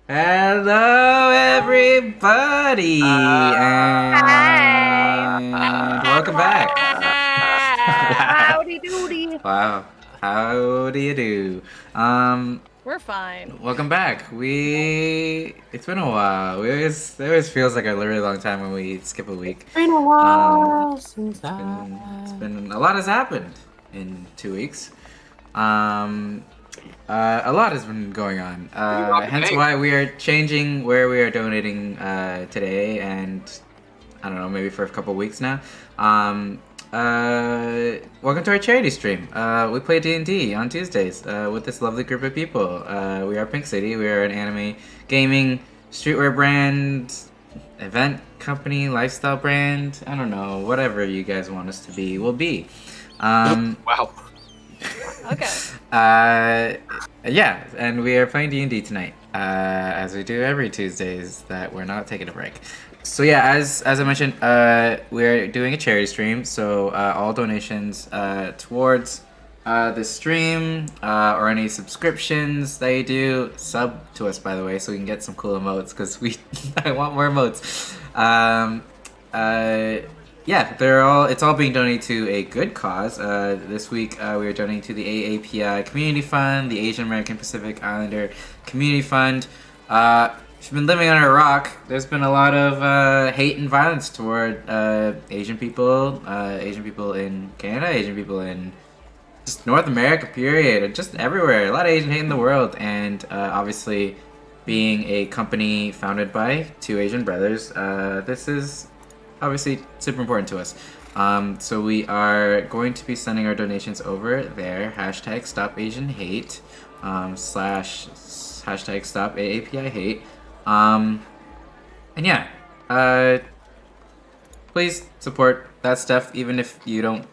Hello, everybody, and welcome back. Wow, Howdy doody. wow, how do you do? We're fine. Welcome back. It's been a while. It always feels like a really long time when we skip a week. Been a Um, while since it's been a lot has happened in 2 weeks. Um, a lot has been going on. Hence why we are changing where we are donating today, and I don't know, maybe for a couple weeks now. Welcome to our charity stream. We play D&D on Tuesdays with this lovely group of people. We are Pink City. We are an anime, gaming, streetwear brand, event company, lifestyle brand. I don't know, whatever you guys want us to be, we'll be. wow. Okay. Yeah, and we are playing D&D tonight, as we do every Tuesdays that we're not taking a break. So yeah, as I mentioned, we're doing a charity stream, so all donations towards the stream or any subscriptions that you do, sub to us by the way, so we can get some cool emotes, because I want more emotes. Yeah, it's all being donated to a good cause. This week we are donating to the AAPI Community Fund, the Asian American Pacific Islander Community Fund. If you've been living under a rock, there's been a lot of hate and violence toward Asian people in Canada, Asian people in just North America, period, and just everywhere. A lot of Asian hate in the world, and obviously, being a company founded by two Asian brothers, this is obviously super important to us. So we are going to be sending our donations over there. Hashtag Stop Asian Hate slash hashtag Stop AAPI Hate. And yeah, please support that stuff, even if you don't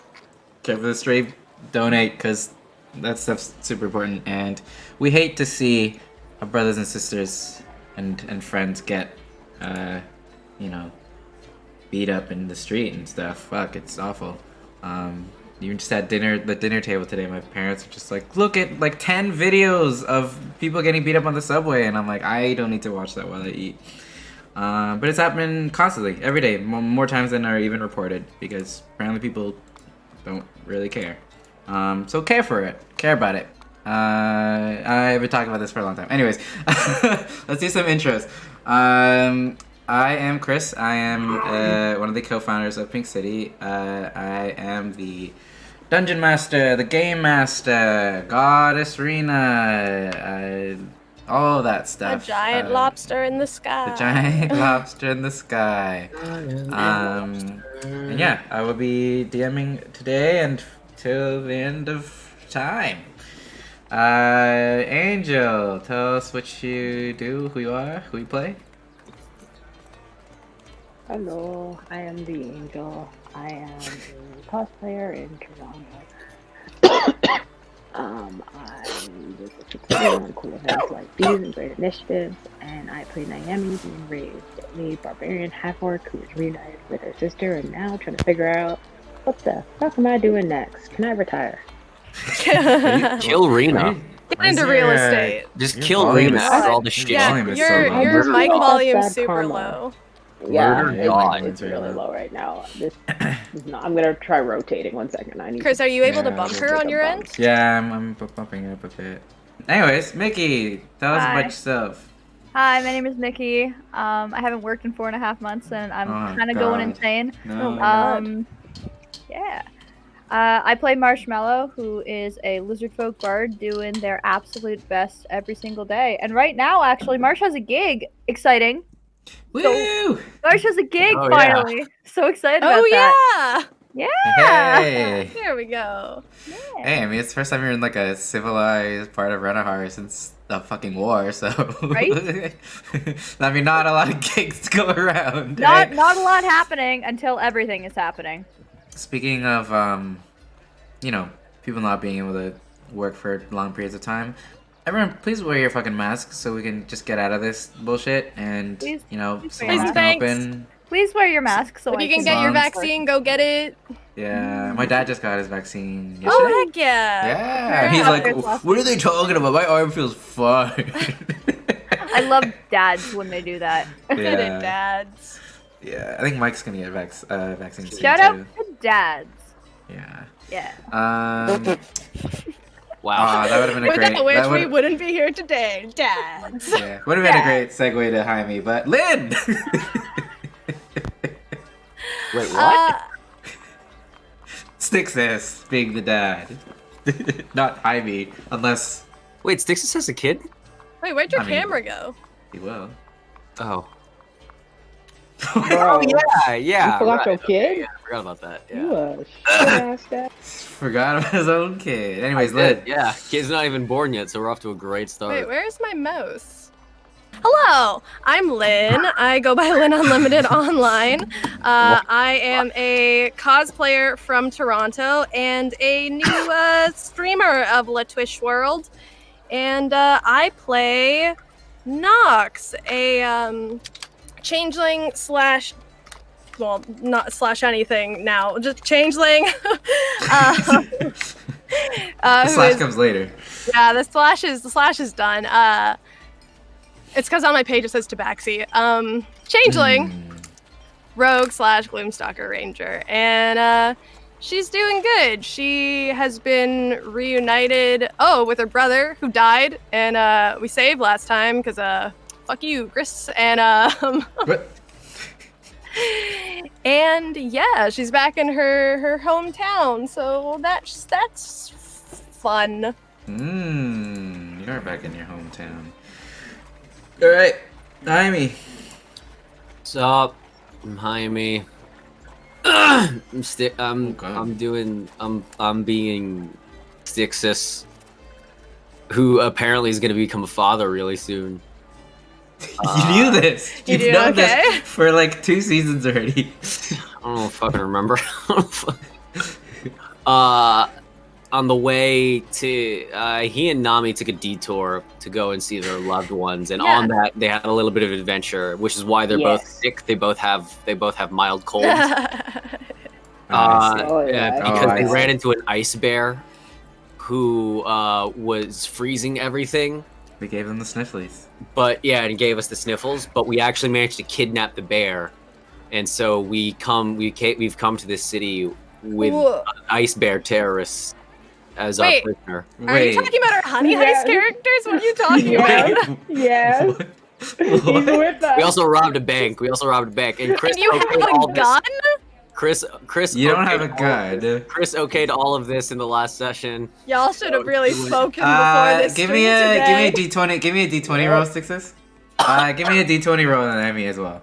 care for the stream. Donate, because that stuff's super important, and we hate to see our brothers and sisters and friends get beat up in the street and stuff. Fuck, it's awful. Even just at the dinner table today, my parents are just like, look at like 10 videos of people getting beat up on the subway, and I'm like, I don't need to watch that while I eat. But it's happening constantly, every day, more times than are even reported, because apparently people don't really care. So care about it. I've been talking about this for a long time. Anyways, let's do some intros. I am Chris. I am one of the co-founders of Pink City. I am the Dungeon Master, the Game Master, Goddess Rena, all that stuff. A giant lobster in the sky. The giant lobster in the sky. And yeah, I will be DMing today and till the end of time. Angel, tell us what you do, who you are, who you play. Hello, I am the Angel. I am a cosplayer in Toronto. I just participate on cool events like these and great initiatives, and I play Naomi, being raised a barbarian half-orc who is reunited with her sister and now trying to figure out what the fuck am I doing next? Can I retire? Kill Rena. Get into real estate. Just kill Rena for all the shit. Yeah, your mic volume's super low. Yeah, God. it's really low right now. This is not. I'm gonna try rotating. 1 second. I need. Chris, are you able to Yeah, bump her take on a your bump. end? Yeah, I'm bumping it up a bit. Anyways, Mickey, tell us Hi. about yourself. Hi, my name is Mickey. I haven't worked in 4.5 months, and I'm Oh, kind of going God. insane. No. Yeah. I play Marshmallow, who is a lizard folk bard doing their absolute best every single day. And right now, actually, Marsh has a gig. Exciting. Woo! Marsh has a gig Oh, yeah. finally. So excited about Oh that. yeah! Yeah. Hey! Here we go. Yeah. Hey, I mean, it's the first time you're in like a civilized part of Renehar since the fucking war, so. Right? I mean, not a lot of gigs to go around. Not right? a lot happening until everything is happening. Speaking of, people not being able to work for long periods of time, everyone, please wear your fucking masks so we can just get out of this bullshit and, Please you know, wear salons your can masks. open. Please wear your mask so If I you can get your Salons. vaccine, go get it. Yeah, my dad just got his vaccine yesterday. Oh heck yeah! Yeah, he's Yeah. like, what are they talking about? My arm feels fine. I love dads when they do that. Get it, dads. Yeah, I think Mike's gonna get vaccine soon Shout out too. to dads. Yeah. Yeah. Wow. That would have been a great. Without which that we would've- wouldn't be here today, dads. Yeah, would have been a great segue to Jaime, but Lynn. Wait, what? Stixis being the dad, not Jaime, unless Wait, Stixis has a kid? Wait, where'd your I mean- camera go? he will. Oh. Bro, Yeah. you forgot your kid? Yeah, I forgot about that. Yeah. You a shit-ass dad. Forgot about his own kid. Anyways, Lynn. Yeah, kid's not even born yet, so we're off to a great start. Wait, where's my mouse? Hello, I'm Lynn. I go by Lynn Unlimited online. I am a cosplayer from Toronto and a new streamer of La Twish World. And I play Nox, a changeling slash, well, not slash anything now, just changeling. The slash comes later. Yeah, the slash is done. It's because on my page it says Tabaxi. Changeling, rogue slash Gloomstalker Ranger, and she's doing good. She has been reunited. With her brother who died, and we saved last time because fuck you, Chris, and What? and yeah, she's back in her hometown. So that's fun. You are back in your hometown. All right, Jaime. What's up? I'm Jaime. I'm being Stixis, who apparently is going to become a father really soon. You knew this. You You've do, known okay? this for like 2 seasons already. I don't fucking remember. On the way to, he and Nami took a detour to go and see their loved ones, and on that they had a little bit of adventure, which is why they're both sick. They both have mild colds. Because they ran into an ice bear who was freezing everything. We gave them the snifflies. But yeah, and he gave us the sniffles. But we actually managed to kidnap the bear, and so we've come to this city with ice bear terrorists as our prisoner. Are you talking about our Honey Heist characters? What are you talking about? Yes. He's with us. We also robbed a bank. And Chris And you okayed have all a this. gun? Chris. You don't have a okayed gun. Chris okayed all of this in the last session. Y'all should have really spoken before this Give stream me a today. D20. Give me a D20 roll, Stixis. Give me a D20 roll on Emmy as well.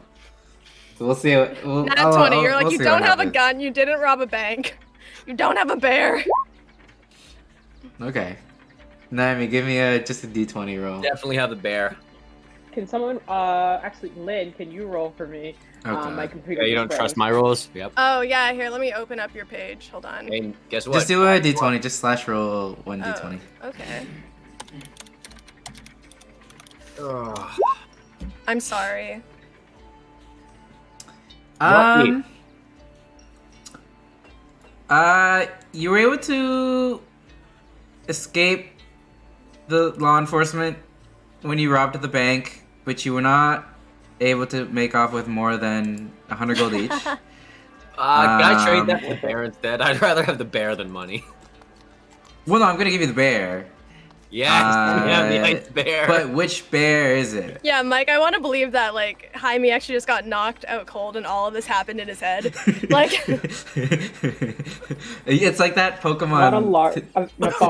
So we'll see. Not 20. You're like, you don't have a gun. You didn't rob a bank. You don't have a bear. Okay. Naomi, give me just a D20 roll. Definitely have the bear. Can someone, actually, Lynn, can you roll for me? My computer. Yeah, you don't trust my rolls? Yep. Oh, yeah. Here, let me open up your page. Hold on. And guess what? Just do a D20. Just slash roll one D20. Okay. Ugh. I'm sorry. You were able to escape the law enforcement when you robbed the bank, but you were not able to make off with more than 100 gold each. Can I trade that for the bear instead? I'd rather have the bear than money. Well, no, I'm gonna give you the bear. Yeah, the ice bear. But which bear is it? Yeah, Mike, I want to believe that, like, Jaime actually just got knocked out cold and all of this happened in his head. Like... It's like that Pokemon... Not a large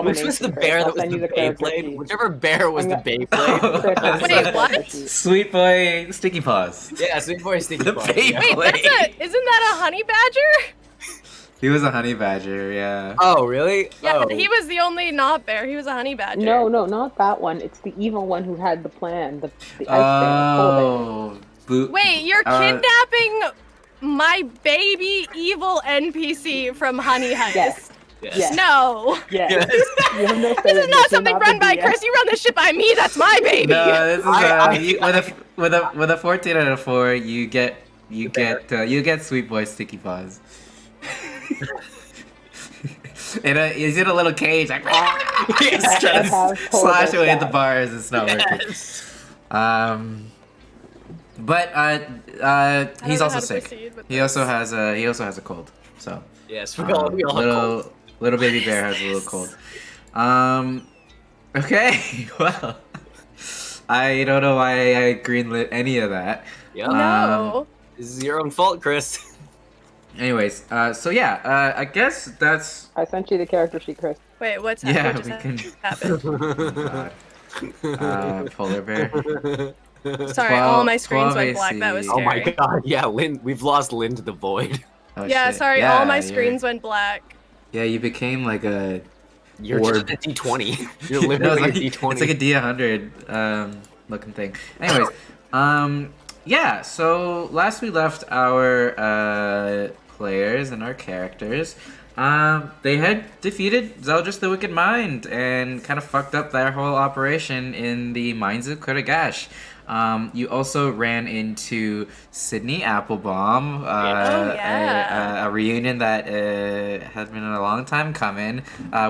Which was the bear that was the Beyblade? Whichever bear was the Beyblade. Wait, what? Sweet Boy Sticky Paws. Yeah, Sweet Boy Sticky Paws. Wait, isn't that a honey badger? He was a honey badger, yeah. Oh, really? Yeah, he was the only not bear. He was a honey badger. No, not that one. It's the evil one who had the plan. The Oh. Wait, you're kidnapping my baby evil NPC from Honey Heist. Yes. No. Yes. This is not something run by Chris. You run this shit by me. That's my baby. No, this is with a 14 out of 4, you get Sweet Boy Sticky Paws. He's in a little cage, like he's trying to slash away at the bars. It's not working. But he's know also how to sick. proceed with He this. also has a cold. So Yes, we all have colds. little baby bear has a little cold. Okay, well, I don't know why I greenlit any of that. Yeah. No. This is your own fault, Chris. Anyways, so yeah, I guess that's I sent you the character sheet, Chris. Wait, what's yeah. what We just can. happened? Polar bear. Sorry, all my screens 12 went black. That was AC. Oh my scary. god, yeah, Lynn, we've lost Lynn to the void. Oh, Yeah, shit. sorry, Yeah, all my you're- screens went black. Yeah, you became like a. You're Orb. just a D20. You're No, literally it's, like, a D20. it's like a D100 looking thing. Anyways, yeah. So last we left our players and our characters. They had defeated Zeldris the Wicked Mind and kind of fucked up their whole operation in the Mines of Kuragash. You also ran into Sydney Applebaum, yeah. a reunion that has been a long time coming.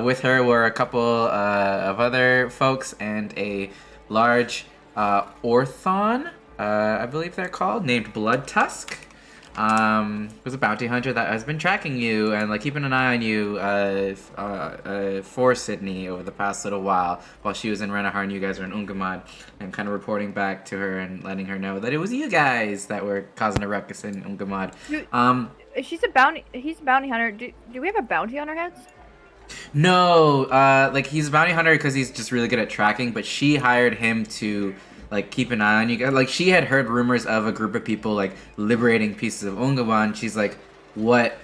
With her were a couple of other folks and a large Orthon, I believe they're called, named Blood Tusk. Was a bounty hunter that has been tracking you and like keeping an eye on you for Sydney over the past little while she was in Renehar and you guys were in Ungamad, and kind of reporting back to her and letting her know that it was you guys that were causing a ruckus in Ungamad. He's a bounty hunter. Do we have a bounty on our heads? No, like he's a bounty hunter because he's just really good at tracking, but she hired him to like keep an eye on you guys. Like she had heard rumors of a group of people like liberating pieces of Ungaban. She's like, "What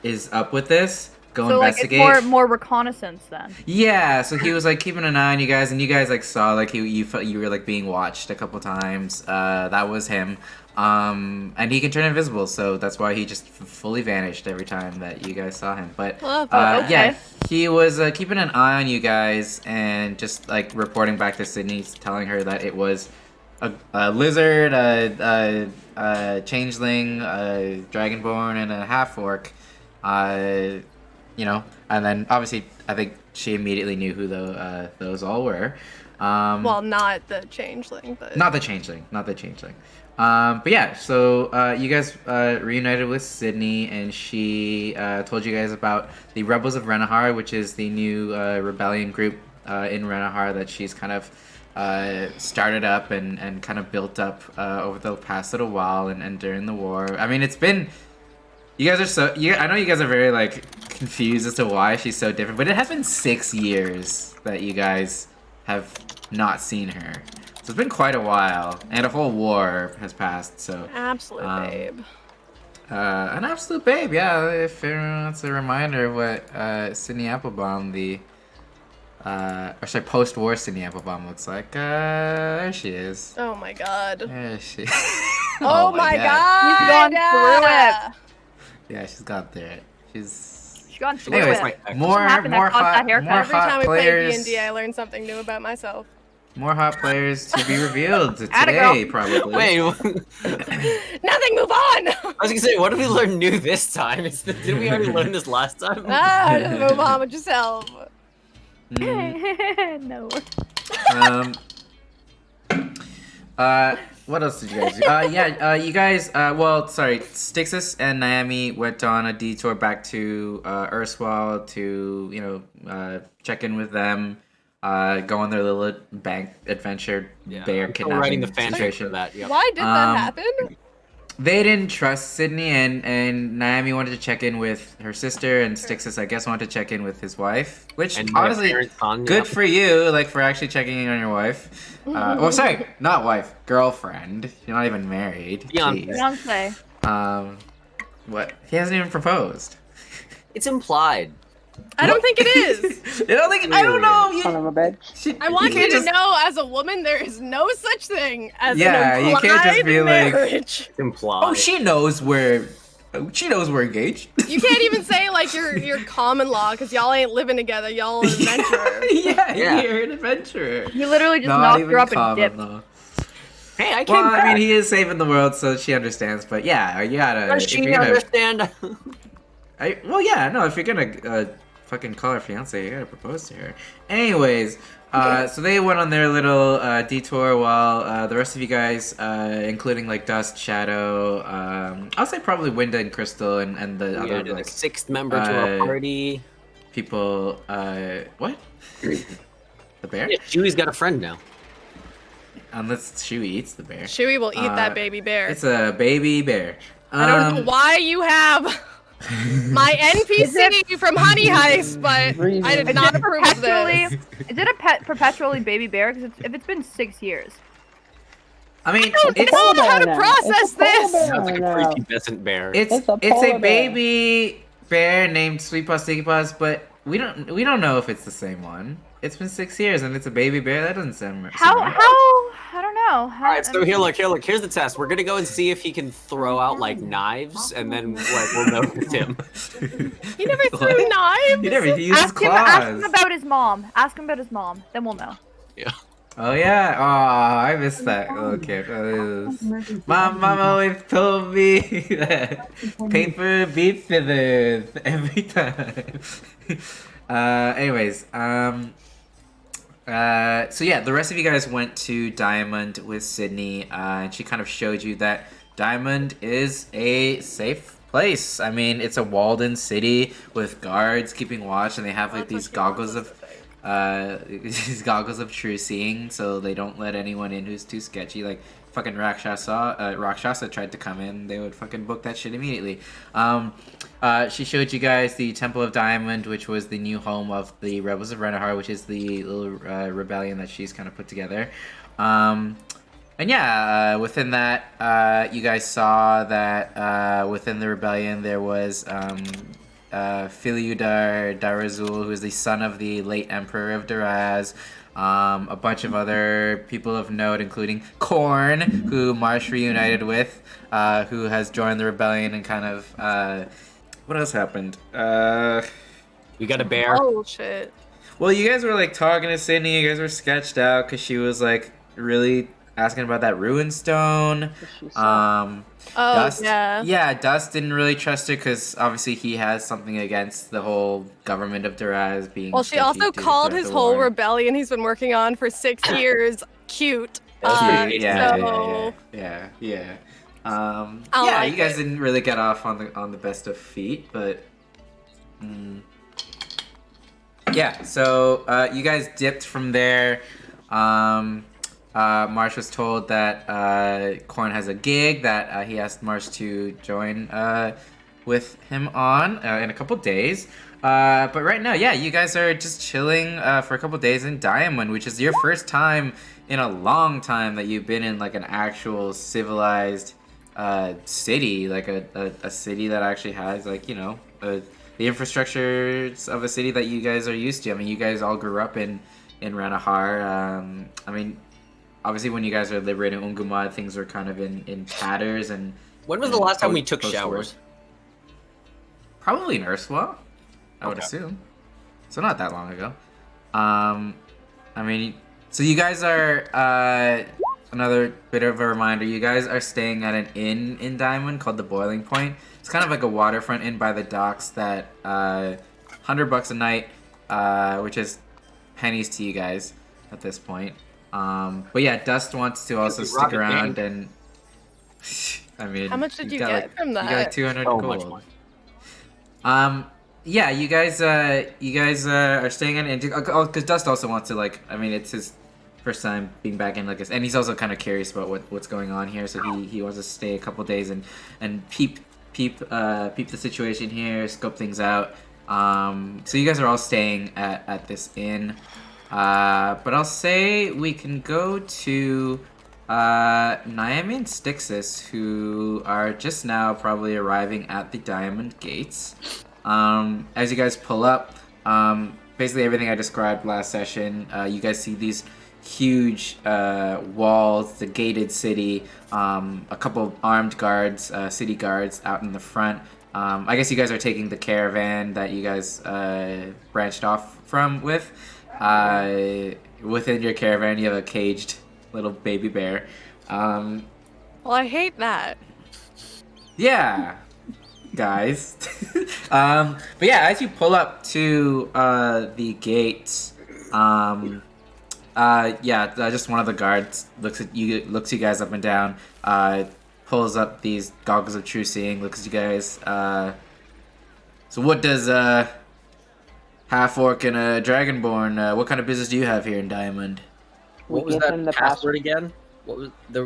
is up with this? Go So like investigate." it's more reconnaissance then. Yeah, so he was like keeping an eye on you guys, and you guys like saw like you felt you were like being watched a couple times. That was him. And he can turn invisible, so that's why he just fully vanished every time that you guys saw him. But okay. yeah, he was keeping an eye on you guys and just like reporting back to Sydney, telling her that it was a lizard, a changeling, a dragonborn, and a half orc. You know, and then obviously I think she immediately knew who those all were. Well, not the changeling, but Not the changeling. But yeah, so you guys reunited with Sydney, and she told you guys about the Rebels of Renehar, which is the new rebellion group in Renehar that she's kind of started up and kind of built up over the past little while and during the war. I mean, it's been... You guys are so... I know you guys are very, like, confused as to why she's so different, but it has been 6 years that you guys have not seen her. So it's been quite a while, and a whole war has passed, so... absolute babe. An absolute babe, yeah. If everyone wants a reminder of what Sydney Applebaum, post-war Sydney Applebaum looks like. There she is. Oh my god. There she Oh, my god. He's gone through it. Yeah, she's got there. She's gone through Anyways, it. more happened? I caught that haircut. more Every time hot we play players. D&D, I learn something new about myself. More hot players to be revealed Atta today, girl. probably. Wait, Nothing, move on! I was gonna say, what did we learn new this time? Didn't we already learn this last time? Just move on with yourself. No. What else did you guys do? You guys, Styxus and Naomi went on a detour back to Erstwhile to, check in with them, go on their little bank adventure, bear I'm still kidnapping writing the fanfic situation. for that. Yeah. Why did that happen? They didn't trust Sydney, and Naomi wanted to check in with her sister, and Styxus, I guess, wanted to check in with his wife, which And my honestly, parents on, good yeah. for you, like for actually checking in on your wife. Sorry, not wife, girlfriend. You're not even married. Fiance. Jeez. Fiance. What? He hasn't even proposed. It's implied. I don't think it is. I don't know. Son of a bitch. I want you you to can't know, as a woman, there is no such thing as Yeah, an you implied can't just be like- marriage. It's implied. Oh, she knows we're engaged. You can't even say like your common law because y'all ain't living together. Y'all an adventurer. Yeah. You're an adventurer. You literally just Not knocked even her up and common, dipped. though. Hey, I Well, came back. I mean, he is saving the world, so she understands. But yeah, you gotta. Does if she you're gonna, understand? if you're gonna fucking call her fiance. You gotta propose to her. Anyways, so they went on their little detour while the rest of you guys, including like Dust, Shadow, I'll say probably Winda and Crystal and the other The like sixth member to our party. people. What? The bear? Yeah, Chewie's got a friend now. Unless Chewie eats the bear. Chewie will eat that baby bear. It's a baby bear. I don't know why you have my NPC from Honey Heist, but I did not approve of this. Is it a perpetually baby bear? Because if it's been 6 years. I mean, I don't know how to process this. Sounds like a prepubescent bear. It's a baby bear named Sweet Paw Sticky Paws, but we don't know if it's the same one. It's been 6 years and it's a baby bear. That doesn't sound right. How? I don't know. All right, so here, look. Here's the test. We're gonna go and see if he can throw out like knives, and then like we'll know it's him. He never threw knives. He never uses claws. Ask him about his mom. Ask him about his mom. Then we'll know. Yeah. Oh yeah. Oh, I missed that. Okay. My mom always told me that paper beats feathers every time. Anyways, so yeah, the rest of you guys went to Diamond with Sydney, and she kind of showed you that Diamond is a safe place. I mean, it's a walled-in city with guards keeping watch, and they have like these goggles of true seeing, so they don't let anyone in who's too sketchy. Like fucking Rakshasa tried to come in, they would fucking book that shit immediately. She showed you guys the Temple of Diamond, which was the new home of the Rebels of Renehar, which is the little rebellion that she's kind of put together. And yeah, within that, you guys saw that within the rebellion there was Filiudar Darazul, who is the son of the late Emperor of Daraz. A bunch of other people of note, including Korn, who Marsh reunited with, who has joined the rebellion and kind of... what else happened? We got a bear. Oh, shit. Well, you guys were like talking to Sydney, you guys were sketched out because she was like really asking about that ruin stone. Dust, yeah, Dust didn't really trust her because obviously he has something against the whole government of Daraz being. Well, she also called his whole rebellion he's been working on for 6 years cute. Yeah. You guys didn't really get off on the best of feet, but yeah. So you guys dipped from there. Marsh was told that Korn has a gig that he asked Marsh to join with him on in a couple days. But right now, yeah, you guys are just chilling for a couple days in Diamond, which is your first time in a long time that you've been in like an actual civilized city, like a city that actually has like, you know, the infrastructure of a city that you guys are used to. I mean, you guys all grew up in Renehar. I mean, obviously when you guys are liberating Ungumad, things were kind of in tatters. And when was the last time we took showers? Probably in Urswa, I would assume. So not that long ago. I mean, so you guys are, another bit of a reminder, you guys are staying at an inn in Diamond called the Boiling Point. It's kind of like a waterfront inn by the docks that, $100 a night, which is pennies to you guys at this point. But yeah, Dust wants to also stick around and... I mean... How much did you get from that? You got like 200 gold. Much more. Yeah, you guys are staying in, and because Dust also wants to, like, I mean, it's his first time being back in like this, and he's also kind of curious about what's going on here, so he wants to stay a couple days and peep the situation here, scope things out. So you guys are all staying at this inn, but I'll say we can go to Naomi and Styxus, who are just now probably arriving at the Diamond Gates. As you guys pull up, basically everything I described last session, you guys see these huge walls, the gated city, a couple of armed guards, city guards out in the front. I guess you guys are taking the caravan that you guys branched off from with. Within your caravan, you have a caged little baby bear. Well, I hate that. Yeah. guys. But yeah, as you pull up to the gate, just one of the guards looks you guys up and down, pulls up these goggles of true seeing, looks at you guys. So what does half orc and a dragonborn? What kind of business do you have here in Diamond? What was give them that the password again? What was the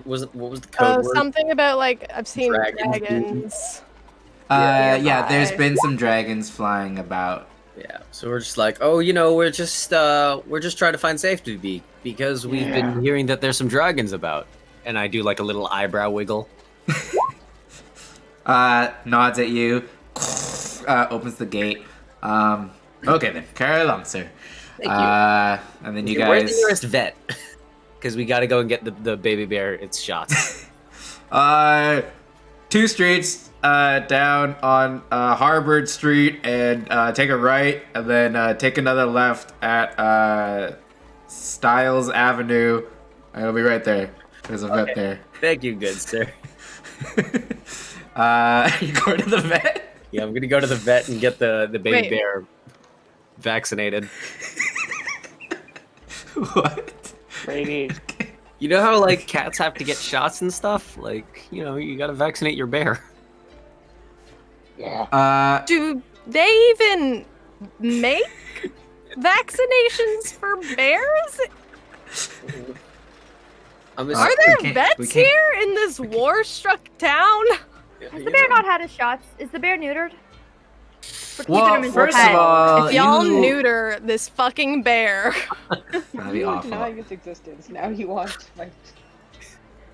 code word? Something about like I've seen Dragons. dragons. Yeah, there's Nearby. been some dragons flying about. Yeah, so we're just like, oh, you know, we're just trying to find safety because we've been hearing that there's some dragons about. And I do like a little eyebrow wiggle. Nods at you, opens the gate. Okay then, carry along, sir. Thank you. And then you Where's guys. the nearest vet? Because we got to go and get the baby bear its shots. 2 streets down on Harvard Street, and take a right, and then take another left at Styles Avenue, and it'll be right there. There's a vet there. Thank you, good sir. You go to the vet? Yeah, I'm gonna go to the vet and get the baby Wait. bear vaccinated. What? Brady. You know how like cats have to get shots and stuff? Like, you know, you gotta vaccinate your bear. Yeah. Do they even make vaccinations for bears? I'm Are we there can't- we vets can't- here in this war-struck town? Has the bear not had his shots? Is the bear neutered? We're keeping Well, him in first pet. of all, If y'all you... neuter this fucking bear. That'd be You were awful. denying its existence. Now you want like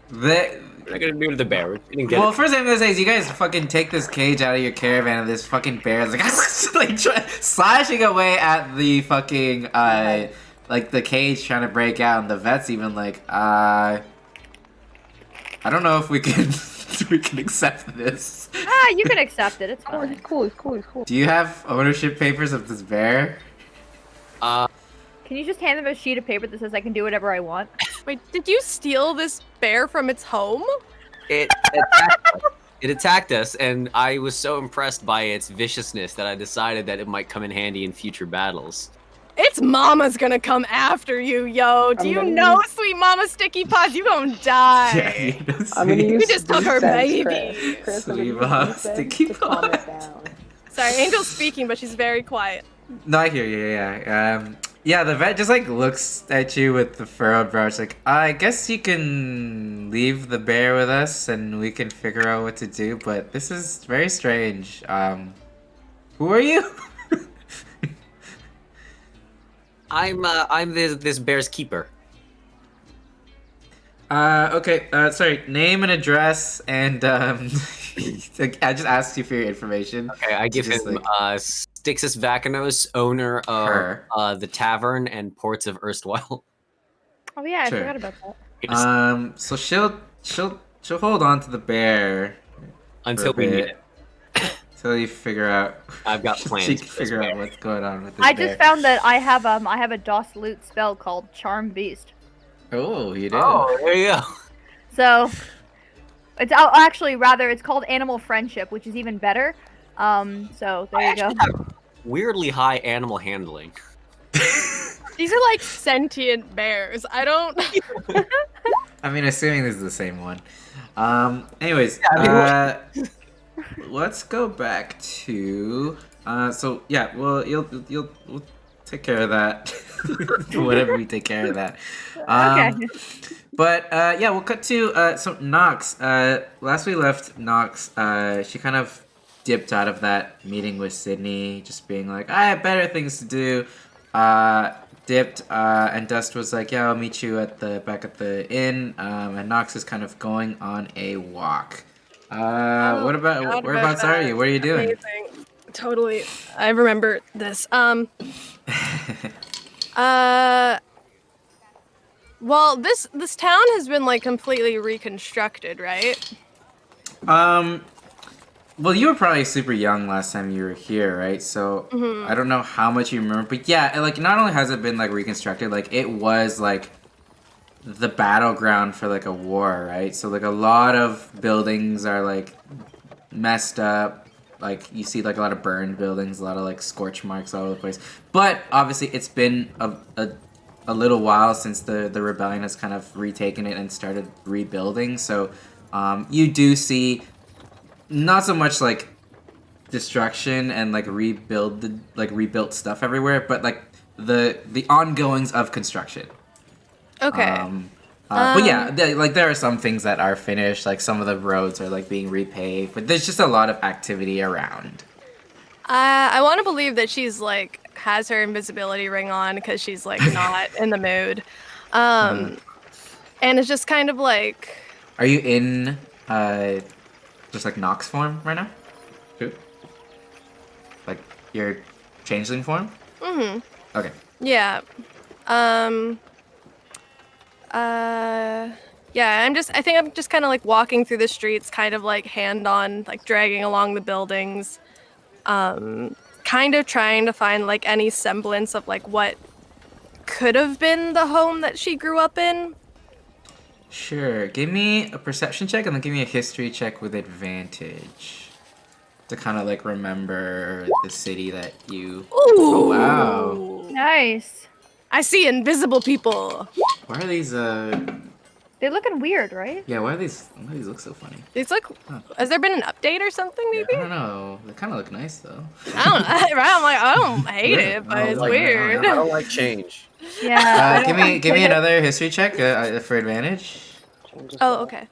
The... We're not gonna do to the bear. We didn't get Well, it. first thing I'm gonna say is you guys fucking take this cage out of your caravan, and this fucking bear is like slashing away at the fucking like the cage trying to break out, and the vet's even like I don't know if we can we can accept this. Ah, you can accept it. It's oh, fine. he's cool, he's cool, he's cool. Do you have ownership papers of this bear? Can you just hand them a sheet of paper that says I can do whatever I want? Wait, did you steal this bear from its home? It attacked us, and I was so impressed by its viciousness that I decided that it might come in handy in future battles. Its mama's gonna come after you, yo. Do I'm you gonna know, use- sweet mama Sticky Paws? You gonna die. you know, I'm gonna use just took her sense, baby. Chris, I'm Sweet gonna mom, use sense sticky to calm it paws. down. Sorry, Angel's speaking, but she's very quiet. No, I hear you. Yeah. The vet just like looks at you with the furrowed brow. It's like, I guess you can leave the bear with us, and we can figure out what to do. But this is very strange. Who are you? I'm this bear's keeper. Okay. Sorry. Name and address, and I just asked you for your information. Okay, I give Just him like- Styxus Vacanos, owner Her. of the tavern and ports of Erstwhile. Oh yeah, I Sure. forgot about that. So she'll hold on to the bear Until for a we need bit, it. until you figure out. I've got plans She for can this figure out bear. what's going on with this I bear. just found that I have a DOS loot spell called Charm Beast. Oh, you do. Oh, there you go. So it's actually rather it's called Animal Friendship, which is even better. So there I you go. actually have weirdly high animal handling. These are like sentient bears. I don't. I mean, assuming this is the same one. Anyways, let's go back to. So yeah, well, we'll take care of that. Whatever we take care of that. Okay. But yeah, we'll cut to so Nox. Last we left Nox, she kind of dipped out of that meeting with Sydney, just being like, I have better things to do. Dipped, and Dust was like, yeah, I'll meet you at the back at the inn. And Nox is kind of going on a walk. What about forgot whereabouts about are that. you? What are you doing? Amazing. Totally. I remember this. Well, this town has been like completely reconstructed, right? Well, you were probably super young last time you were here, right? So I don't know how much you remember, but yeah, like not only has it been like reconstructed, like it was like the battleground for like a war, right? So like a lot of buildings are like messed up. like you see like a lot of burned buildings, a lot of like scorch marks all over the place. But obviously, it's been a little while since the rebellion has kind of retaken it and started rebuilding. So you do see not so much like destruction and like rebuilt stuff everywhere, but like the ongoings of construction. Okay. But yeah, there are some things that are finished, like some of the roads are like being repaved, but there's just a lot of activity around. I want to believe that she's like has her invisibility ring on because she's like not in the mood, and it's just kind of like. Are you in just like Nox form right now? Who? Like your changeling form? Mm-hmm. Okay. Yeah. Yeah, I think I'm just kind of like walking through the streets, kind of like hand on, like dragging along the buildings, kind of trying to find like any semblance of like what could have been the home that she grew up in. Sure. Give me a perception check and then give me a history check with advantage. To kind of like remember the city that you. Ooh. Oh wow. Nice. I see invisible people. Why are these They're looking weird, right? Yeah, why do these look so funny? It's like, Huh. has there been an update or something? Maybe. I don't know. They kind of look nice though. I don't know. Right? I'm like, I don't hate Yeah, it, but I it's like it. weird. I don't like change. Yeah. Give me another history check for advantage. Oh, okay.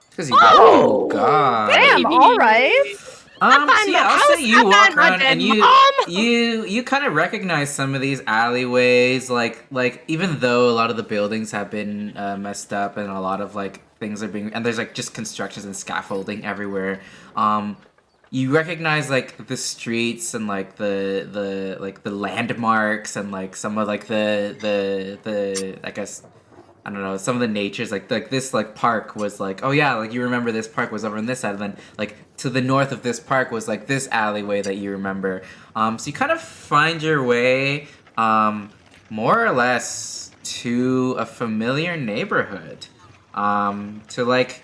Because you. Oh God. Damn. All right. See, I'll say you walk around and Mom! you kind of recognize some of these alleyways, like even though a lot of the buildings have been messed up and a lot of like things are being, and there's like just constructions and scaffolding everywhere. You recognize like the streets and like the landmarks and like some of like the I guess. I don't know, some of the natures, like this like park was like, oh yeah, like you remember this park was over on this side, and then like to the north of this park was like this alleyway that you remember. So you kind of find your way more or less to a familiar neighborhood. To like,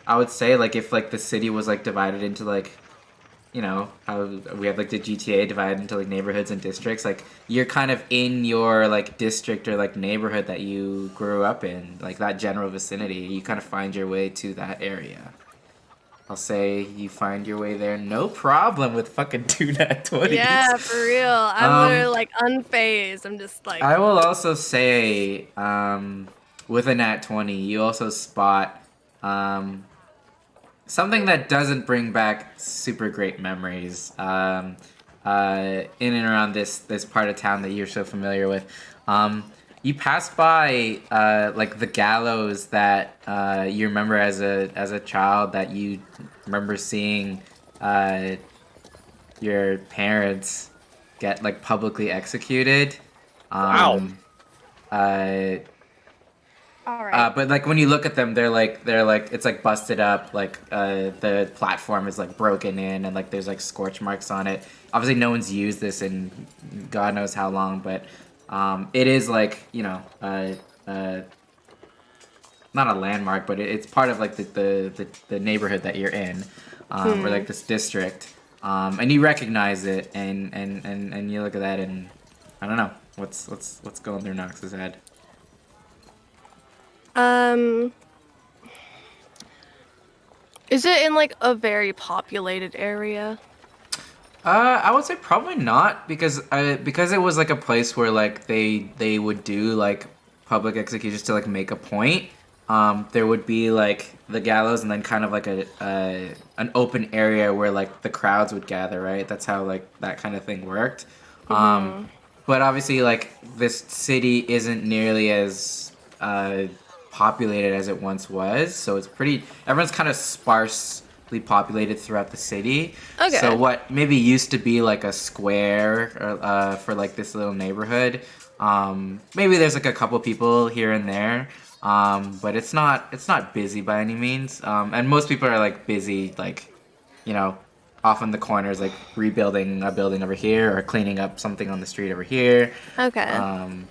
I would say like if like the city was like divided into like, you know, how we have like the GTA divided into like neighborhoods and districts, like you're kind of in your like district or like neighborhood that you grew up in, like that general vicinity. You kind of find your way to that area. I'll say you find your way there, no problem with fucking 2 nat 20s. Yeah, for real. I'm literally like unfazed. I'm just like. I will also say, with a nat 20, you also spot something that doesn't bring back super great memories in and around this part of town that you're so familiar with. You pass by like the gallows that you remember as a child that you remember seeing your parents get like publicly executed. Wow. All right. But like when you look at them, they're like it's like busted up. Like the platform is like broken in, and like there's like scorch marks on it. Obviously, no one's used this in God knows how long, but it is like, you know, not a landmark, but it's part of like the neighborhood that you're in, or like this district, and you recognize it, and you look at that, and I don't know what's going through Nox's head. Is it in like a very populated area? I would say probably not, because it was like a place where like they would do like public executions to like make a point. There would be like the gallows and then kind of like an open area where like the crowds would gather, right? That's how like that kind of thing worked. But obviously like this city isn't nearly as populated as it once was, so it's everyone's kind of sparsely populated throughout the city. Okay. So what maybe used to be like a square for like this little neighborhood, maybe there's like a couple people here and there, but it's not busy by any means. And most people are like busy, like, you know, off in the corners, like rebuilding a building over here or cleaning up something on the street over here. Okay.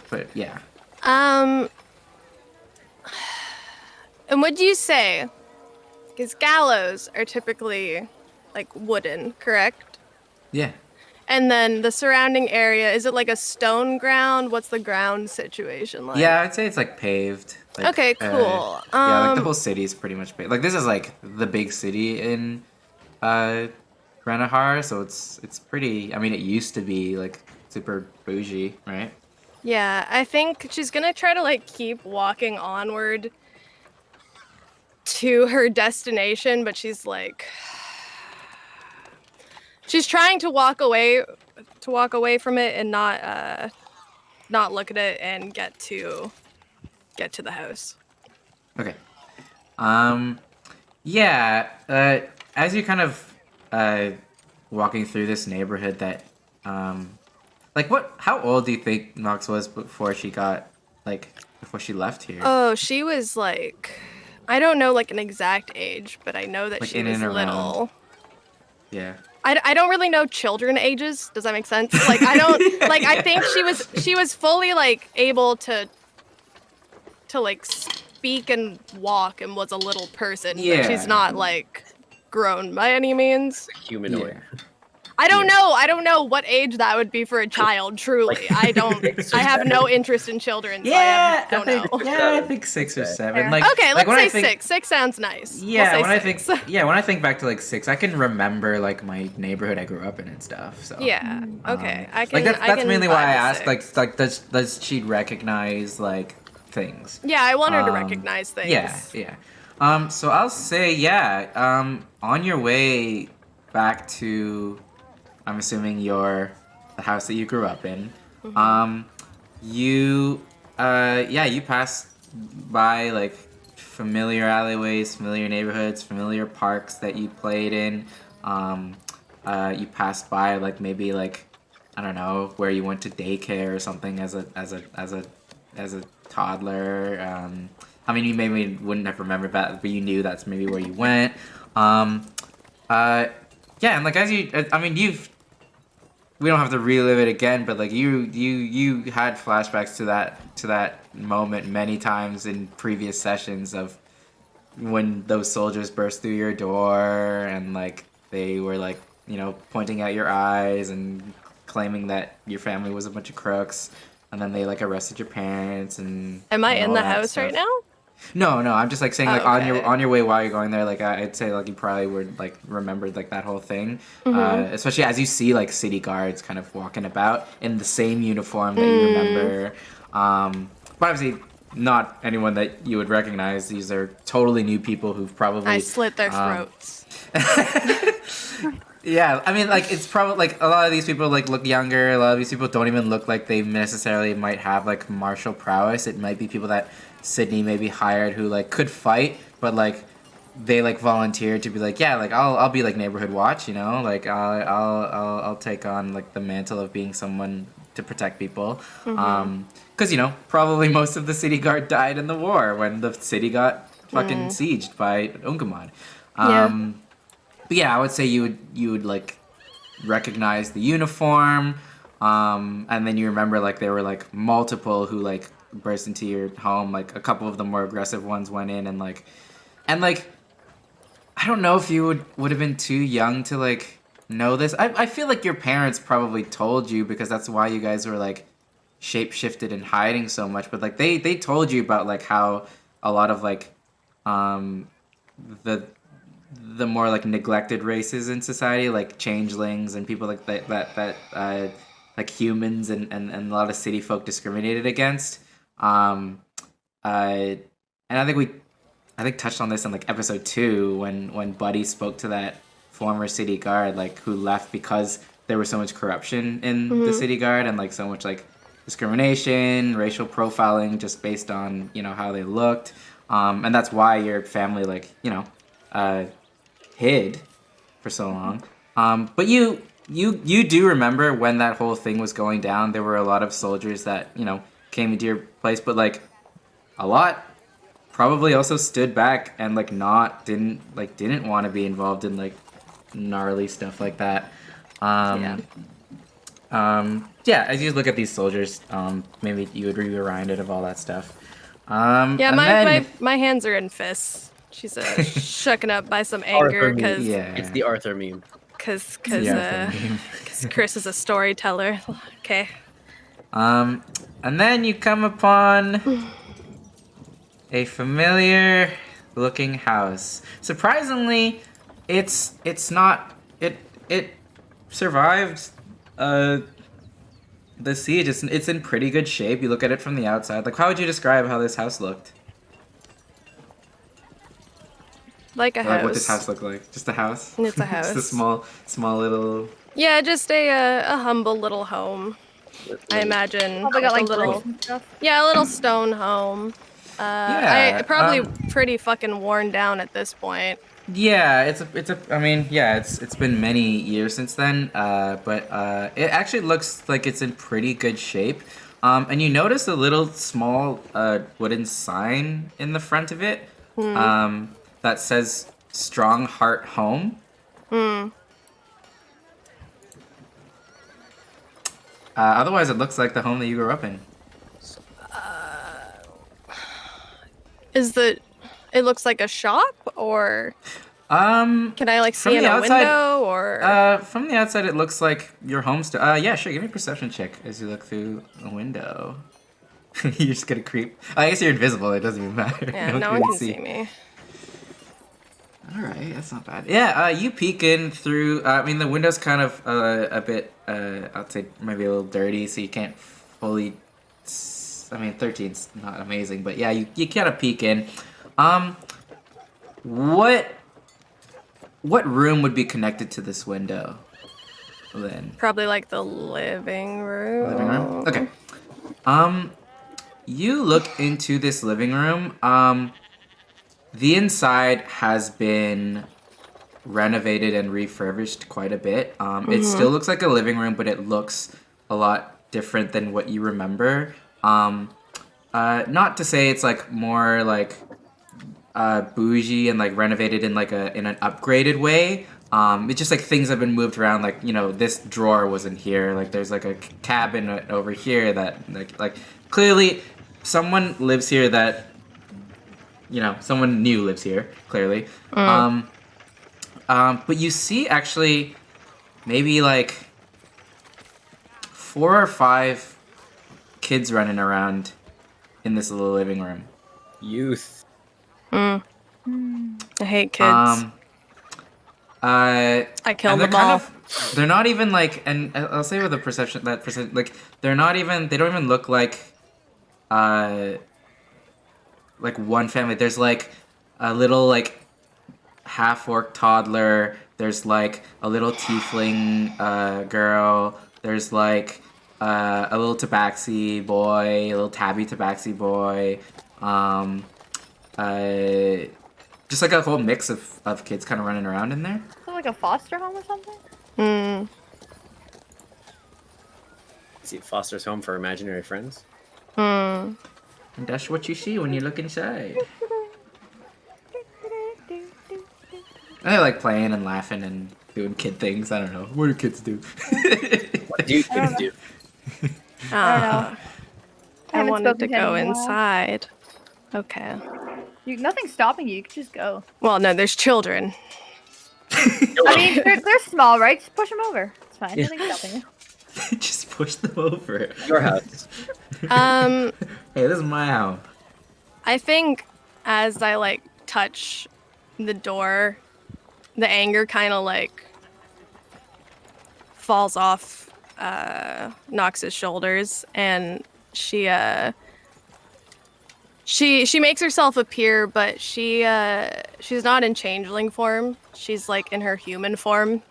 But yeah. And what do you say? Because gallows are typically like wooden, correct? Yeah. And then the surrounding area, is it like a stone ground? What's the ground situation like? Yeah, I'd say it's like paved. Like, Okay, cool. Yeah, like the whole city is pretty much paved. Like this is like the big city in Renehar, so it's pretty. I mean, it used to be like super bougie, right? Yeah, I think she's gonna try to like keep walking onward to her destination, but she's like, she's trying to walk away from it and not look at it and get to the house. Okay. Yeah. As you kind of walking through this neighborhood, that like how old do you think Nox was before she left here? Oh, she was like, I don't know like an exact age, but I know that Like she in was and around. little. Yeah. I don't really know children ages. Does that make sense? Like I don't like I think she was fully like able to like speak and walk and was a little person. Yeah. But she's not like grown by any means. Humanoid. Yeah. I don't know what age that would be for a child, truly. I have no interest in children, so Yeah, I don't know. Yeah, I think 6 or 7. Like, Okay, like let's say when I think, 6. 6 sounds nice. Yeah, We'll when I say think 6. when I think back to like 6, I can remember like my neighborhood I grew up in and stuff. So Yeah. Okay. I can. like that's I can mainly why I vibe with asked. 6. Like does she recognize like things? Yeah, I want her to Um, recognize things. Yeah. So I'll say yeah. On your way back to, I'm assuming the house that you grew up in. Mm-hmm. You passed by like familiar alleyways, familiar neighborhoods, familiar parks that you played in. You passed by like maybe like, I don't know, where you went to daycare or something as a toddler. I mean, you maybe wouldn't have remembered that, but you knew that's maybe where you went. Yeah, and like we don't have to relive it again, but like you had flashbacks to that moment many times in previous sessions of when those soldiers burst through your door and like they were like, pointing at your eyes and claiming that your family was a bunch of crooks, and then they like arrested your parents and. Am I and in all the that house stuff. right now? No, I'm just like saying like Okay. on your way while you're going there, like I'd say like you probably would like remembered like that whole thing, especially as you see like city guards kind of walking about in the same uniform that you remember, but obviously not anyone that you would recognize. These are totally new people who've probably I slit their throats. Yeah, I mean, like, it's probably, like, a lot of these people, like, look younger. A lot of these people don't even look like they necessarily might have, like, martial prowess. It might be people that Sydney maybe hired who, like, could fight, but, like, they, like, volunteered to be like, yeah, like, I'll be, like, neighborhood watch, Like, I'll take on, like, the mantle of being someone to protect people. Because, probably most of the city guard died in the war when the city got fucking sieged by Ungamad. Yeah. But yeah, I would say you would like recognize the uniform, and then you remember like there were like multiple who like burst into your home. Like a couple of the more aggressive ones went in and like I don't know if you would have been too young to like know this. I feel like your parents probably told you because that's why you guys were like shape-shifted and hiding so much. But like they told you about like how a lot of like the more like neglected races in society, like changelings and people like that like humans and a lot of city folk discriminated against. And I think touched on this in like episode 2 when Buddy spoke to that former city guard like who left because there was so much corruption in the city guard and like so much like discrimination, racial profiling just based on how they looked, and that's why your family like hid for so long. But you do remember when that whole thing was going down. There were a lot of soldiers that came into your place, but like a lot probably also stood back and like didn't want to be involved in like gnarly stuff like that. Yeah, as you look at these soldiers, maybe you would be reminded of all that stuff. Yeah, my hands are in fists. She's shooken up by some anger Arthur because Yeah. It's the Arthur meme. Yeah, Chris is a storyteller. Okay. and then you come upon a familiar looking house. Surprisingly, it's not it survived the siege. It's in pretty good shape. You look at it from the outside. Like, how would you describe how this house looked? Like a Like, house. what does house look like? Just a house? It's a house. Just a small little. Yeah, just a humble little home. I imagine. Oh, they got a like little, bricks and stuff. yeah, a little stone home. Yeah, Probably pretty fucking worn down at this point. Yeah, it's been many years since then, but it actually looks like it's in pretty good shape. And you notice a little small wooden sign in the front of it that says Strong Heart Home. Otherwise, it looks like the home that you grew up in. It looks like a shop, or Can can I like From see in the a outside- window, or From the outside, it looks like your home. Yeah, sure. Give me a perception check as you look through the window. You're just gonna creep. I guess you're invisible. It doesn't even matter. yeah, no really one can see me. All right, that's not bad. Yeah, you peek in through. I mean, the window's kind of a bit. I'd say maybe a little dirty, so you can't fully. I mean, 13's not amazing, but yeah, you kind of peek in. What room would be connected to this window? Then Probably like the living room. living room. Okay. You look into this living room. The inside has been renovated and refurbished quite a bit. It still looks like a living room, but it looks a lot different than what you remember. Not to say it's like more like bougie and like renovated in like in an upgraded way. It's just like things have been moved around. Like, you know, this drawer wasn't here. Like there's like a cabinet over here that like clearly someone lives here that, you know, someone new lives here, clearly. But you see actually maybe like 4 or 5 kids running around in this little living room. Youth. I hate kids. I killed them all. They're not even like, and I'll say with the perception like they don't even look like one family. There's like a little like half-orc toddler. There's like a little tiefling girl. There's like a little tabaxi boy, a little tabby tabaxi boy. Just like a whole mix of kids kind of running around in there. So like a foster home or something? See, it fosters home for imaginary friends. And that's what you see when you look inside. I like playing and laughing and doing kid things. I don't know. What do kids do? What do kids do? I don't know. I haven't wanted to spoken to go anyone. inside. Okay. Nothing's stopping you. You can just go. Well, no, there's children. I mean, they're small, right? Just push them over. It's fine. Nothing's stopping you. Just push them over. Your house. Um, Hey, this is my house. I think as I like touch the door, the anger kind of like falls off Nox's shoulders, and she makes herself appear, but she's not in changeling form. She's like in her human form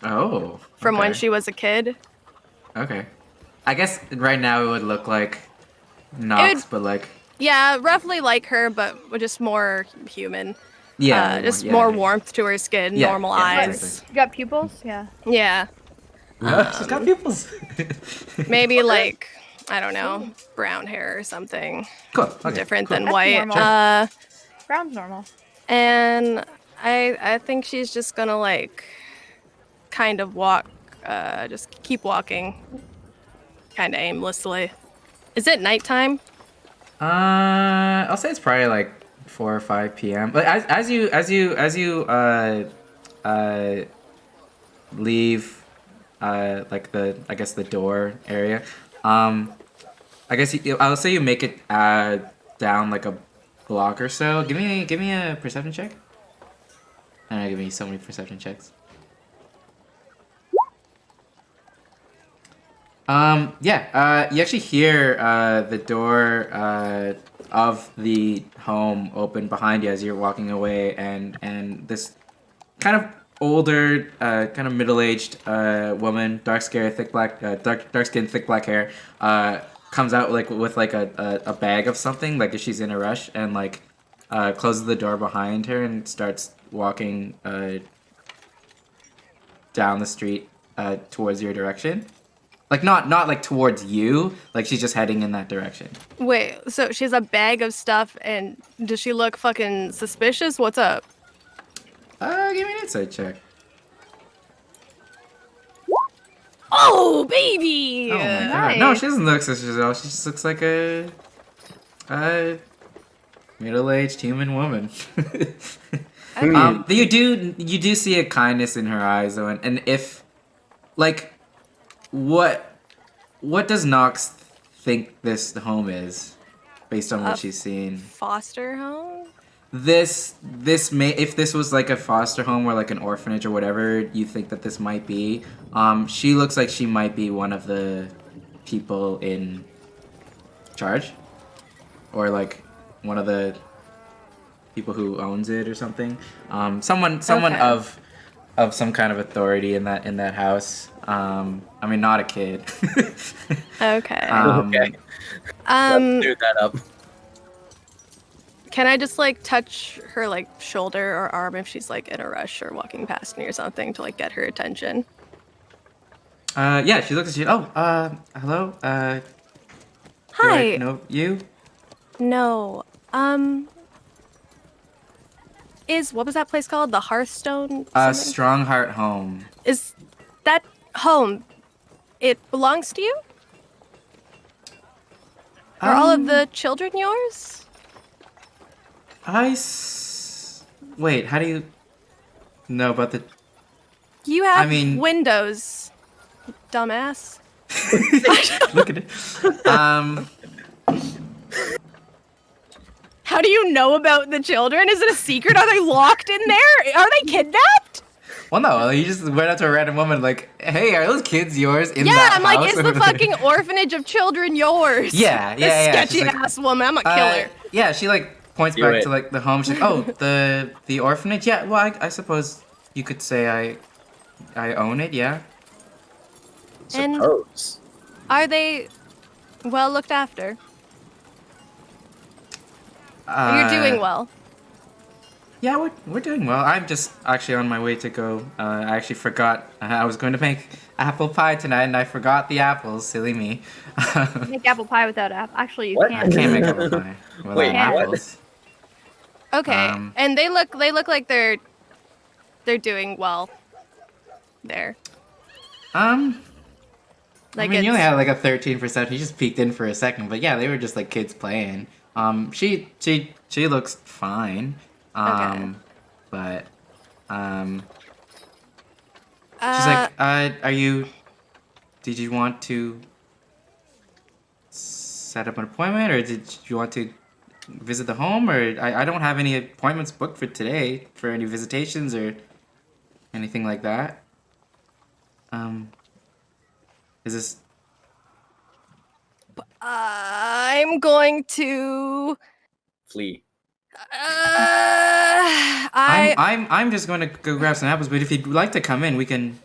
Oh. from when okay. she was a kid. Okay. I guess right now it would look like Nox, but like. Yeah, roughly like her, but with just more human. Yeah. Just yeah. more warmth to her skin, Yeah, normal yeah, eyes. You got pupils? Yeah. Yeah. She's got pupils. Maybe like, I don't know, brown hair or something Cool. Okay. different cool. than That's white. normal. Brown's normal. And I think she's just gonna like kind of walk, just keep walking kind of aimlessly. Is it nighttime? I'll say it's probably like 4 or 5 p.m. But as you leave like the door area, I guess I'll say you make it down like a block or so. Give me a perception check. I'm giving you so many perception checks. You actually hear the door of the home open behind you as you're walking away, and this kind of older, kind of middle-aged woman, dark skin, thick black hair, comes out like with like a bag of something, like if she's in a rush, and like closes the door behind her and starts walking down the street towards your direction. Like not like towards you, like she's just heading in that direction. Wait, so she has a bag of stuff, and does she look fucking suspicious? What's up? Give me an insight check. Oh, baby! Oh my god. Nice. No, she doesn't look suspicious at all. She just looks like a middle-aged human woman. But you do see a kindness in her eyes though, and if like what does Nox think this home is based on what she's seen? Foster home? This may, if this was like a foster home or like an orphanage or whatever you think that this might be, she looks like she might be one of the people in charge, or like one of the people who owns it or something. Someone Okay. of some kind of authority in that house. I mean, not a kid. Okay. Okay. Let's clear that up. Can I just like touch her like shoulder or arm if she's like in a rush or walking past me or something to like get her attention? Yeah, she looks at you. Oh, hello. Do I Hi. know you? No. What was that place called? The Hearthstone? something? Strongheart Home. Is that home? It belongs to you? Are all of the children yours? Wait, how do you know about the... You have mean- windows, dumbass. Look at it. How do you know about the children? Is it a secret? Are they locked in there? Are they kidnapped? Well, no, you just went up to a random woman like, hey, are those kids yours in Yeah, that I'm like, house? is the fucking orphanage of children yours? Yeah. This She's sketchy like, ass woman. I'm a killer. Yeah, she like points Do back it. to like the home. She's like, oh, the orphanage? Yeah, well, I suppose you could say I own it, yeah. And- Suppose. Are they well looked after? You're doing well. Yeah, we're doing well. I'm just actually on my way to go. I actually forgot. I was going to make apple pie tonight, and I forgot the apples. Silly me. Make apple pie without apple. Actually, you What? I can't. can't make apple pie without Wait, what? apples. Okay, and they look like they're doing well. There. I mean, you only had like a 13%. He just peeked in for a second, but yeah, they were just like kids playing. She looks fine. Okay. But she's like, did you want to set up an appointment, or did you want to visit the home, or I don't have any appointments booked for today for any visitations or anything like that. Is this... I'm going to. Flee. I'm just going to go grab some apples, but if you'd like to come in, we can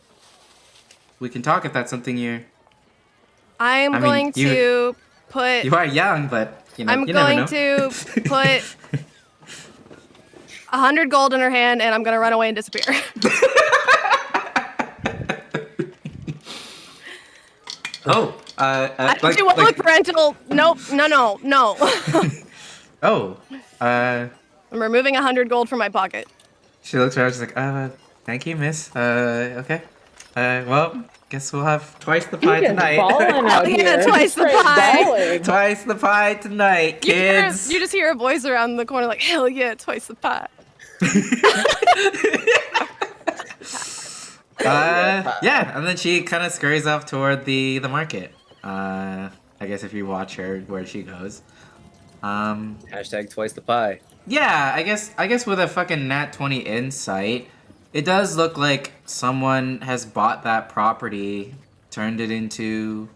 talk if that's something you're... I'm I mean, going to put. You are young, but you know, I'm you never going know. to put 100 gold in her hand, and I'm gonna run away and disappear. Oh, I do want to look parental. Nope, no. Oh, I'm removing 100 gold from my pocket. she looks around. She's like, thank you, miss. Okay. Well, guess we'll have twice the pie He's just tonight. balling out Yeah, here. twice the Straight pie. balling. Twice the pie tonight, You kids. just hear a voice around the corner like, hell yeah, twice the pie. Yeah, and then she kind of scurries off toward the market. I guess if you watch her where she goes. Hashtag twice the pie. Yeah, I guess with a fucking nat 20 insight, it does look like someone has bought that property, turned it into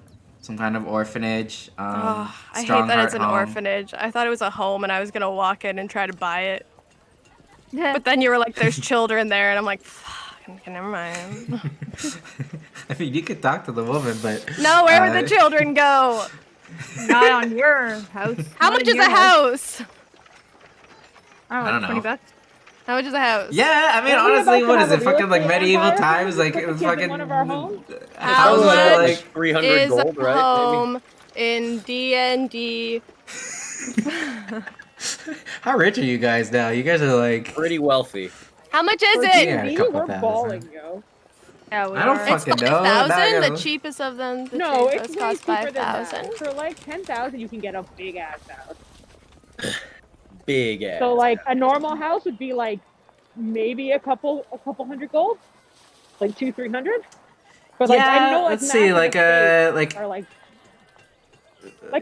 some kind of orphanage. I hate that it's an orphanage. I thought it was a home and I was gonna walk in and try to buy it. But then you were like, there's children there, and I'm like, fuck, okay, never mind. I mean, you could talk to the woman, but No, where would the children go? Not on your house. How much is a house? I don't don't know, know. 20 bucks. How much is a house? yeah, I mean, Aren't we honestly, about to what is have it? a real Fucking like estate medieval empire? times, like Put it the was kids in fucking one of our homes? How houses were much like 300 is gold, a right? home in D&D? How rich are you guys now? You guys are like Pretty wealthy. How much is For it? Yeah, a D&D, couple we're thousand. balling, yo. Yeah, we I don't are. It's fucking know. 5,000. Now- The cheapest of them. The No, cheapest it's way costs cheaper than that. 5,000. For like 10,000, you can get a big ass house. Big ass. So like a normal house would be like maybe a couple hundred gold, like 200-300. But like I know, like, let's see, like estates are like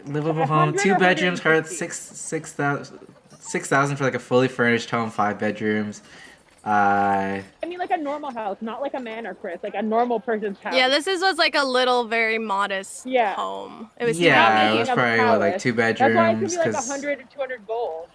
livable home, 100 2 or bedrooms, heard 150. 6,000 for like a fully furnished home, 5 bedrooms. I mean, like a normal house, not like a manor, Chris. Like a normal person's house. Yeah, was like a little, very modest Yeah. home. It was Yeah, tiny. it was of a probably what, like palace. 2 That's why it bedrooms. could be like 'cause- 100 or 200 gold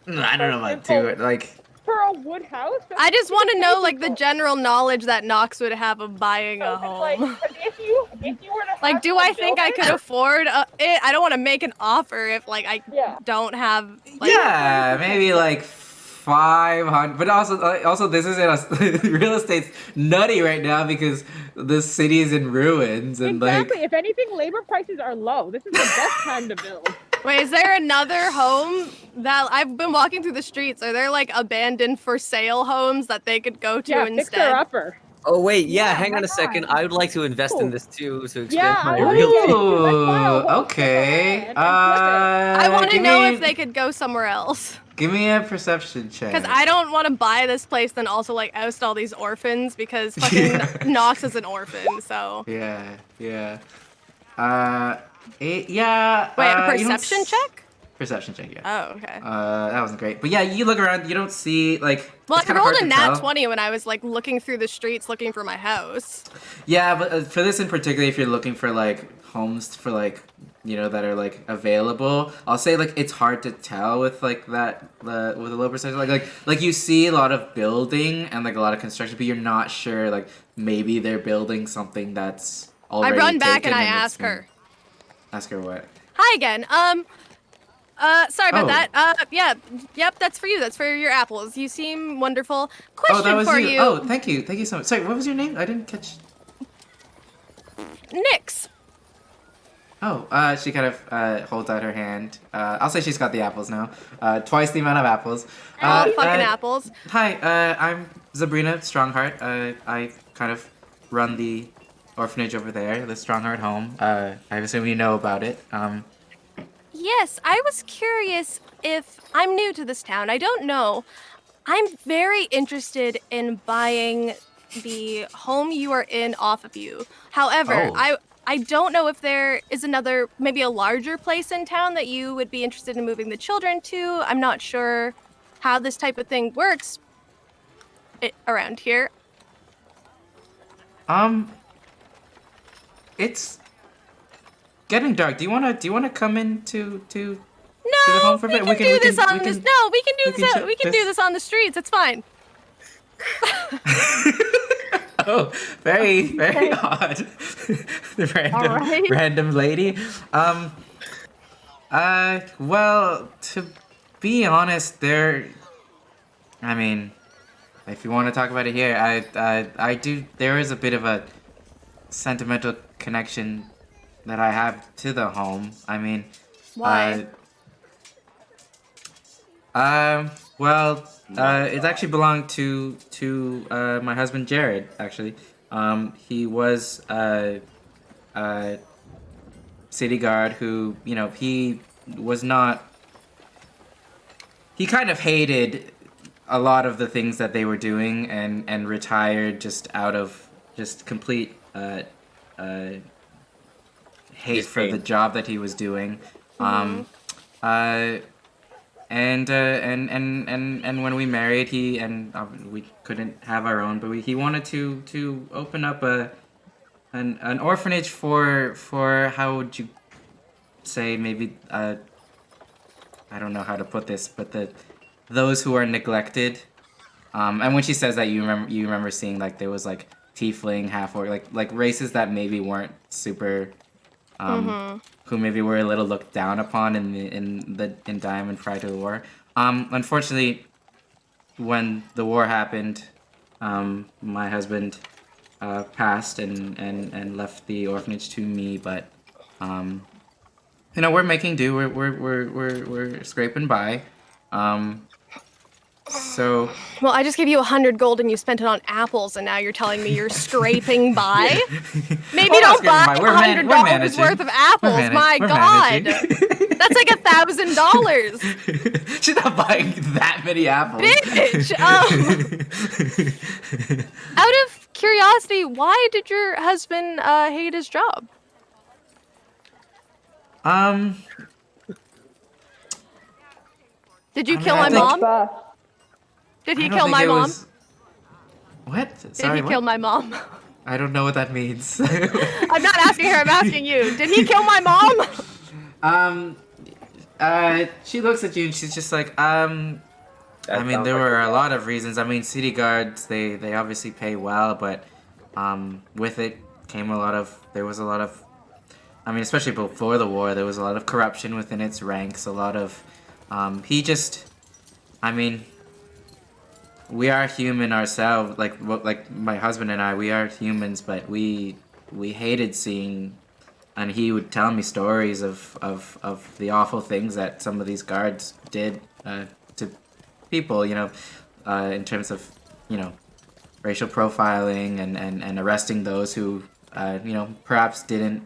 I don't know about Simple. 2, like for a wood house. That's I just want to know, like, the gold. general knowledge that Knox would have of buying a So, home. like, if you were to Like, have do to I think I build could it- afford it? I don't want to make an offer if, like, I Yeah. don't have, like... yeah, maybe like 500. But also this isn't a real estate's nutty right now because the city is in ruins and Exactly. like. If anything, labor prices are low. This is the best time to build. Wait, is there another home that... I've been walking through the streets. Are there, like, abandoned for sale homes that they could go to Yeah, instead? fixer upper. Oh wait, yeah. Yeah, Hang on why a second. not? I would like to invest in this too to expand Yeah, my I wanna real. get it. Ooh, Let's buy a whole okay. strip of land and flip I want to give know me- if they could go somewhere else. Give me a perception check. Because I don't want to buy this place, then also, like, oust all these orphans because fucking Yeah. Knox is an orphan, so... Yeah. 8. Yeah. Wait, a you don't perception check? Perception check. Yeah. Oh, okay. That wasn't great, but yeah, you look around, you don't see like. Well, it's I kinda rolled hard a to nat tell. 20 when I was, like, looking through the streets looking for my house. Yeah, but for this in particular, if you're looking for like homes for like that are like available, I'll say like it's hard to tell with like that with a low percentage. Like you see a lot of building and like a lot of construction, but you're not sure. Like maybe they're building something that's I already. run back and taken I it's ask been- her. Ask her what? Hi again. Sorry about Oh. that. Yep, that's for you. That's for your apples. You seem wonderful. Question Oh, that was for you. you. Oh, thank you so much. Sorry, what was your name? I didn't catch. Nyx. Oh, she kind of holds out her hand. I'll say she's got the apples now. Twice the amount of apples. Oh, fucking apples. Hi, I'm Sabrina Strongheart. I kind of run the orphanage over there, the Strongheart home. I assume you know about it. Yes, I was curious if I'm new to this town. I don't know. I'm very interested in buying the home you are in off of you. However, Oh. I don't know if there is another, maybe a larger place in town that you would be interested in moving the children to. I'm not sure how this type of thing works around here. It's getting dark. Do you wanna come into to the No, home for a we bit? can We can- do we this can- on we this. can- No, we can do we this. can We can do this on the streets. It's fine. Oh, very, very odd. The Alright. random lady. Well, to be honest, I mean, if you want to talk about it here, I do. There is a bit of a sentimental connection that I have to the home. I mean, Why? Well, it actually belonged to my husband Jared. Actually, He was a city guard who, he was not. He kind of hated a lot of the things that they were doing, and retired just out of just complete hate for the job that he was doing. And when we married, we couldn't have our own, but he wanted to open up an orphanage for how would you say, maybe I don't know how to put this, but those who are neglected. And when she says that, you remember seeing like there was like tiefling, half orc, like races that maybe weren't super. Who maybe were a little looked down upon in Diamond prior to the war. Unfortunately, when the war happened, my husband passed and left the orphanage to me. But we're making do. We're scraping by. So. Well, I just gave you 100 gold and you spent it on apples, and now you're telling me you're scraping by? Maybe don't buy $100 worth of apples. My God, that's like $1,000. She's not buying that many apples. Bitch. Out of curiosity, why did your husband hate his job? Did you kill my mom? Did he kill my mom? What? Sorry, Did he kill my mom? I don't know what that means. I'm not asking her, I'm asking you. Did he kill my mom? She looks at you and she's just like, I mean, there were a lot of reasons. I mean, city guards, they obviously pay well, but with it came there was a lot of, I mean, especially before the war, there was a lot of corruption within its ranks, a lot of, we are human ourselves, like my husband and I, we are humans, but we hated seeing, and he would tell me stories of the awful things that some of these guards did to people, in terms of, racial profiling and arresting those who, perhaps didn't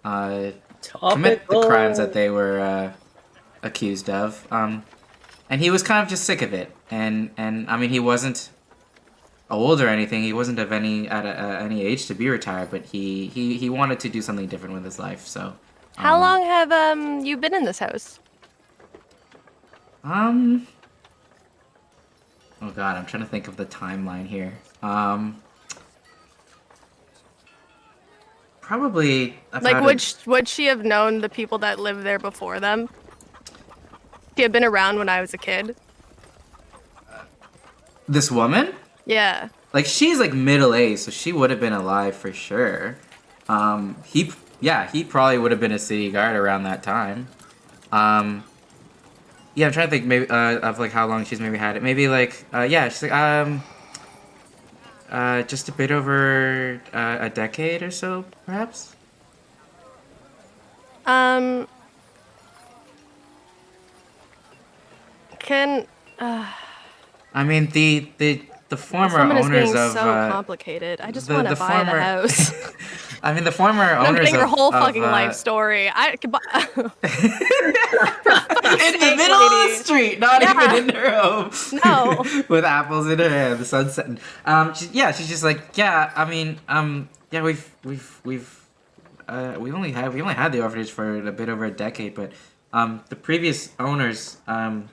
commit the crimes that they were accused of. And he was kind of just sick of it. And I mean, he wasn't old or anything. He wasn't of any age to be retired, but he wanted to do something different with his life. So, how long have you been in this house? Oh God, I'm trying to think of the timeline here. Probably about would she have known the people that lived there before them? She had been around when I was a kid. This woman? Yeah. Like, she's like middle-aged, so she would have been alive for sure. He probably would have been a city guard around that time. Yeah, I'm trying to think maybe of like how long she's maybe had it. Maybe like she's like just a bit over a decade or so, perhaps. I mean, the former owners being of so complicated. I just want to buy the house. I mean, the former owners I'm getting her whole of, fucking life story. I could buy in the middle of the street, not even in her home. No, with apples in her hand, the sun setting. She's just like, we only had the orphanage for a bit over a decade, but the previous owners, at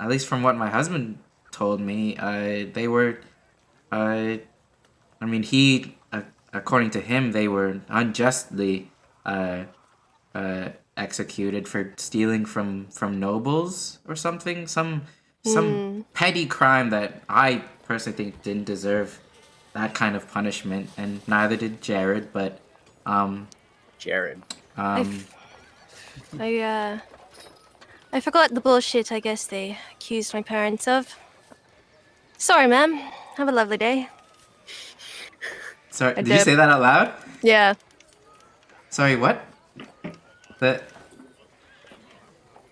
least from what my husband told me, they were, according to him, they were unjustly executed for stealing from nobles or something. Some petty crime that I personally think didn't deserve that kind of punishment, and neither did Jared. But Jared. I forgot the bullshit I guess they accused my parents of. Sorry, ma'am. Have a lovely day. Sorry, did you say that out loud? Yeah. Sorry, what?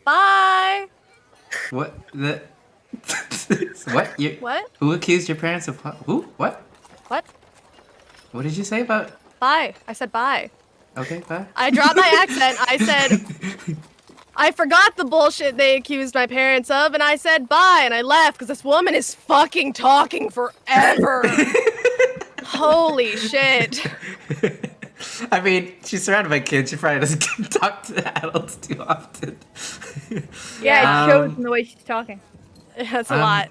Bye. What? What? What? Who accused your parents of who? What? What? What did you say about? Bye. I said bye. Okay, bye. I dropped my accent. I said, I forgot the bullshit they accused my parents of, and I said bye, and I left because this woman is fucking talking forever. Holy shit. I mean, she's surrounded by kids. She probably doesn't talk to adults too often. Yeah, it shows in the way she's talking. That's a lot.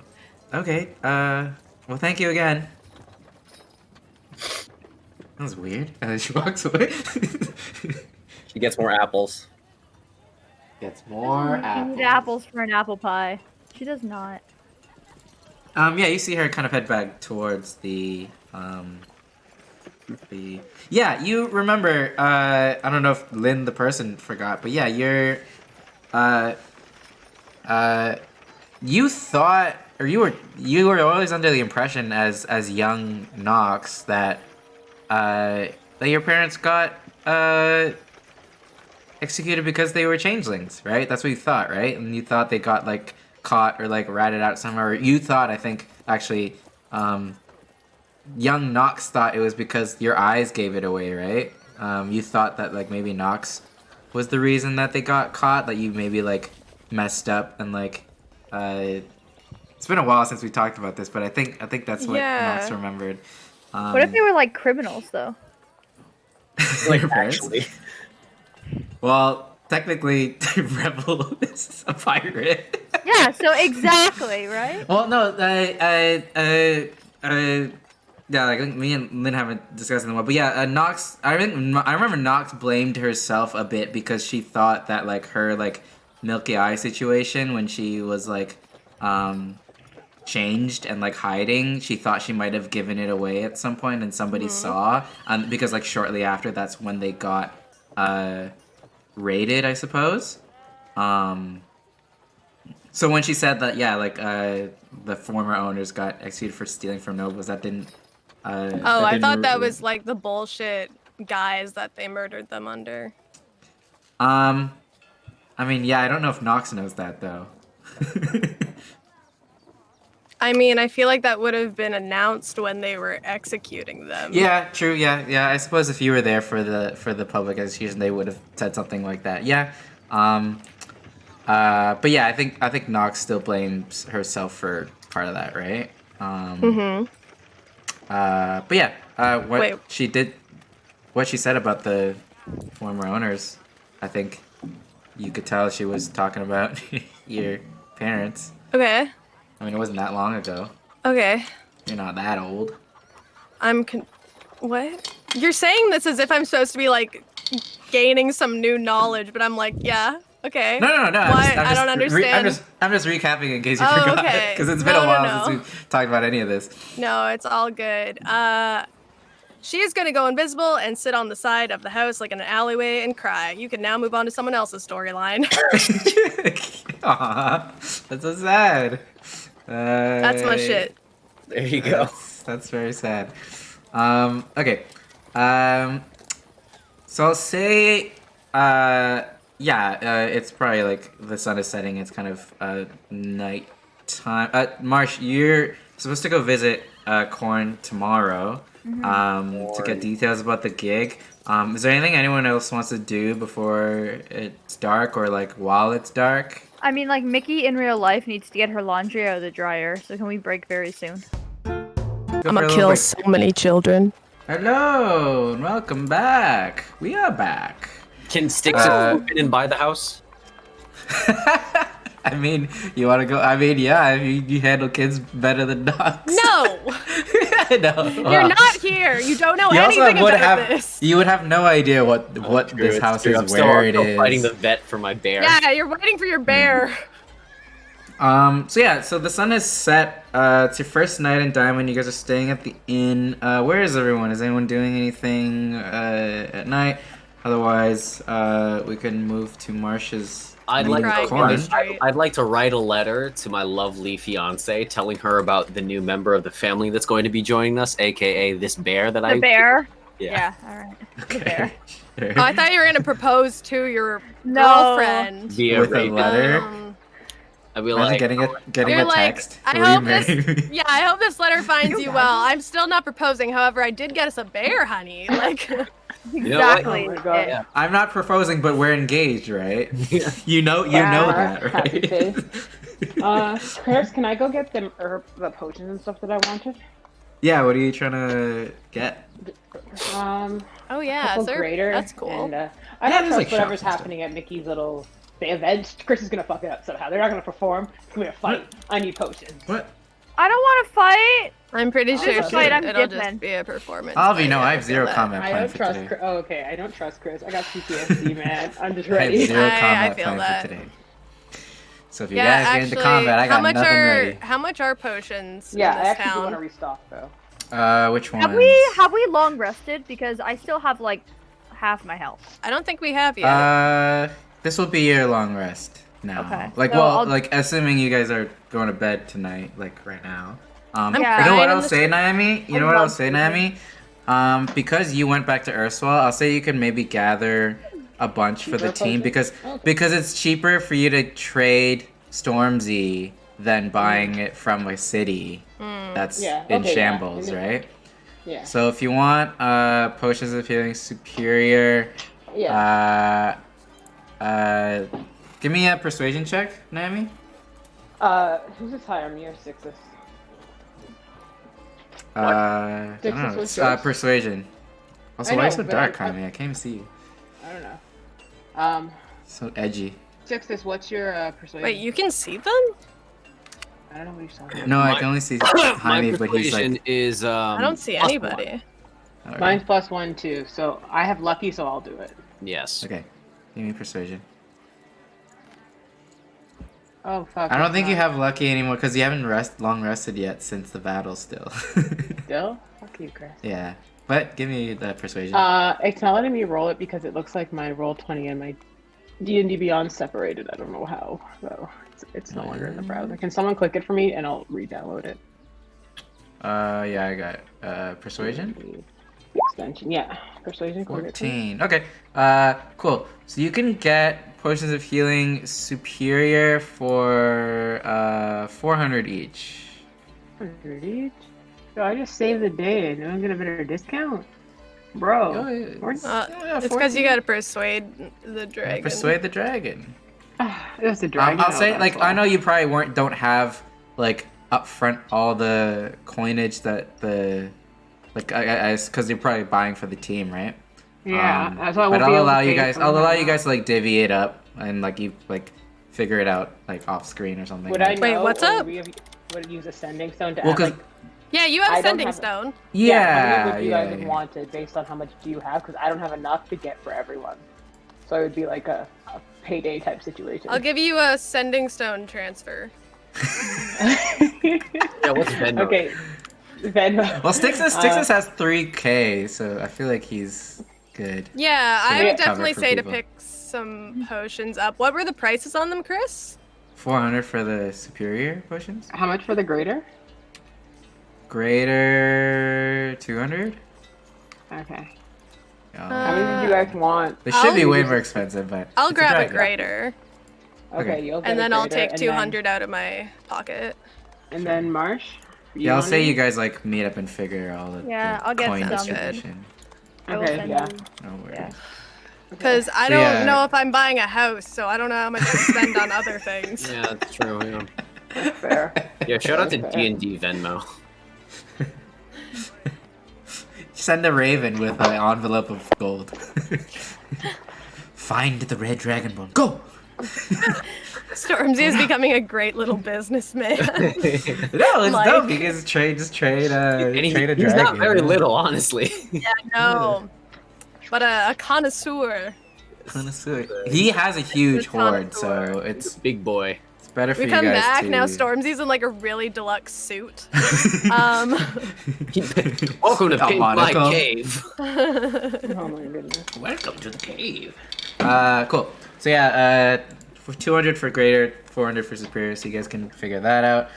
Okay. Well, thank you again. That was weird. And then she walks away. She gets more apples. Gets more You apples. need apples for an apple pie. She does not. Yeah, you see her kind of head back towards Yeah, you remember, I don't know if Lynn the person forgot, but yeah, you thought, or you were always under the impression as young Nox that your parents got executed because they were changelings, right? That's what you thought, right? And you thought they got like caught or like ratted out somewhere. You thought, I think, actually, young Nox thought it was because your eyes gave it away, right? You thought that like maybe Nox was the reason that they got caught, that you maybe like messed up and like it's been a while since we talked about this, but I think that's what Nox remembered. What if they were like criminals though? Like, your parents? actually. Well, technically, Rebel is a pirate. Yeah, so exactly, right? Well, no, yeah, like me and Lynn haven't discussed it in a while, but yeah, Nox. I remember Nox blamed herself a bit because she thought that like her like Milky Eye situation when she was like changed and like hiding, she thought she might have given it away at some point, and somebody saw, because like shortly after that's when they got raided, I suppose. So when she said that, yeah, like the former owners got executed for stealing from nobles, that didn't. I thought that was like the bullshit guys that they murdered them under. I mean, yeah, I don't know if Nox knows that though. I mean, I feel like that would have been announced when they were executing them. Yeah, true. Yeah. I suppose if you were there for the public execution, they would have said something like that. Yeah. But yeah, I think Nox still blames herself for part of that, right? But yeah, what she said about the former owners, I think you could tell she was talking about your parents. Okay. I mean, it wasn't that long ago. Okay. You're not that old. What? You're saying this as if I'm supposed to be like gaining some new knowledge, but I'm like, yeah, okay. No. What? I don't understand. I'm just recapping in case you forgot, okay. because it's been a while since we've talked about any of this. No, it's all good. She is going to go invisible and sit on the side of the house like in an alleyway and cry. You can now move on to someone else's storyline. Aww, that's so sad. That's my shit. There you go. That's very sad. Okay. So I'll say, it's probably like the sun is setting. It's kind of night time. Marsh, you're supposed to go visit Korn tomorrow. To get details about the gig. Is there anything anyone else wants to do before it's dark or like while it's dark? I mean, like, Mickey in real life needs to get her laundry out of the dryer, so can we break very soon? I'm gonna kill so many children. Hello, and welcome back. We are back. Can Sticks fit in by the house? I mean, you want to go? I mean, yeah, you handle kids better than dogs. No! No. You're not here. You don't know anything about this. You would have no idea what this house is, where it is. I'm fighting the vet for my bear. Yeah, you're waiting for your bear. So the sun is set. It's your first night in Diamond. You guys are staying at the inn. Where is everyone? Is anyone doing anything at night? Otherwise, we can move to Marsh's. I'd like to write a letter to my lovely fiance telling her about the new member of the family that's going to be joining us, aka this bear that The bear? Yeah. Alright. Okay. The bear. Sure. Oh, I thought you were gonna propose to your girlfriend. With a letter? I'd be Imagine like, getting You're a like, text. I "Will hope you marry this. me?" Yeah, I hope this letter finds you well. I'm still not proposing. However, I did get us a bear, honey. Like, know what? Exactly. Oh my God. Yeah. I'm not proposing, but we're engaged, right? Yeah. You know that, Happy right? face. Chris, can I go get the potions and stuff that I wanted? Yeah, what are you trying to get? oh yeah, Couple sir. greater, That's cool. And I Yeah, don't there's, trust like, whatever's shops and stuff. happening at Mickey's little event. Chris is gonna fuck it up somehow. They're not gonna perform. It's gonna be a fight. I need potions. What? I don't want to fight. I'm pretty This sure is right, I'm it'll dipping. just be a performance. Alvi, no, fight, I have zero feel that. comment I plan don't for trust. today. Oh, okay. I don't trust Chris. I got PTSD, man. I'm just I have ready. zero I combat feel plan that. for today. So if you Yeah, guys get actually, into combat, I got nothing ready. how much are potions Yeah, in I this actually do town? want to restock though. Which one? Have we long rested? Because I still have like half my health. I don't think we have yet. This will be your long rest now. Okay. Like, So well, I'll- like assuming you guys are going to bed tonight, like right now. I'm You know crying what in I'll the say, street. Naomi? You I know what I'll love say, sleeping. Naomi? Because you went back to Ursula, I'll say you can maybe gather a bunch for the Cheaper team potions? because it's cheaper for you to trade Stormzy than buying it from a city that's Yeah, in okay, yeah. shambles, right? Yeah. So if you want potions of healing superior, Yeah. give me a persuasion check, Naomi. Who's this higher, me or Sixus? I don't know. Sixes It's, was yours? persuasion. Also, I why are you know, so but dark, I- Jaime? I can't even see you. I don't know. So edgy. Sixus, what's your persuasion? Wait, you can see them? I don't know what you're talking about. No, I My- can only see my Jaime, but he's persuasion like. is I don't see plus anybody. one. Alright. Mine's +1 too, so I have lucky, so I'll do it. Yes. Okay, give me persuasion. Oh fuck. I don't it's think you not. have lucky anymore because you haven't long rested yet since the battle. Still. Still? Fuck you, Chris. Yeah, but give me the persuasion. It's not letting me roll it because it looks like my roll 20 and my D&D Beyond separated. I don't know how, so it's no longer in the browser. Can someone click it for me and I'll re-download it? Yeah, I got it. Persuasion. Extension, yeah. Persuasion. click it for me. 14. Okay. Cool. So you can get potions of healing superior for 400 each. 100 each? So I just saved the day and I'm gonna get a better discount? Bro. Oh, yeah. It's because you gotta persuade the dragon. Persuade the dragon. It was a dragon. I'll say, that's like, why. I know you probably don't have like upfront all the coinage that the, like, I because you're probably buying for the team, right? Yeah, that's why I But won't be I'll able to allow you pay guys. for I'll them allow now. you guys to like divvy it up and like you like figure it out like off screen or something. Would I like- know? Wait, what's or up? Would use Ascending Stone to Well, add, 'cause- like, Yeah, you I have don't sending have- stone. how Yeah, many would you guys have yeah. wanted based on how much do you have? Because I don't have enough to get for everyone. So it would be like a payday type situation. I'll give you a sending stone transfer. Yeah, what's Venmo? Okay. Venmo. Well, Stixus has 3K, so I feel like he's good. Yeah, I yeah, would cover definitely for say people. to pick some potions up. What were the prices on them, Chris? 400 for the superior potions. How much for the greater? Greater 200. Okay. Oh. How many did you guys want? They should be I'll- way more expensive, but I'll it's grab a dragon. greater, Okay, Okay. you'll get and a then I'll greater, take and 200 out of my pocket. And then Marsh? Yeah, I'll want say it? you guys like meet up and figure all the, Yeah, the I'll get coin some. distribution. I will Okay, send yeah. you- No worries. Yeah. Because I So, don't yeah. know if I'm buying a house, so I don't know how much to spend on other things. Yeah, that's true. Yeah. Fair. Yeah, shout out to Fair. D&D Venmo. Send a raven with an envelope of gold. Find the red dragon bone. Go! Stormzy is becoming a great little businessman. No, it's Like- dope. You guys trade a And trade a he's dragon. not very yeah. little, honestly. No, but a connoisseur. Connoisseur. He has a huge He's a hoard, so connoisseur. it's Big boy. better for We you come guys back to... now. Stormzy's in like a really deluxe suit. Welcome to A Pink Black monocle. Cave. Oh my goodness. Welcome to the cave. Cool. So yeah, for 200 for greater, 400 for superior, so you guys can figure that out.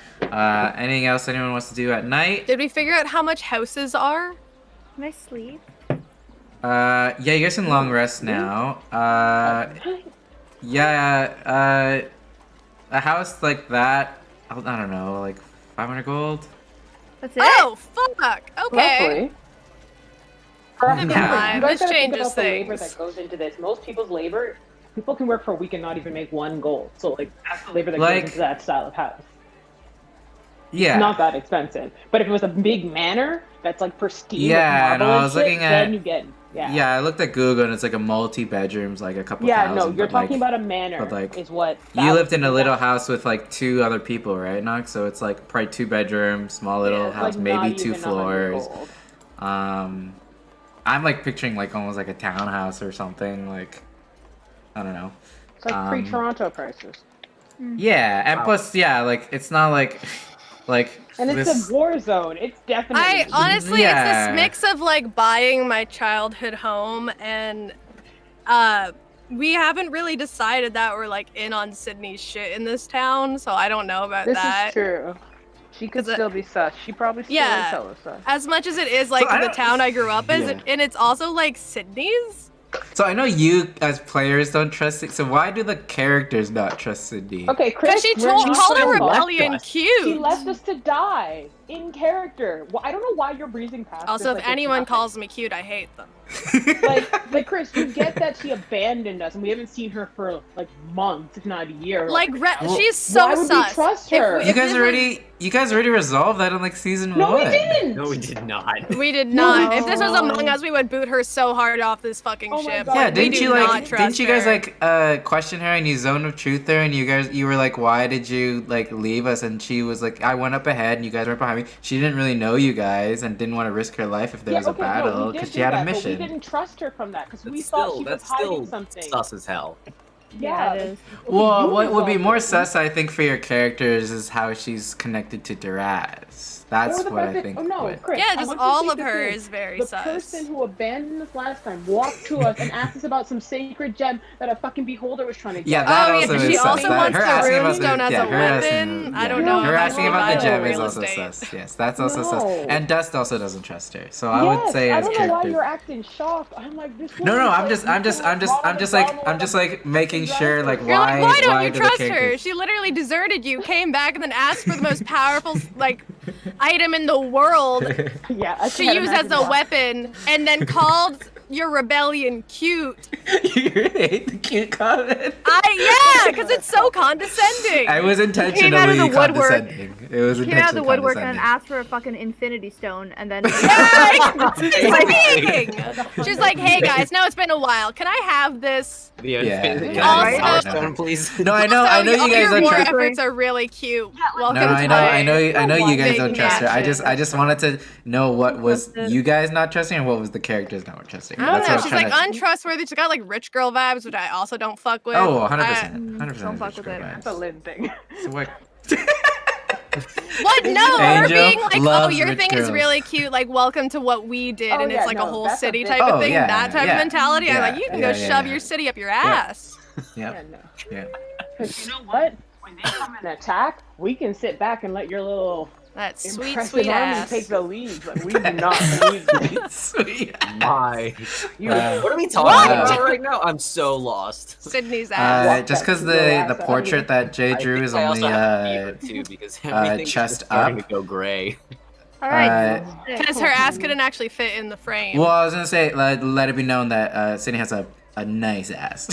Anything else anyone wants to do at night? Did we figure out how much houses are? Can I sleep? Yeah, you guys can long rest now. a house like that, I don't know, like 500 gold. That's it. Oh fuck. Okay. Roughly. Never Yeah. mind. You guys This gotta think changes about the labor things. that goes into this. Most people's labor, people can work for a week and not even make 1 gold. So like that's the labor that Like- goes into that style of house. Yeah. It's not that expensive. But if it was a big manor that's like pristine Yeah, with no, marble I and was shit, looking at- then you get Yeah, I looked at Google and it's like a multi-bedrooms, like a couple Yeah, thousand. no, you're but, talking like, about a manor. but, like, is what You that lived in a would be. little house with like 2 other people, right, Nox? So it's like probably 2 bedrooms, small little It's, house, like, maybe not 2 even 100 floors. gold. I'm like picturing like almost like a townhouse or something. Like, I don't know. It's like pre-Toronto prices. Yeah, and plus, yeah, like it's not like And it's this. a war zone. It's definitely. I honestly, Yeah. it's this mix of like buying my childhood home and we haven't really decided that we're like in on Sydney's shit in this town, so I don't know about This that. is true. She could 'Cause it- still be sus. She probably still Yeah. would tell us sus. As much as it is like I the don't- town I grew up as, Yeah. and it's also like Sydney's. So I know you as players don't trust it. So why do the characters not trust Sydney? Okay, Chris. Because she we're not called her gonna lie. rebellion cute. She left us to die in character. Well, I don't know why you're breezing past. Also, this if like it's anyone nothing. calls me cute, I hate them. like Chris, you get that she abandoned us, and we haven't seen her for like months, if not a year. Like, Well, she's so why would we sus. trust If- her? if you guys this already resolved that in like season no, 1. we didn't. No, we did not. We did not. No. If this was Among Us, we would boot her so hard off this fucking Oh my ship. God. Yeah, We didn't do you not like? trust Didn't you guys her. like question her and you zone of truth her and you were like, why did you like leave us? And she was like, I went up ahead and you guys were behind me. She didn't really know you guys and didn't want to risk her life if there was a battle we because did she do had a that, but mission. we didn't trust her from that because we That's thought still she was that's hiding still something. sus as hell. Yeah, it is. Well, You what would be resolved more it. sus, I think, for your characters is how she's connected to Duraz. That's Or the what fact I that- think. Oh no, would- Chris, Yeah, I just want you to all think of this her through. is very The sus. person who abandoned us last time walked to us and asked us about some sacred gem that a fucking beholder was trying to get. Yeah, that Oh, also yeah, is she sus. also That- wants her the asking about runestone as a her asking- weapon. I yeah, don't know Her if that's asking about the viable gem is real also estate. sus. Yes, that's also sus. No. And Dust also doesn't trust her. So I would say I as don't know why characters. you're acting shocked. I'm like this. No, woman I'm said just you can't I'm just like making sure like You're why like, why don't you do the trust her? characters- She literally deserted you, came back, and then asked for the most powerful like item in the world Yeah, I to can't use as imagine a why. weapon, and then called your rebellion cute. You really hate the cute comment. Yeah, because it's so condescending. I was Came out of intentionally the woodwork. condescending. It was Came out of the intentionally woodwork and then condescending. asked for a fucking infinity stone, and then She's like, hey guys, no, it's been a while. Can I have this? Yeah, Yeah, Also- Power Stone, please. No, I know Also, you all guys your don't war trust. efforts are really cute. Welcome No, to I my know you guys don't big trust her. mansion. I just wanted to know what was you guys not trusting and what was the characters not trusting. I don't That's know. what I She's was like trying to- untrustworthy. She's got like rich girl vibes, which I also don't fuck with. Oh, I- 100%. 100%. don't fuck with Rich it. girl That's a vibes. Lynn thing. So what? What? No, her Angel being like, oh, loves your rich thing is girls. really cute. Like, welcome to what we did, Oh, and yeah, it's like a no, whole that's a city big- type of Oh, thing. yeah, That type yeah. of mentality. I'm Yeah, like, you can yeah, go yeah, shove yeah. your city up your ass. Yeah. Yeah, no. Yeah. Because you know what? When they come and attack, we can sit back and let your little That sweet, impressive sweet army ass. take the lead, but we do not need them. Sweet. My. Uh, What are we talking What? about right now? I'm so lost. Sydney's ass. Walk Just that because little the ass out of portrait here. that Jay drew I is think I only also have a fever too because everything's chest just starting up. to go gray. all right. Because her ass couldn't actually fit in the frame. Well, I was gonna say let it be known that Sydney has a nice ass.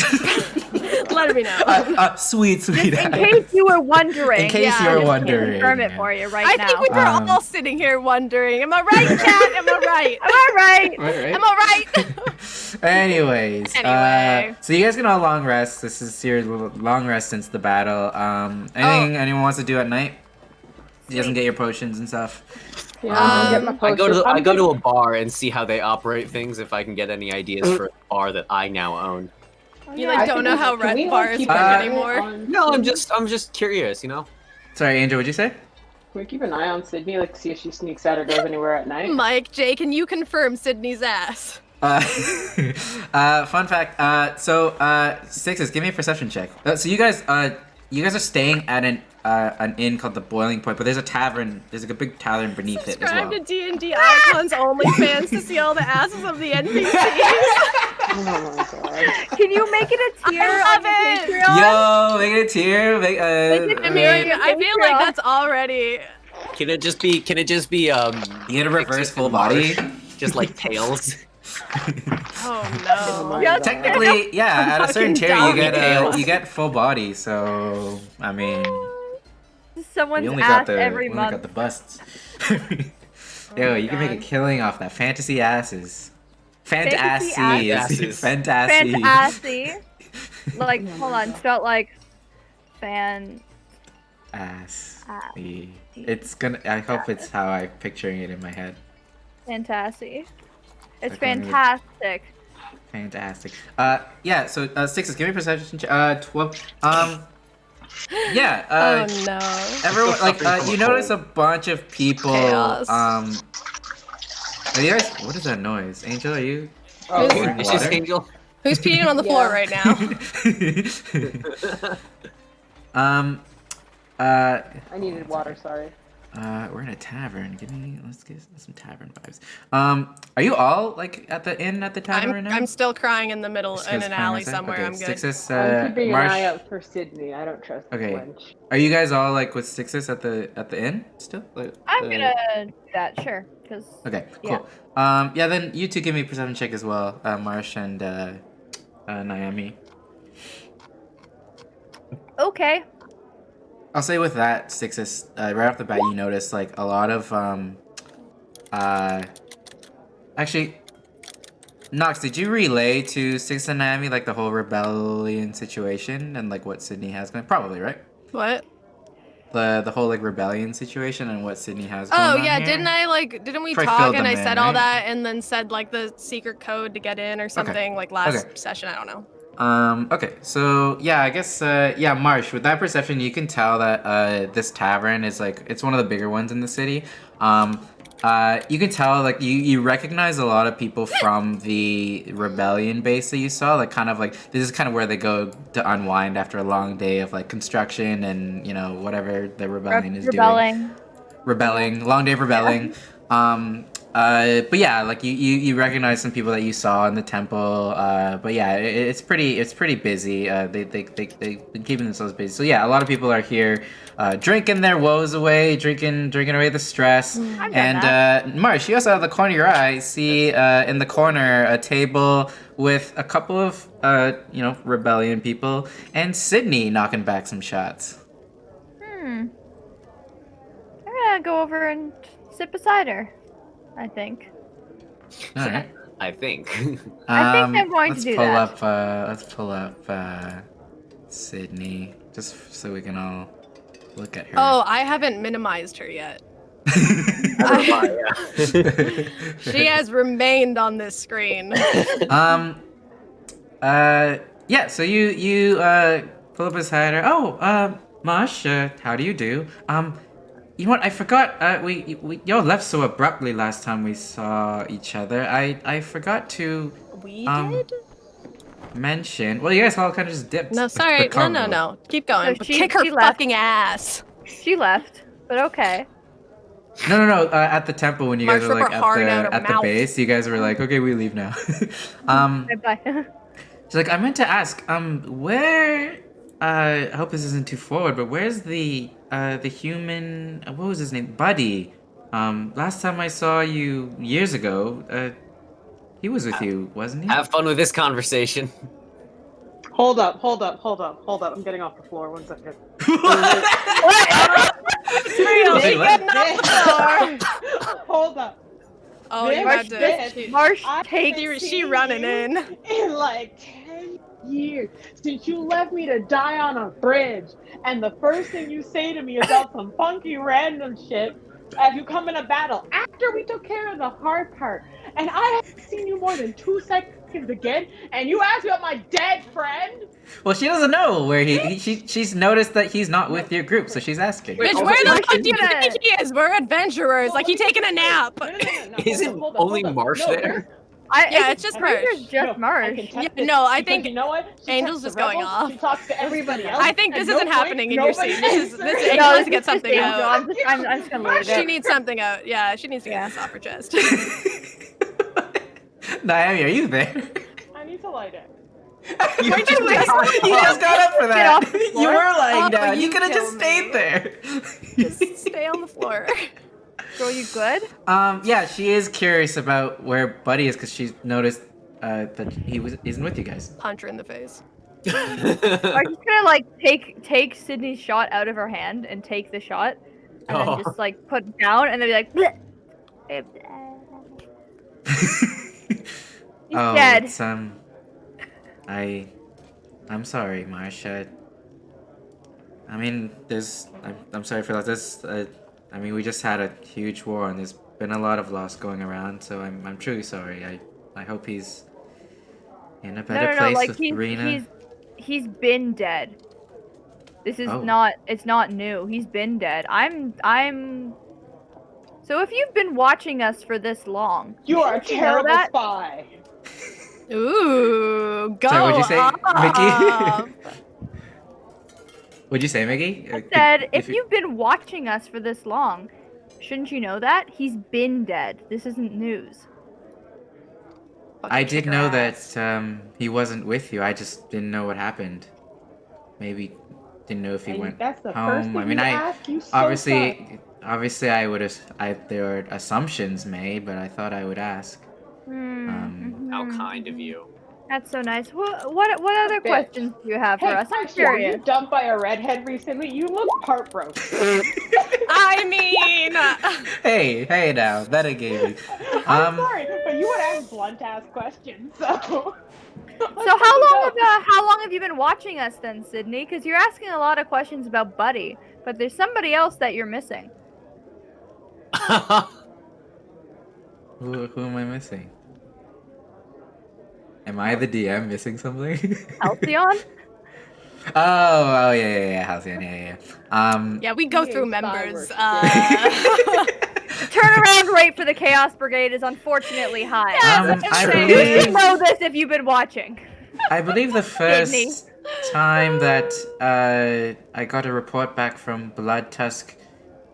Let me know. Sweet In ass. case you were wondering. In case Yeah. you were just wondering. confirm it for you right I now. think we were Um, all sitting here wondering, am I right, chat? Am I right? Am I right? Right. Am I right? Anyways, Anyway. so you guys can all long rest. This is your long rest since the battle. Anything anyone wants to do at night? You guys can get your potions and stuff. Yeah, I'm gonna get my I go to potions. I go to a bar and see how they operate things if I can get any ideas for a bar that I now own. You like don't know how red bars keep work an eye anymore. on No, I'm Sydney? just curious, you know. Sorry, Angel, what'd you say? Can we keep an eye on Sydney, like see if she sneaks out or goes anywhere at night? Mike, Jay, can you confirm Sydney's ass? Fun fact. Sixes, give me a perception check. So you guys are staying at an inn called the Boiling Point, but there's a tavern. There's like a big tavern beneath it as Subscribe well. to D&D Icons OnlyFans to see all the asses of the NPCs. Oh my god. Can you make it a tier on your Patreon? Yo, make it a tier. Make it I a mean, tier. I feel like that's already. Can it just be you get a reverse full body. just like tails? Oh no. Yeah, Technically, yeah. At a certain tier, Fucking you get full body. So I mean, Someone's we only ass got the every month. got the busts. Yo, you can make a God. killing off that fantasy asses. Fantasy Fantasy. asses. Fantasy. Fantasy. Like, hold on, spelled like fan. Ass. Ass. It's gonna. I hope it's how I'm picturing it in my head. Fantasy. It's Okay, I'm gonna- fantastic. Fantastic. Yeah. So sixes. Give me perception. 12. Yeah. Oh no. Everyone, like, you notice a bunch of people. Chaos. Are you guys? What is that noise? Angel, are you? Oh, pouring It's just water? Angel. Who's peeing on the floor Yeah. right now? I needed water, sorry. We're in a tavern. Let's get some tavern vibes. Are you all like at the inn at the tavern right now? I'm still crying in the middle Just in guys an crying alley outside? somewhere. Okay, I'm good. Stixis, I'm keeping Marsh. an eye out for Sydney. I don't trust Okay. Wench. Are you guys all like with Stixis at the inn still? Like, I'm gonna do that, sure. Cause Okay, Yeah. cool. Yeah, then you two give me a perception check as well, Marsh and Naomi. okay. I'll say with that, Stixis, right off the bat, you notice like a lot of actually, Nox, did you relay to Stixis and Naomi like the whole rebellion situation and like what Sydney has going? Probably, right? What? The whole like rebellion situation and what Sydney has going Oh on yeah, here? didn't we Probably talk filled and I them said in, all right? that and then said like the secret code to get in or something like last Okay. session? I don't know. Okay, so yeah, I guess yeah, Marsh, with that perception, you can tell that this tavern is like it's one of the bigger ones in the city. You can tell like you recognize a lot of people from the rebellion base that you saw. Like kind of like this is kind of where they go to unwind after a long day of like construction and you know whatever the rebellion is doing. Rebelling, long day of rebelling. But yeah, like you recognize some people that you saw in the temple. But yeah, it's pretty busy. They've been keeping themselves busy. So yeah, a lot of people are here, drinking their woes away, drinking away the stress. I've done And Marsh, you also out of the corner of your eye see in the corner a table with a couple of rebellion people and Sydney knocking back some shots. I'm gonna go over and sit beside her. I think. All right. I think. I think I'm going to let's do pull that. Let's pull up Sydney, just so we can all look at her. Oh, I haven't minimized her yet. She has remained on this screen. Yeah. So you pull up beside her. Oh, Mosh, how do you do? You know what? I forgot. We y'all left so abruptly last time we saw each other. I forgot to We did. did? Mention. Well, you guys all kind of just dipped. No, with sorry. the convo. No. Keep going. So Kick her she left. fucking ass. She left, but okay. No. At the temple when you guys March were rip like her heart out her at the mouth. base, you guys were like, okay, we leave now. Bye. She's like, I meant to ask, where? I hope this isn't too forward, but where's the human? What was his name? Buddy. Last time I saw you years ago, he was with you, wasn't he? Have fun with this conversation. Hold up. I'm getting off the floor. 1 second. Wait, what? Hold up. Oh, you Marsh, had to. Marsh I takes. haven't She seen running you in. in like 10 years since you left me to die on a bridge. And the first thing you say to me is about some funky random shit as you come in a battle after we took care of the hard part. And I haven't seen you more than 2 seconds again. And you ask me about my dead friend? Well, she doesn't know where she's noticed that he's not with your group, so she's asking. Wait, Bitch, oh, where the Marsh fuck is do you gonna- think he is? We're adventurers. Like, he taking a nap. No. Isn't Hold up, only hold up. Marsh No, there? Yeah, it's just pretty sure Marsh. it's just Marsh. I can test Yeah, this no, I because think you know what? She Angel's texts just the going rebels, off. She talks to everybody else. I think this At no isn't point, happening in your nobody scene. This answers. Angel No, needs this to get is something Angel. out. I'm just gonna leave She it. needs something out. Yeah, she needs to get this off her chest. Naomi, are you there? I need to to lie down. You Where'd just, you wake up? you just got up for Get off that. the You floor? were lying Oh, down. You you could have just killed stayed me. there. Just stay on the floor. Girl, you good? Yeah, she is curious about where Buddy is because she's noticed that isn't with you guys. Punch her in the face. I'm just gonna like take Sydney's shot out of her hand and take the shot, and Oh. then just like put it down, and then be like, "Bleh." He's Oh, dead. it's I'm sorry, Marsha. I mean, I'm sorry for that. I mean, we just had a huge war, and there's been a lot of loss going around. So I'm truly sorry. I hope he's in a better place like with Rena. he's been dead. This is Oh. not. It's not new. He's been dead. I'm. So if you've been watching us for this long, You are a shouldn't you know terrible that? spy. Ooh, go Sorry, what'd you say, off. Mickey? What'd you say, Mickey? I said, if you've been watching us for this long, shouldn't you know that? He's been dead. This isn't news. I did Kick her know ass. that he wasn't with you. I just didn't know what happened. Maybe didn't know if he And went that's the home. first thing I mean, you I ask, you so obviously I would have. There were assumptions made, but I thought I would ask. How kind of you. That's so nice. What other Bitch. questions do you have for Hey, us? I'm question, were you curious. dumped by a redhead recently? You look heartbroken. I mean, Hey now, that a gaming. I'm sorry, but you would ask blunt-ass questions, so... So how long have you been watching us then, Sydney? Because you're asking a lot of questions about Buddy, but there's somebody else that you're missing. Who am I missing? Am I the DM missing something? Halcyon? Oh yeah, Halcyon, yeah. yeah, we go Yeah, through spy members. work. Turnaround rate for the Chaos Brigade is unfortunately high. I You should believe know this if you've been watching. the Sydney. first time that I got a report back from Blood Tusk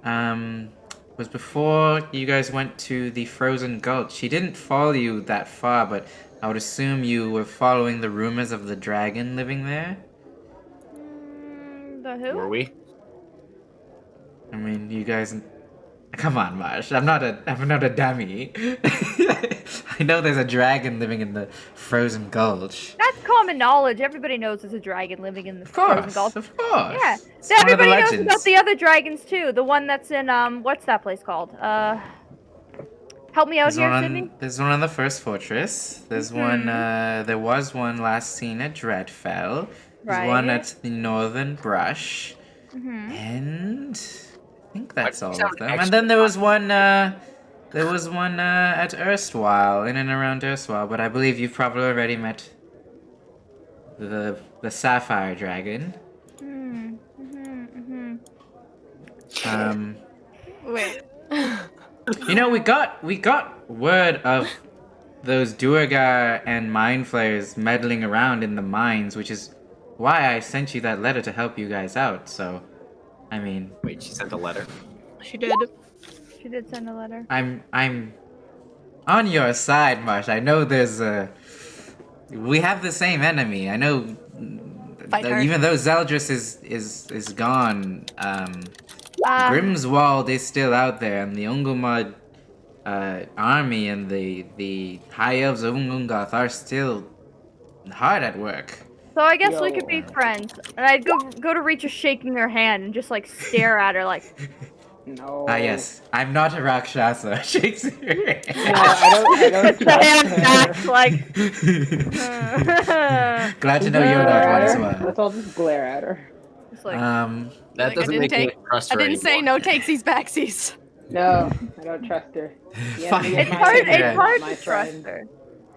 was before you guys went to the Frozen Gulch. She didn't follow you that far, but I would assume you were following the rumors of the dragon living there. The who? Were we? I mean, you guys. Come on, Marsh. I'm not a dummy. I know there's a dragon living in the Frozen Gulch. That's common knowledge. Everybody knows there's a dragon living in the Of Frozen course, Gulch. of course. Yeah. It's one of the Everybody knows legends. about the other dragons too. The one that's in what's that place called? Help me out There's here, one Sydney. on, there's one on the first fortress. There's one. There was one last seen at Dreadfell. There's one Right. at the Northern Brush, Mhm. and I think that's Like, all sound of them. extra And then there was one. There was one at Erstwhile, in and around Erstwhile. But I believe you've probably already met the Sapphire Dragon. Wait. You know, we got word of those Duergar and Mind Flayers meddling around in the mines, which is why I sent you that letter to help you guys out. So, I mean, Wait, she sent a letter. She did. She did send a letter. I'm on your side, Marsh. I know we have the same enemy. I know Fight hard. even though Zeldris is gone, Grimswald is still out there, and the Ungulmud army and the High Elves of Ungungoth are still hard at work. So I guess we could be friends. And I'd go to reach a shaking her hand and just like stare at her like No. Ah, yes. I'm not a Rakshasa. Shakespeare. No, I don't the hand trust her. back like Glad to know you're not one as well. Let's all just glare at her. it's like That Like, I doesn't didn't make me take- trust I her didn't say anymore. no takesies backsies. No, I don't trust her. The Fine. enemy is it's my hard enemy, it's hard my to trust friend. her.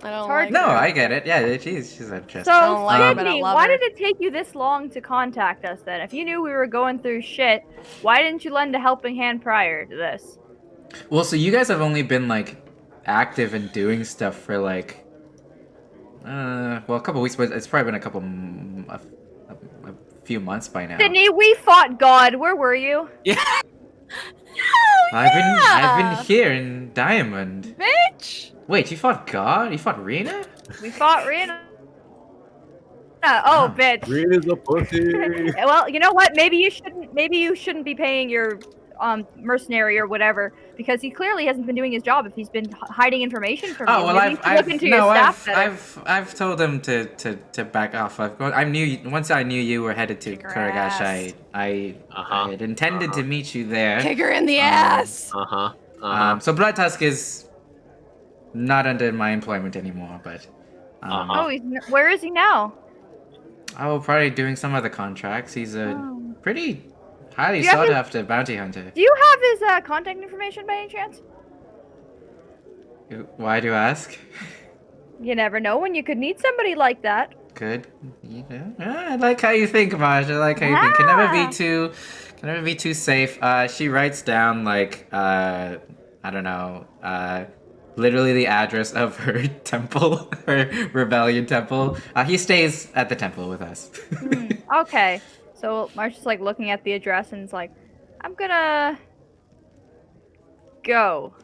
I don't hard like No, her. I get it. Yeah, she's interesting. So, don't like her, but I Sydney, love why her. did it take you this long to contact us then? If you knew we were going through shit, why didn't you lend a helping hand prior to this? Well, so you guys have only been like active and doing stuff for like, a couple weeks, but it's probably been a few months by now. Sydney, we fought God. Where were you? I've been here in Diamond. Bitch! Wait, you fought God? You fought Rena? We fought Rena. Oh, bitch. Green is a pussy. Well, you know what? Maybe you shouldn't be paying your mercenary or whatever, because he clearly hasn't been doing his job if he's been hiding information from you. Oh well, Maybe you should look into your staff better. I've told him to back off. Once I knew you were headed to Kick her Kuragash, ass. I had intended to meet you there. Kick her in the ass. So Blood Tusk is not under my employment anymore, but Oh, where is he now? probably doing some other contracts. He's a pretty highly Do you have sought his- after bounty hunter. Do you have his contact information by any chance? Why do you ask? You never know when you could need somebody like that. Good. I like how you think, Maj. I like how you think. Can never be too safe. She writes down like I don't know, literally the address of her temple, her rebellion temple. He stays at the temple with us. Okay. So Marsh is like looking at the address and is like, I'm gonna go.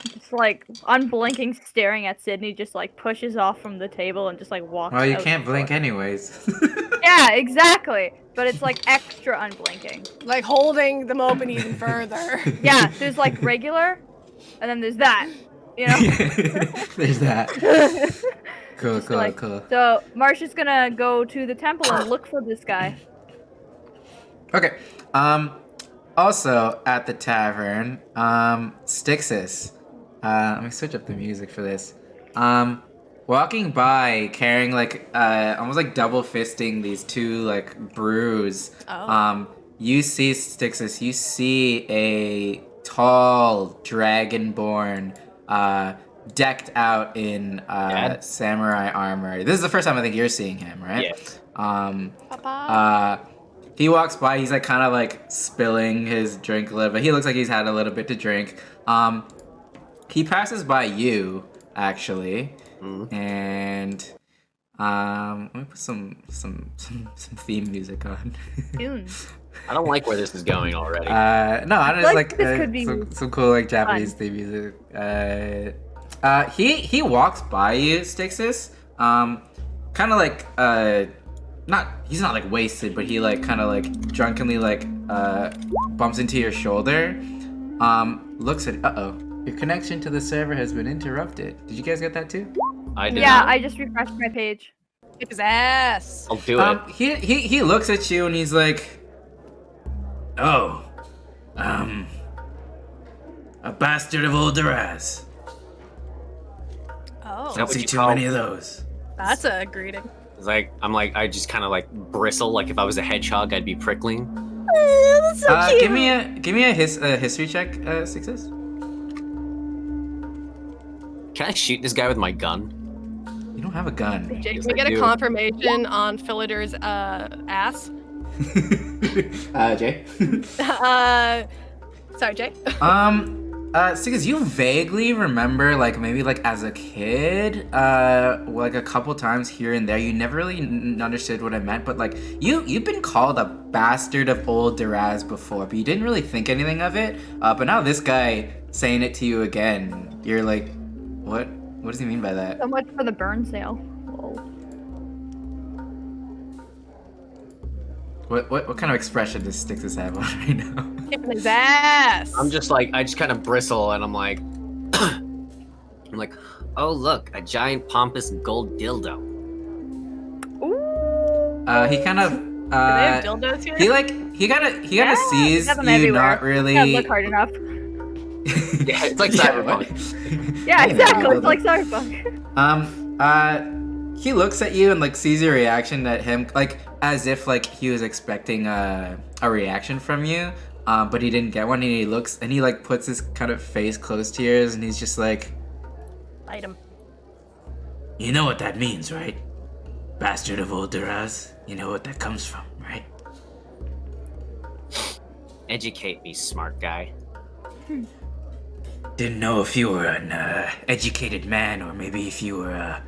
Just like unblinking, staring at Sydney, just like pushes off from the table and just like walks. Well, you out can't the blink door. anyways. Yeah, exactly. But it's like extra unblinking. Like holding them open even further. Yeah, there's like regular, and then there's that. You know. There's that. Cool. So Marsh is gonna go to the temple and look for this guy. Okay. Also at the tavern, Styxus. Let me switch up the music for this. Walking by, carrying like almost like double fisting these two like brews. Oh. You see Styxus. You see a tall dragonborn, decked out in samurai armor. This is the first time I think you're seeing him, right? Yes. He walks by. He's like kind of like spilling his drink a little bit. He looks like he's had a little bit to drink. He passes by you actually, and let me put some theme music on. Tunes. I don't like where this is going already. No, I just like this could be some cool like Japanese theme music. He walks by you, Styxus. Kind of like he's not like wasted, but he like kind of like drunkenly like bumps into your shoulder. Looks at your connection to the server has been interrupted. Did you guys get that too? I did Yeah, not. I just refreshed my page. Kick his ass. I'll do it. He looks at you and he's like, a bastard of old Duraz. Oh, that Don't what see you too call- many of those. that's a greeting. It's like I just kind of like bristle. Like if I was a hedgehog, I'd be prickling. That's so cute. Give me a history check, Styxus. Can I shoot this guy with my gun? You don't have a gun. Jake, Yes, can we I get a do. confirmation on Philader's ass? Jay. Sorry, Jay. Styxus, you vaguely remember, like maybe like as a kid, like a couple times here and there. You never really understood what I meant, but like you've been called a bastard of old Duraz before, but you didn't really think anything of it. But now this guy saying it to you again, you're like, what? What does he mean by that? So much for the burn sale. Lol. What kind of expression does Styxus have on right now? Kicking his ass. I'm just like I just kind of bristle and I'm like, oh look, a giant pompous gold dildo. Ooh. He kind of Do they have dildos here? he kind of sees have them you everywhere. not really. Can't look hard enough. Yeah, it's like cyberpunk. Yeah, Yeah, exactly. well, It's like Cyberpunk. He looks at you and like sees your reaction at him, like as if like he was expecting a reaction from you, but he didn't get one. And he looks and he like puts his kind of face close to yours, and he's just like, Light him. "You know what that means, right? Bastard of old Duraz. You know what that comes from, right?" Educate me, smart guy. Didn't know if you were an educated man or maybe if you were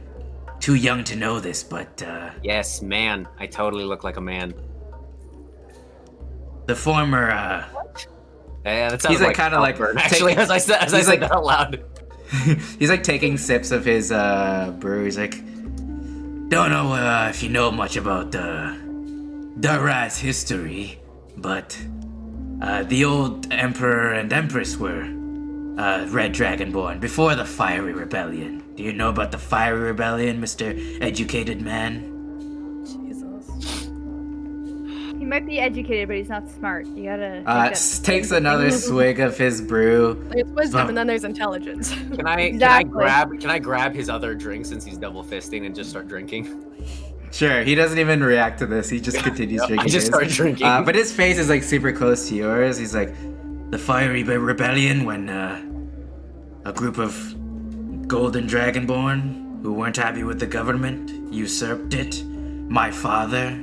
too young to know this, but Yes, man. I totally look like a man. the former Yeah, that sounds He's, like, like kinda, like, Saltburn, actually, take- as I said he's, that out loud. he's like taking sips of his brew. He's like, Don't know if you know much about Daraz history, but the old Emperor and Empress were Red Dragonborn before the Fiery Rebellion. Do you know about the Fiery Rebellion, Mr. Educated Man? Jesus. He might be educated, but he's not smart. You gotta. Takes another swig of his brew. There's wisdom and then there's intelligence. Can I Exactly. grab his other drink since he's double fisting and just start drinking? Sure, he doesn't even react to this. He just continues drinking. I just his. start drinking. But his face is like super close to yours. He's like, the Fiery Rebellion, when a group of Golden Dragonborn who weren't happy with the government usurped it. My father.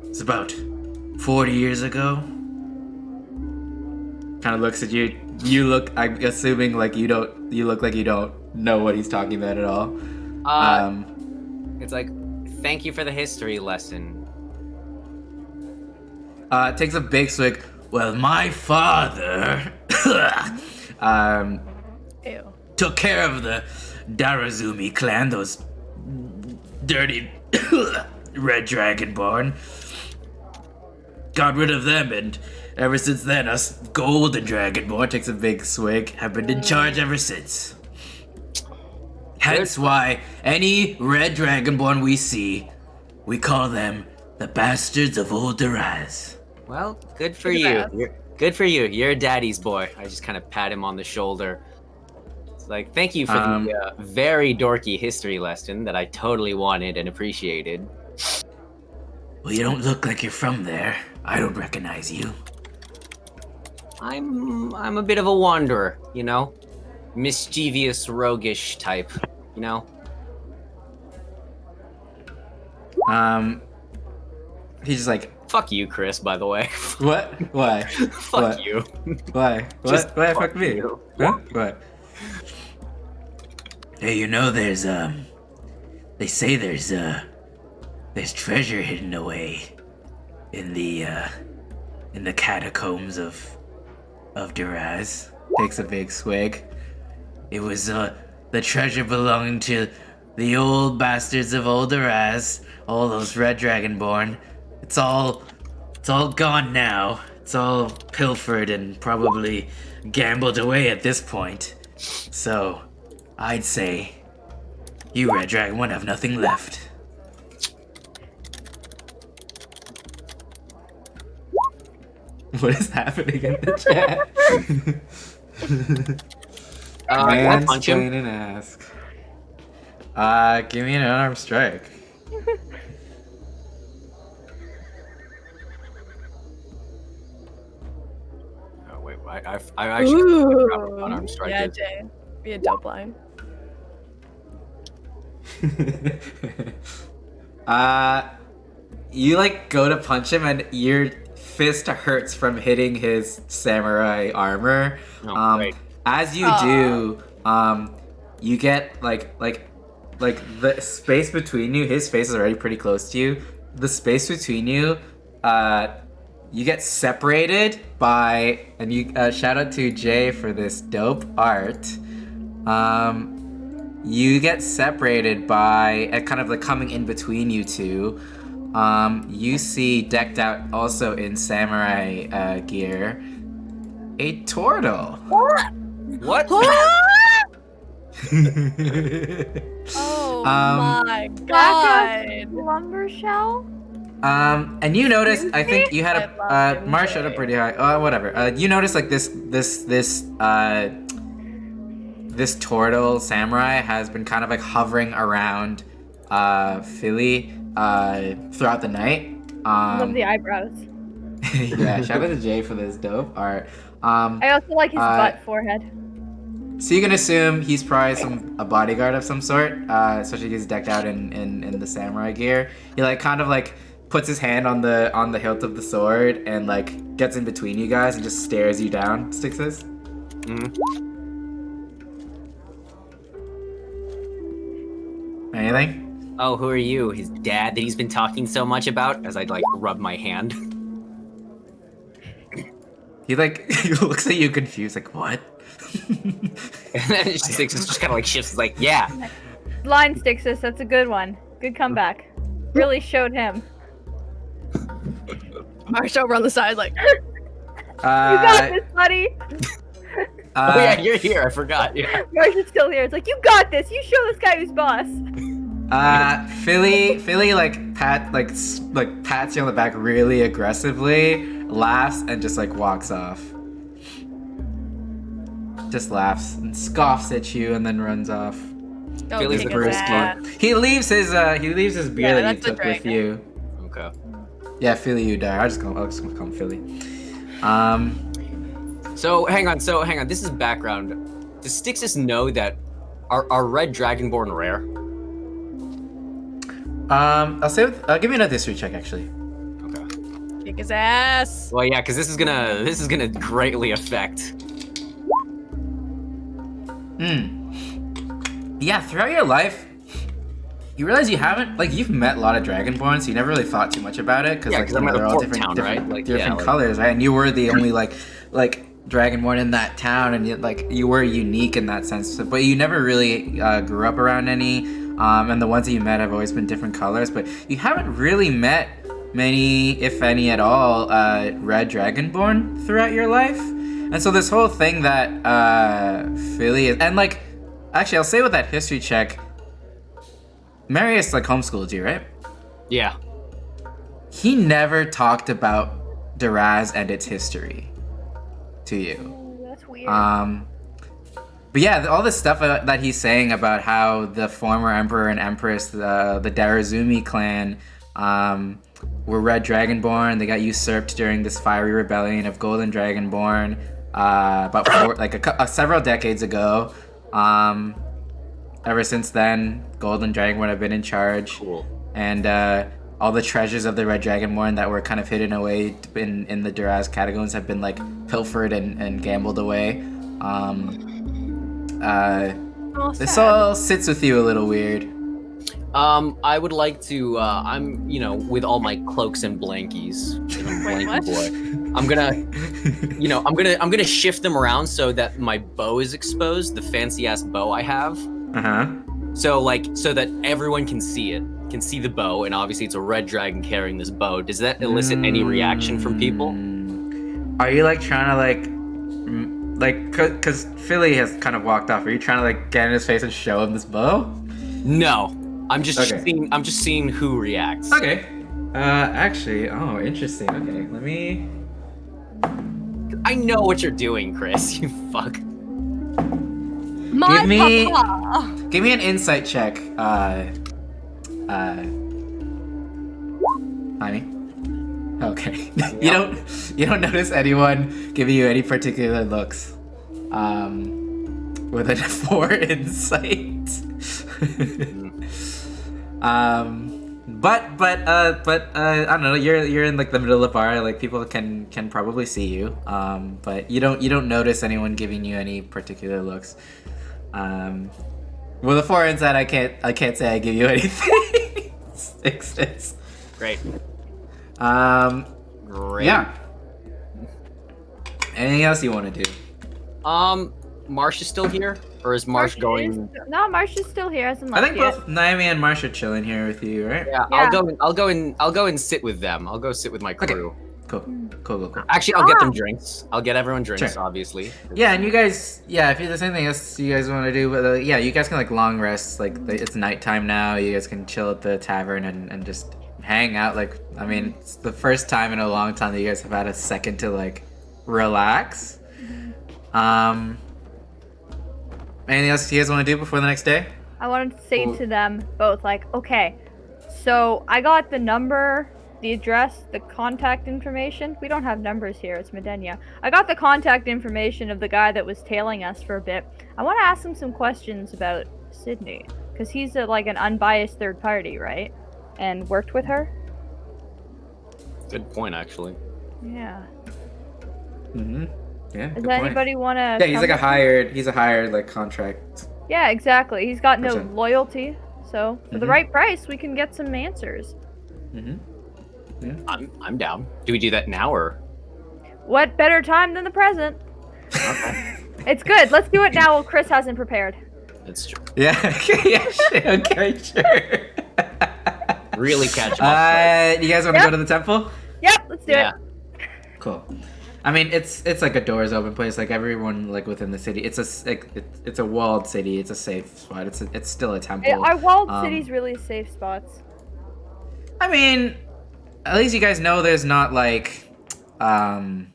It's about 40 years ago. Kind of looks at you. You look. I'm assuming like you don't. You look like you don't know what he's talking about at all. It's like, thank you for the history lesson. Takes a big swig. Well, my father Ew. took care of the Darazumi clan, those dirty Red Dragonborn. Got rid of them, and ever since then, us Golden Dragonborn, takes a big swig, have been in charge ever since. Hence why any Red Dragonborn we see, we call them the Bastards of Old Daraz. Well, good for Look you. at Good for you. You're a daddy's boy. I just kind of pat him on the shoulder. It's like, thank you for the very dorky history lesson that I totally wanted and appreciated. Well, you don't look like you're from there. I don't recognize you. I'm a bit of a wanderer, you know? Mischievous, roguish type, you know? He's just like, Fuck you, Chris, by the way. what? Why? Fuck What? you. Why? Just What? Why fuck fuck me? you. Huh? What? Hey, you know there's they say there's treasure hidden away in the catacombs of Duraz. Takes a big swig. It was the treasure belonging to the old bastards of Old Duraz, all those Red Dragonborn. It's all gone now. It's all pilfered and probably gambled away at this point. So, I'd say you Red Dragon would have nothing left. What is happening in the chat? I'll punch him. Mansplain and ask. Give me an unarmed strike. Oh, wait, I actually forgot what unarmed strike Yeah, is. Jay. Be a dope line. You like go to punch him and your fist hurts from hitting his samurai armor. Oh, great. As you do, you get like the space between you. His face is already pretty close to you. The space between you, you get separated by, and you shout out to Jay for this dope art. You get separated by kind of like coming in between you two. You see decked out also in samurai gear, a turtle. What? Oh Um, my Back god. lumber shell? And you noticed, I think you had I love him, Marsh showed up Jay. pretty high. Whatever. You noticed like this turtle samurai has been kind of like hovering around Philly throughout the night. Love the eyebrows. Yeah, shout out to Jay for this dope art. I also like his butt forehead. So you can assume he's probably a bodyguard of some sort, especially if he's decked out in the samurai gear. He like kind of like puts his hand on the hilt of the sword and like gets in between you guys and just stares you down. Stixes. Anything? Oh, who are you? His dad that he's been talking so much about? As I like rub my hand. He like he looks at you confused, like what? And then Six just kind of like shifts, like, yeah. line, Stixus. That's a good one. Good comeback. Really showed him. Marsh over on the side, like. You got this, buddy. Oh yeah, you're here. I forgot. Yeah. Marsh is still here. It's like, you got this. You show this guy who's boss. Philly like pats you on the back really aggressively, laughs, and just like walks off. Just laughs and scoffs at you and then runs off. Philly's kick a his ass. He leaves his beer that you that's the took with dragon. you. Okay. Yeah, Philly, you die. I'll just call him Philly. So hang on. This is background. Does Stixus know that are red dragonborn rare? I'll give you another history check actually. Okay. Kick his ass. Well, yeah, because this is gonna greatly affect. Yeah, throughout your life, you realize you've met a lot of dragonborn, so you never really thought too much about it because I'm at they're a all port different, town, different, right? different colors, right? And you were the only like dragonborn in that town, and you were unique in that sense. But you never really grew up around any, and the ones that you met have always been different colors. But you haven't really met many, if any at all, red dragonborn throughout your life. And so this whole thing that Philly is, and like, actually, I'll say with that history check, Marius like homeschooled you, right? Yeah. He never talked about Duraz and its history to you. Ooh, that's weird. But yeah, all this stuff that he's saying about how the former emperor and empress, the Darazumi clan, were red dragonborn. They got usurped during this fiery rebellion of golden dragonborn, about several decades ago. Ever since then, golden dragonborn have been in charge. Cool. And all the treasures of the red dragonborn that were kind of hidden away in the Duraz catacombs have been like pilfered and gambled away. This all sits with you a little weird. I would like to. I'm, with all my cloaks and blankies. Wait, what? Boy. I'm gonna shift them around so that my bow is exposed. The fancy ass bow I have. So that everyone can see it, can see the bow, and obviously it's a red dragon carrying this bow. Does that elicit any reaction from people? Are you like trying to cause Philly has kind of walked off. Are you trying to like get in his face and show him this bow? No, I'm just Okay. seeing. I'm just seeing who reacts. Okay. Actually, interesting. Okay, let me. I know what you're doing, Chris. You fuck. My Give me- papa. Give me an insight check. Jaime. Okay. You don't notice anyone giving you any particular looks. With a 4 insight. But I don't know. You're in like the middle of the bar. Like people can probably see you. But you don't notice anyone giving you any particular looks. With a 4 insight, I can't say I give you anything. 6. Great. Great. Yeah. Anything else you want to do? Marsh is still here, or is Marsh going? No, Marsh is still here. Hasn't I left think yet. both Naomi and Marsh are chilling here with you, right? Yeah, Yeah. I'll go and sit with them. I'll go sit with my Okay. crew. Cool. Actually, I'll get them drinks. I'll get everyone drinks, Sure. obviously. Yeah, and you guys, if there's anything else you guys want to do, but you guys can like long rest. Like it's nighttime now. You guys can chill at the tavern and just hang out. Like, I mean, it's the first time in a long time that you guys have had a second to like relax. Anything else you guys want to do before the next day? I wanted to say to them both, like, okay, so I got the number, the address, the contact information. We don't have numbers here, it's Midennia. I got the contact information of the guy that was tailing us for a bit. I want to ask him some questions about Sydney, because he's like an unbiased third party, right? And worked with her? Good point, actually. Yeah. Mm-hmm. Yeah. Does good point. anybody want to... Yeah, he's a hired like contract. Yeah, exactly. He's got no Person. loyalty, so for the Mhm. right price, we can get some answers. Mm-hmm. I'm down. Do we do that now or? What better time than the present? Okay. It's good. Let's do it now while Chris hasn't prepared. That's true. Yeah. Yeah. Okay. Sure. Really catch him up. You guys want to go to the temple? Yep, let's do Yeah. it. Cool. I mean, it's like a doors open place. Like everyone like within the city, it's a walled city. It's a safe spot. It's still a temple. Are walled cities really safe spots? I mean, at least you guys know there's not like Onguma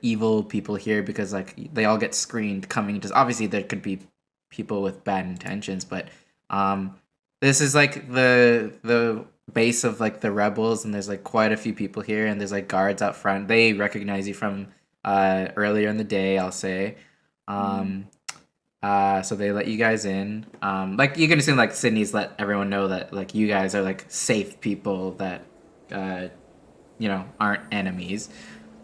evil people here because like they all get screened coming into. Obviously, there could be people with bad intentions, but this is like the base of like the rebels, and there's like quite a few people here, and there's like guards out front. They recognize you from earlier in the day, I'll say. So they let you guys in. Like you can assume like Sydney's let everyone know that like you guys are like safe people that aren't enemies.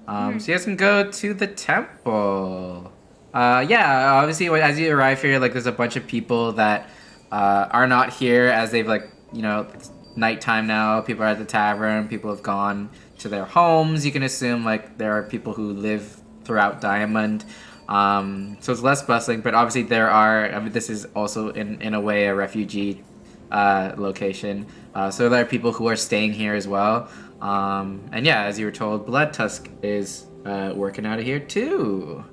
So you guys can go to the temple. Yeah, obviously as you arrive here, like there's a bunch of people that are not here as they've like it's nighttime now. People are at the tavern. People have gone to their homes. You can assume like there are people who live throughout Diamond. So it's less bustling, but obviously there are. I mean, this is also in a way a refugee location. So there are people who are staying here as well. And yeah, as you were told, Blood Tusk is working out of here too.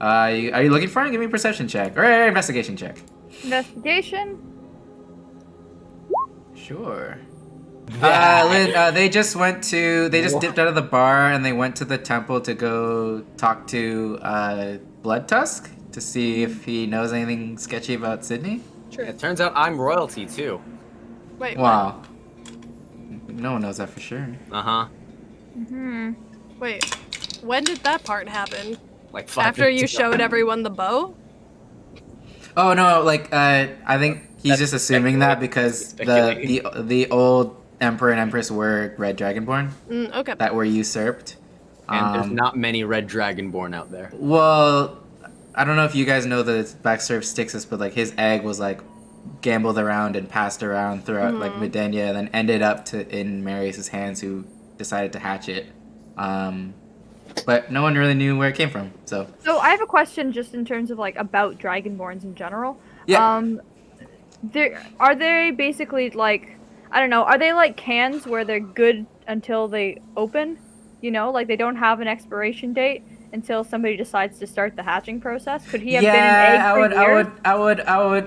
Are you looking for him? Give me a perception check or an investigation check. Investigation. Sure. Lynn, they just dipped out of the bar and they went to the temple to go talk to Blood Tusk to see if he knows anything sketchy about Sydney. True. It turns out I'm royalty too. Wait. Wow. No one knows that for sure. Uh-huh. Wait. When did that part happen? Like 5 After you minutes ago. showed everyone the bow? Oh no, like I think he's just assuming that because the old Emperor and Empress were Red Dragonborn Okay. that were usurped. And there's not many red dragonborn out there. Well, I don't know if you guys know the backstory of Styxus, but like his egg was like gambled around and passed around throughout like Midennia, and then ended up in Marius's hands, who decided to hatch it. But no one really knew where it came from. So I have a question just in terms of like about dragonborns in general. Yeah. Are they basically like, I don't know, are they like cans where they're good until they open? Like they don't have an expiration date until somebody decides to start the hatching process? Could he have been an egg for years?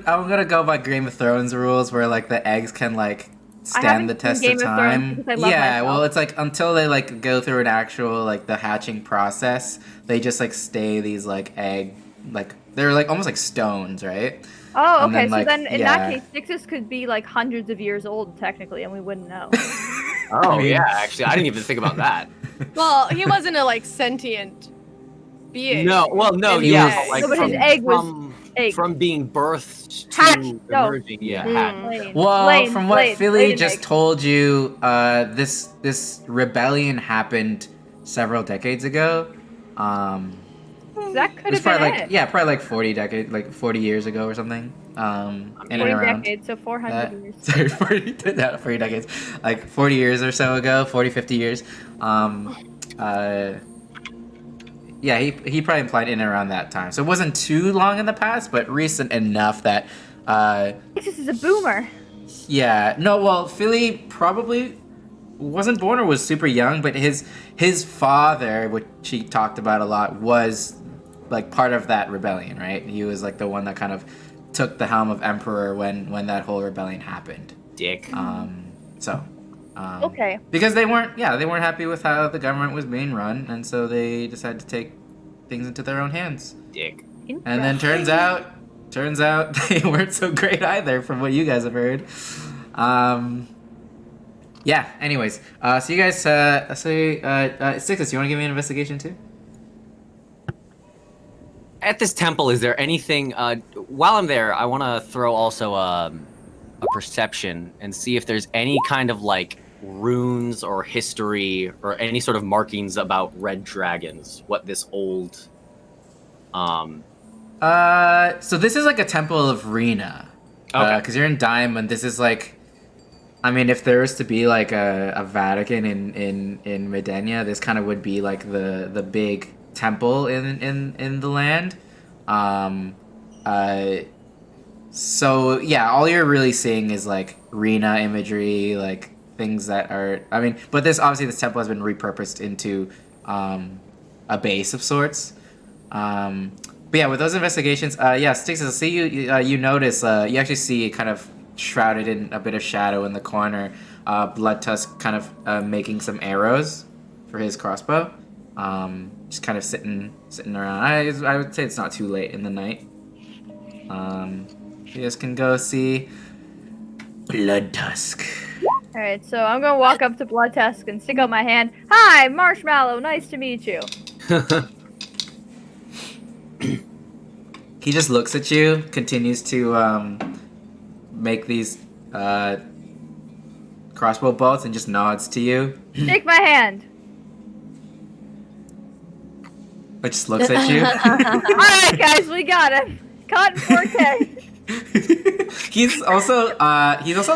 I'm gonna go by Game of Thrones rules where like the eggs can like stand the test of time. Well, it's like until they like go through an actual like the hatching process, they just like stay these like egg, like they're like almost like stones, right? Oh, And okay. then, So then in that case, Styxus could be like hundreds of years old technically, and we wouldn't know. Oh yeah, actually, I didn't even think about that. Well, he wasn't a like sentient being. No, well, no, He yeah, was- like No, but his egg was from being birthed to Hatched, no. emerging. Yeah, hatched. Well, from what Blaine, Philly Blaine just egg. told you, this rebellion happened several decades ago. That could It was have been probably it. probably like 40 years ago or something. In and 40 around. decades, so 400 years. Sorry, 40 decades. Like 40 years or so ago, 40, 50 years. Yeah, he probably implied in and around that time. So it wasn't too long in the past, but recent enough that Styxus is a boomer. yeah. No, well, Philly probably wasn't born or was super young, but his father, which he talked about a lot, was like part of that rebellion, right? He was like the one that kind of took the helm of emperor when that whole rebellion happened. Dick. Okay. Because they weren't happy with how the government was being run, and so they decided to take things into their own hands. Dick. And then turns out they weren't so great either, from what you guys have heard. Yeah. Anyways, so you guys Styxus, you want to give me an investigation too? At this temple, is there anything? While I'm there, I want to throw also a perception and see if there's any kind of like runes or history or any sort of markings about red dragons. What this old. So this is like a temple of Rena. Okay. Because you're in Diamond. This is like, I mean, if there was to be like a Vatican in Midennia, this kind of would be like the big temple in the land. So yeah, all you're really seeing is like Rena imagery, like things that are. I mean, but this temple has been repurposed into a base of sorts. But yeah, with those investigations, yeah, Styx, I see you notice you actually see kind of shrouded in a bit of shadow in the corner, Blood Tusk kind of making some arrows for his crossbow. Just kind of sitting around. I would say it's not too late in the night. You guys can go see Blood Tusk. Alright, so I'm gonna walk up to Blood Tusk and stick out my hand. Hi, Marshmallow, nice to meet you. He just looks at you, continues to make these crossbow bolts, and just nods to you. Shake my hand. But just looks at you. Alright, guys, we got him. Caught in 4K. He's also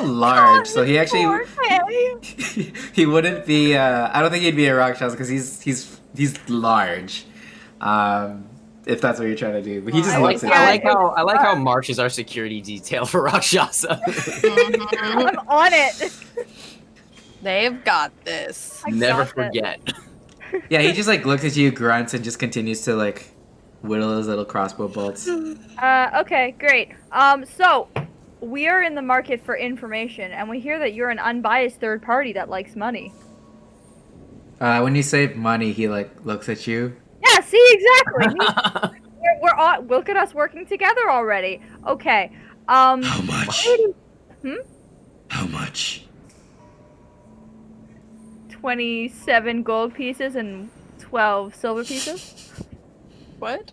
large, so he actually 4K. he wouldn't be. I don't think he'd be a Rakshasa because he's large. If that's what you're trying to do, but he just looks at you. I like how March is our security detail for Rakshasa. I'm on it. They've got this. Never forget. Yeah, he just like looks at you, grunts, and just continues to like whittle his little crossbow bolts. Okay, great. So we are in the market for information, and we hear that you're an unbiased third party that likes money. When you say money, he like looks at you. Yeah, see, exactly. we're all, look at us working together already. Okay. How much? How much? 27 gold pieces and 12 silver pieces. What?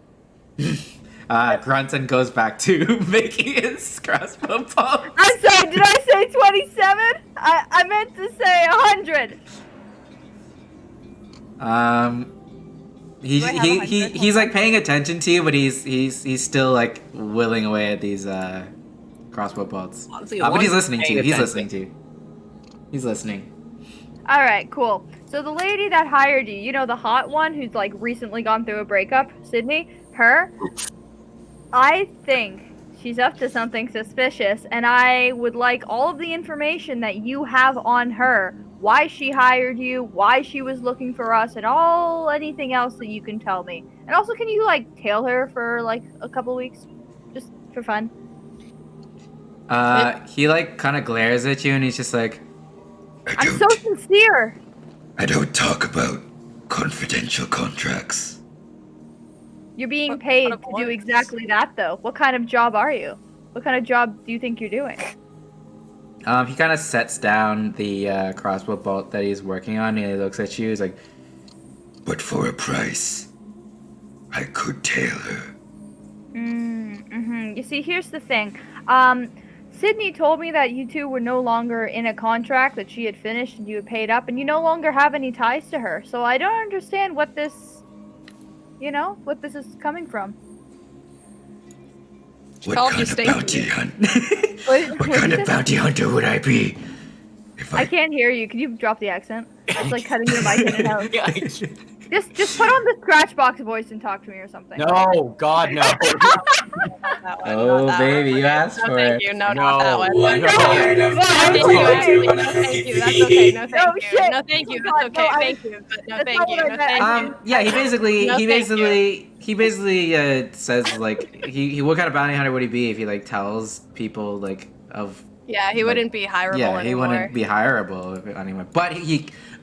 Grunts and goes back to making his crossbow bolts. I'm sorry, did I say 27? I meant to say 100. He's like paying attention to you, but he's still like whittling away at these crossbow bolts. Honestly, but he's listening to you. paying He's attention. listening to you. He's listening. All right, cool. So the lady that hired you, you know, the hot one who's like recently gone through a breakup, Sydney, her, I think she's up to something suspicious, and I would like all of the information that you have on her, why she hired you, why she was looking for us, and anything else that you can tell me. And also, can you like tail her for like a couple weeks, just for fun? He like kind of glares at you, and he's just like, I'm so sincere. I don't talk about confidential contracts. You're being paid what to a do voice. exactly that, though. What kind of job are you? What kind of job do you think you're doing? he kind of sets down the crossbow bolt that he's working on, and he looks at you. He's like, But for a price, I could tail her. You see, here's the thing. Sydney told me that you two were no longer in a contract, that she had finished and you had paid up, and you no longer have any ties to her. So I don't understand what this, what this is coming from. What called kind you of stinky. bounty hunt? What What kind of bounty hunter would I be? If I can't hear you. Can you drop the accent? It's like cutting your mic in and out. Just put on the scratch box voice and talk to me or something. No, God, no. That one, "Oh, not that baby, one. you asked No, for thank it." you. No, No. not that one. What No, kind of thank you. bounty Actually, hunter no, would thank I you. That's okay. No, be? thank you. shit. No, thank you. God, That's okay. no, Thank you. But no, That's thank not you. what I No, meant. thank you. Yeah, he basically No, thank you. says like he what kind of bounty hunter would he be if he like tells people like of Yeah, he wouldn't be hireable yeah, anymore. he wouldn't be hireable anyway.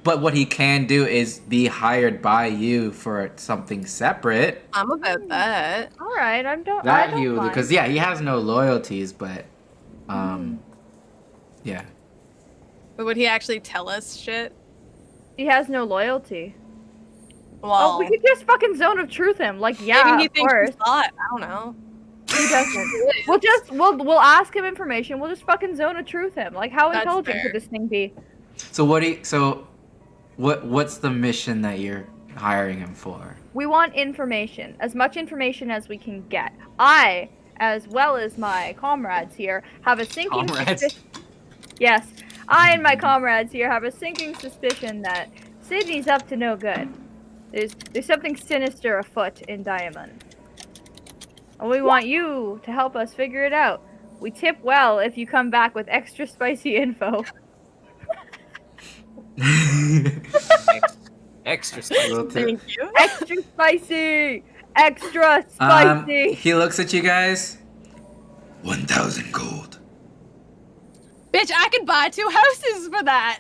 But what he can do is be hired by you for something separate. I'm about that. All right, I don't mind. Because yeah, he has no loyalties, but yeah. But would he actually tell us shit? He has no loyalty. Well, We could just fucking zone of truth him. Like, yeah, maybe he of thinks course. he's hot. I don't know. He doesn't. We'll ask him information. We'll just fucking zone of truth him. Like, how That's intelligent fair. could this thing be? So what's the mission that you're hiring him for? We want information, as much information as we can get. I, as well as my comrades here, have a sinking Comrades? suspicion. Yes, I and my comrades here have a sinking suspicion that Sydney's up to no good. There's something sinister afoot in Diamond. And we want you to help us figure it out. We tip well if you come back with extra spicy info. Extra spicy. Little tip. Thank you. Extra spicy! Extra spicy! He looks at you guys. 1,000 gold. Bitch, I could buy 2 houses for that.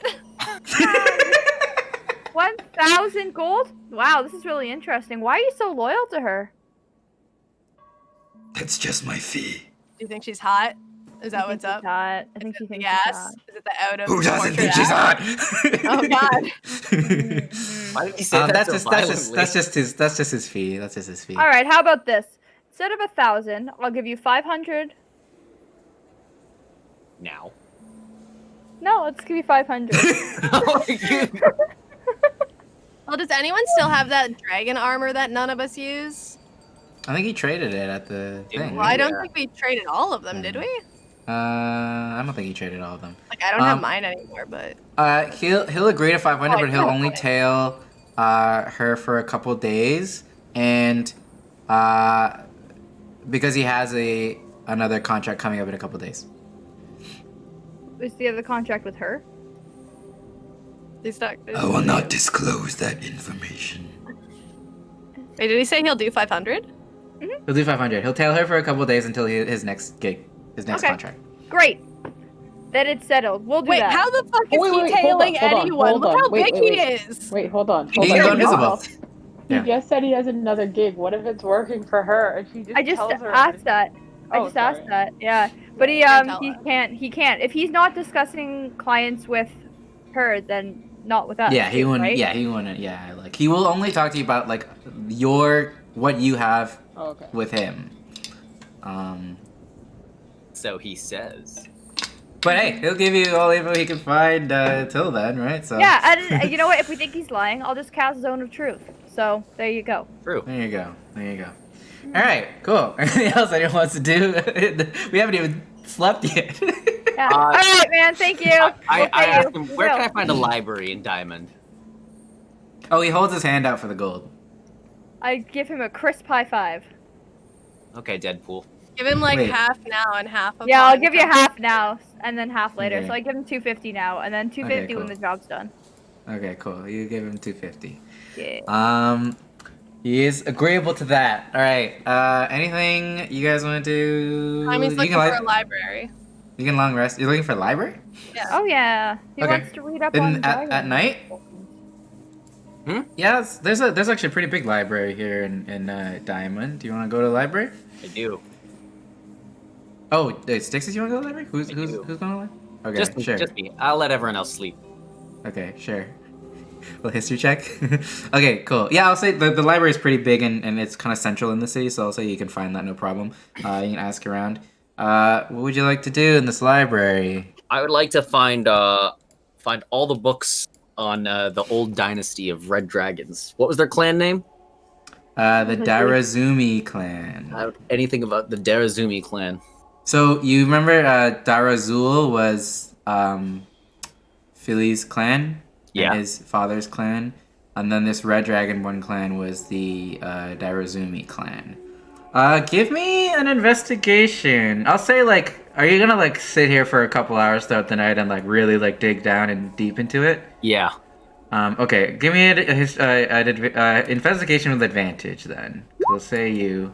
1,000 gold? Wow, this is really interesting. Why are you so loyal to her? That's just my fee. Do you think she's hot? Is that I what's think up? she's hot. I think she Is it thinks the she's ass? hot. Is it the out of Who doesn't think portrait she's ass? hot? Oh god. Why did you say that that's so violently? that's just his fee. That's just his fee. All right, how about this? Instead of 1,000, I'll give you 500. Now. No, let's give you 500. Well, does anyone still have that dragon armor that none of us use? I think he traded it at the thing. Well, I don't Yeah. think we traded all of them, did we? I don't think he traded all of them. Like, I don't have mine anymore, but... He'll agree to 500, Oh, but he'll yeah. only tail her for a couple days, and because he has another contract coming up in a couple days. Is the other contract with her? He's stuck. I will not disclose that information. Wait, did he say he'll do 500? He'll do 500. He'll tail her for a couple days until his next gig, his next Okay. contract. Great. Then it's settled. We'll do Wait, that. how the fuck is Wait, he wait, hold tailing on, hold on, anyone? hold Look on. how Wait, big wait, he wait. is! Wait, hold on. He Hold can on. go invisible. He Yeah. just said he has another gig. What if it's working for her and she just I just tells her? asked that. I Oh, just sorry. asked that. Yeah. But he Can't tell he us. can't. He can't. If he's not discussing clients with her, then not with us. Yeah, he too, wouldn't. Right? Yeah, he wouldn't. Yeah, like he will only talk to you about like what you have Oh, okay. with him. So he says. But hey, he'll give you all the info he can find till then, right? So Yeah, and you know what? If we think he's lying, I'll just cast Zone of Truth. So there you go. True. There you go. There you go. All right, cool. Anything else anyone wants to do? We haven't even slept yet. Yeah. All right, man. Thank you. I We'll pay asked you. him, We where will. can I find a library in Diamond? Oh, he holds his hand out for the gold. I give him a crisp high five. Okay, Deadpool. Give him like Wait. half now and half of Yeah, I'll give you half now and then half later. Okay. So I give him 250 now and then 250 when cool. the job's done. Okay, cool. You give him 250. Yeah. He is agreeable to that. All right. Anything you guys want to do? I'm You looking can for a library. You can long rest. You're looking for a library? Yeah. Oh yeah. He Okay. wants to read up on At dragons. night? Yeah, there's actually a pretty big library here in Diamond. Do you want to go to the library? I do. Oh, Stixes, you want to go to the library? Who's I going do. to the library? Okay, Just sure. just me. I'll let everyone else sleep. Okay, sure. Well, history check. Okay, cool. Yeah, I'll say the library is pretty big and it's kind of central in the city, so I'll say you can find that no problem. You can ask around. What would you like to do in this library? I would like to find all the books on the old dynasty of Red Dragons. What was their clan name? The Darazumi clan. Anything about the Darazumi clan? So you remember Darazul was Philly's clan? Yeah. And his father's clan. And then this Red Dragonborn clan was the Darazumi clan. Give me an investigation. I'll say, like, are you gonna, like, sit here for a couple hours throughout the night and, like, really, like, dig down and deep into it? Yeah. Okay, give me an investigation with advantage, then. We'll say you...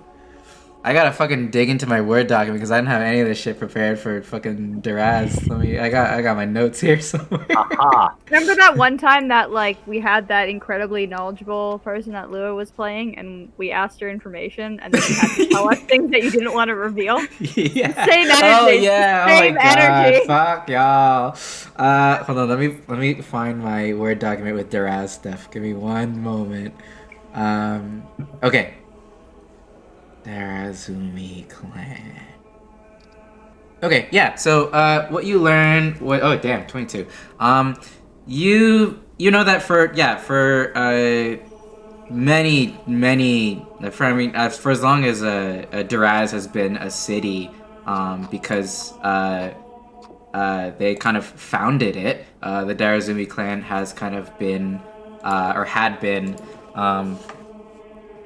I gotta fucking dig into my Word document because I didn't have any of this shit prepared for fucking Duraz. I got my notes here somewhere. Aha. Remember that one time that like we had that incredibly knowledgeable person that Lua was playing and we asked her information and then you had to tell us things that you didn't want to reveal? Yeah. Same energy. Oh yeah. Same Oh my energy. God. Fuck y'all. Hold on. Let me find my Word document with Duraz stuff. Give me one moment. Okay. Darazumi clan. Okay, yeah. So, what you learn? Oh, damn, 22. You know that for for as long as Duraz has been a city, because they kind of founded it. The Darazumi clan has kind of been, or had been,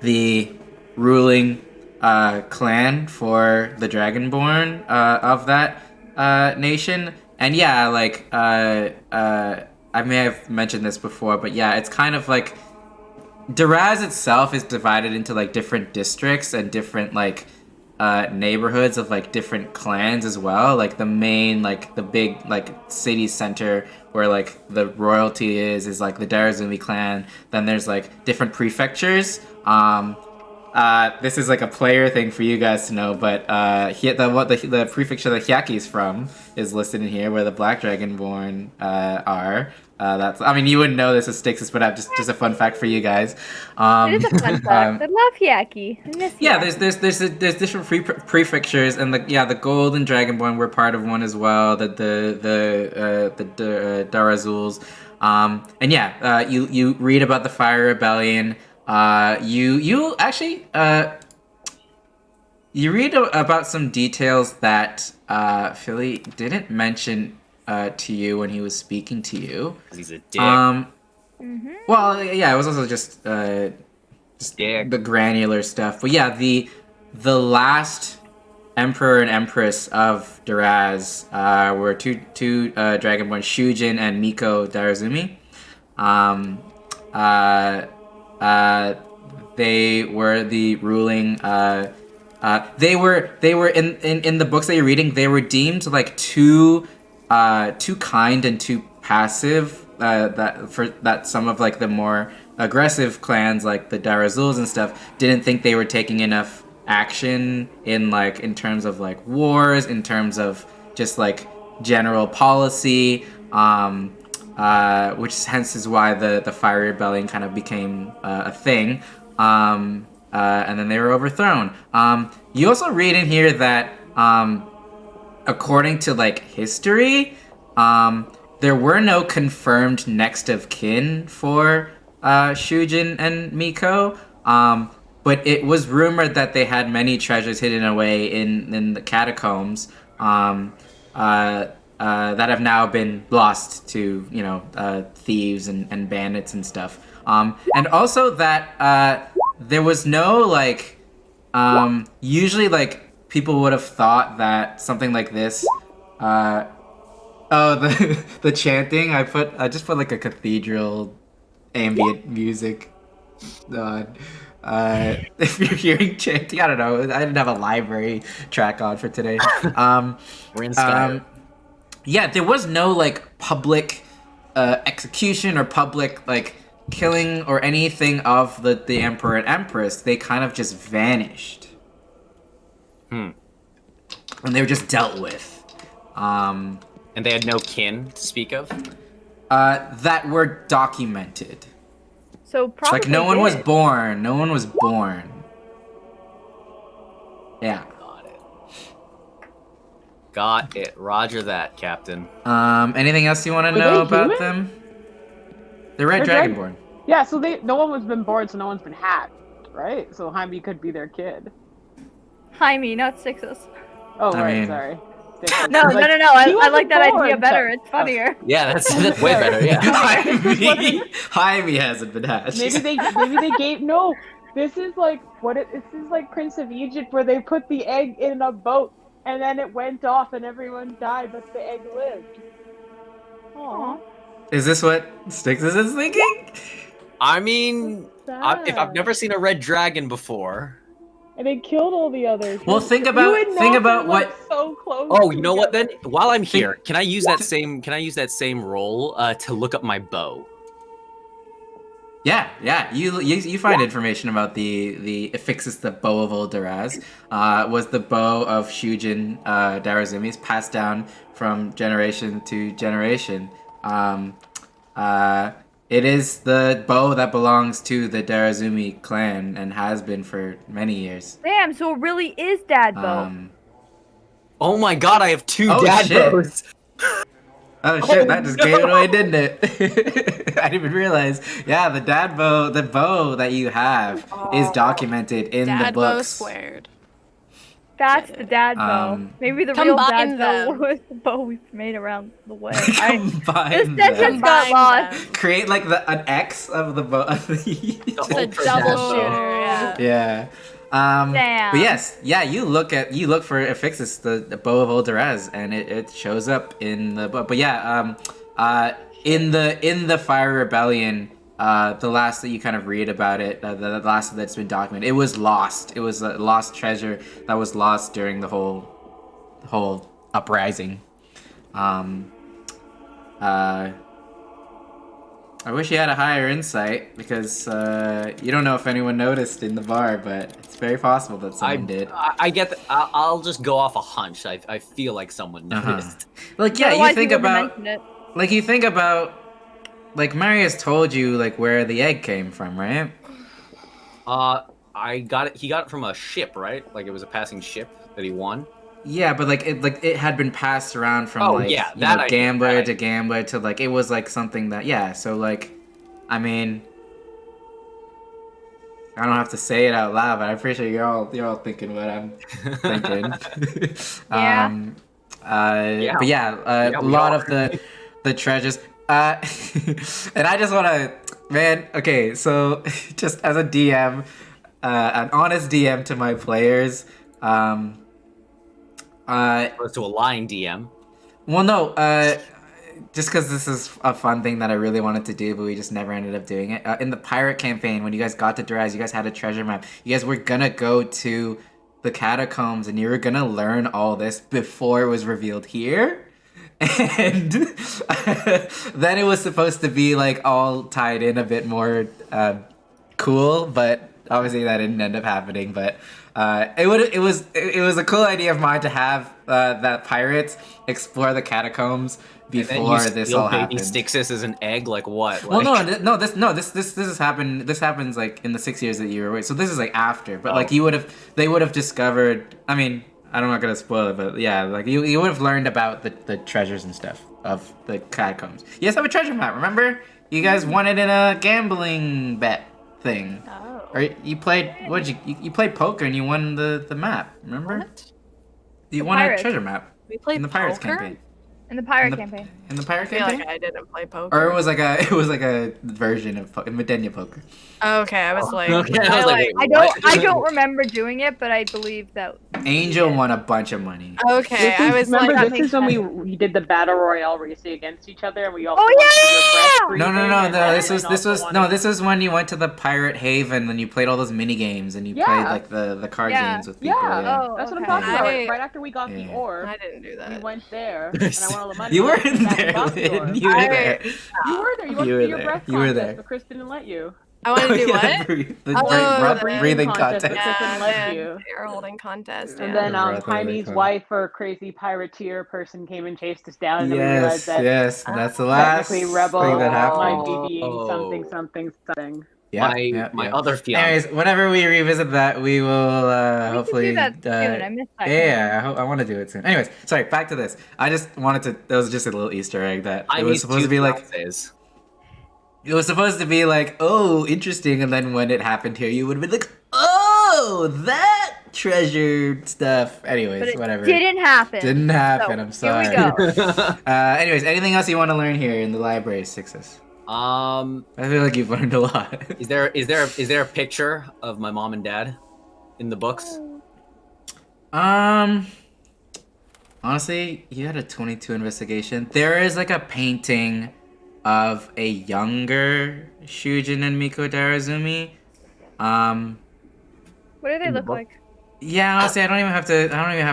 the ruling clan for the Dragonborn of that nation. And yeah, like I may have mentioned this before, but yeah, it's kind of like Duraz itself is divided into like different districts and different like neighborhoods of like different clans as well. Like the main, like the big like city center where like the royalty is like the Darazumi clan. Then there's like different prefectures. This is like a player thing for you guys to know, but the prefecture that Hyaki is from is listed in here, where the Black Dragonborn are. You wouldn't know this as Styx, but just a fun fact for you guys. It is a fun fact. I love Hyaki. I miss yeah, Hyaki. there's different prefectures, and the Golden Dragonborn were part of one as well. The Darazuls, and yeah, you read about the Fire Rebellion. You actually you read about some details that Philly didn't mention to you when he was speaking to you. 'Cause he's a dick. Well, yeah, it was also just Dick. the granular stuff. But yeah, the last Emperor and Empress of Duraz were two Dragonborn, Shujin and Miko Darazumi. They were the ruling. They were in the books that you're reading. They were deemed like too kind and too passive. That some of like the more aggressive clans like the Darazuls and stuff didn't think they were taking enough action in terms of like wars, in terms of just like general policy. Which hence is why the Fire Rebellion kind of became a thing, and then they were overthrown. You also read in here that, according to like history, there were no confirmed next of kin for Shujin and Miko, but it was rumored that they had many treasures hidden away in the catacombs. That have now been lost to, thieves and bandits and stuff. And also that there was no, like, usually, like, people would have thought that something like this, the chanting, I just put, like, a cathedral ambient music on. If you're hearing chanting, I don't know, I didn't have a library track on for today. We're in Skyrim. Yeah, there was no like public execution or public like killing or anything of the Emperor and Empress. They kind of just vanished. And they were just dealt with. And they had no kin to speak of? That were documented. So probably Like no one was born. No one was born. Yeah. Got it. Roger that, Captain. Anything else you want to Were know they about human? them? They're Red They're Dragonborn. Yeah, so no one has been born, so no one's been hacked, right? So Jaime could be their kid. Jaime, not Sixes. Oh, I right, mean- sorry. No. I he like wasn't that born, idea better. so- It's funnier. Yeah, that's way better, yeah. Jaime hasn't been hatched. Maybe they gave no. This is like this is like Prince of Egypt, where they put the egg in a boat and then it went off and everyone died, but the egg lived. Aww. Is this what Styx is thinking? I mean, if I've never seen a red dragon before. And it killed all the others. Well, think about what. So close. Oh, you know what? Then while I'm here, can I use that same roll to look up my bow? Yeah. You find information about the Affixus, the bow of old Duraz. Was the bow of Shujin Darazumi's passed down from generation to generation. It is the bow that belongs to the Darazumi clan and has been for many years. Damn, so it really is Dad Bow. Oh my god, I have two Oh, dad shit. bows. Oh shit, that just gave it away, didn't it? I didn't even realize. Yeah, the bow that you have is documented in the Dad bow books. squared. That's the Dad Bow. Maybe the real Combine Dad Bow them. was the bow we've made around the way. Combine This them. sentence got Combine lost. them. Create like an X of the bow. The double shooter, yeah. Yeah. Damn. But yes, yeah, you look for affixes, the bow of Olderaz, and it shows up in the book. But yeah, in the Fire Rebellion, the last that you kind of read about it, the last that's been documented, it was lost. It was a lost treasure that was lost during the whole uprising. I wish you had a higher insight, because you don't know if anyone noticed in the bar, but it's very possible that someone did. I get. I'll just go off a hunch. I feel like someone noticed. Like, yeah, Otherwise you think he wouldn't have about, mentioned it. like, you think about, like, Marius told you, like, where the egg came from, right? I got it. He got it from a ship, right? Like it was a passing ship that he won. Yeah, but it had been passed around from gambler to gambler to, like, it was like something that, yeah. So, like, I mean, I don't have to say it out loud, but I'm pretty sure you're all thinking what I'm thinking. Yeah. But yeah, a lot of the treasures. And I just want to, man. Okay, so just as a DM, an honest DM to my players. Opposed to a lying DM. Well, no, just because this is a fun thing that I really wanted to do, but we just never ended up doing it. In the pirate campaign, when you guys got to Duraz, you guys had a treasure map. You guys were gonna go to the catacombs, and you were gonna learn all this before it was revealed here. And then it was supposed to be, like, all tied in a bit more cool, but obviously that didn't end up happening. But it was a cool idea of mine to have that pirates explore the catacombs before this all happened. Styxis as an egg, like what? Well, this has happened. This happens, like, in the 6 years that you were away. So this is, like, after. But like they would have discovered. I mean, I'm not gonna spoil it, but yeah, like you would have learned about the treasures and stuff of the catacombs. You guys have a treasure map. Remember? You guys won it in a gambling bet thing. Oh. Or you played, you played poker and you won the map, remember? What? You The won Pirates. a treasure map We played in the Pirates poker? campaign. In the pirate In the- campaign. In the Pirate I feel campaign? like I didn't play poker. Or it was like a version of Midennia poker. Okay, I was like, Okay, I was like, I what? don't remember doing it, but I believe that. Angel won a bunch of money. okay, I was Remember, like, this is when we did the battle royale racing against each other, and we also. Oh, yeah! No. This was when you went to the Pirate Haven and you played all those mini games and you played, like, the card Yeah. games with people. Yeah. Oh, That's what I'm okay. talking about. I- Right after we got the Yeah. orb, I didn't do we that. went there, and I won all the money. You were and in back there, got the Lynn. orb. You were there. You were there. You wanted You to were do your there. breath You were contest, there. but Chris didn't let you. I want to do what? The breathing contest. Chris didn't let you. Air holding contest. And Yeah. then Breath holding Jaime's contest. wife or crazy pirateer person came and chased us down, and then we realized that Yes, and that's the last technically thing Rebel that happened. might be being Oh. something. My other fiance. Anyways, whenever we revisit that, we will We hopefully. can do that soon. I missed that. Yeah, I want to do it soon. Anyways, sorry. Back to this. I just wanted to. That was just a little Easter egg that I it was supposed to be like. fiancés. It was supposed to be like, oh, interesting, and then when it happened here, you would have been like, oh, that treasure stuff. Anyways, But it whatever. didn't happen. Didn't happen. I'm Here sorry. we go. Anyways, anything else you want to learn here in the library, Sixes? I feel like you've learned a lot. Is there a picture of my mom and dad in the books? Honestly, you had a 22 investigation. There is like a painting of a younger Shujin and Miko Darazumi. What do they look like? Yeah, honestly, I don't even have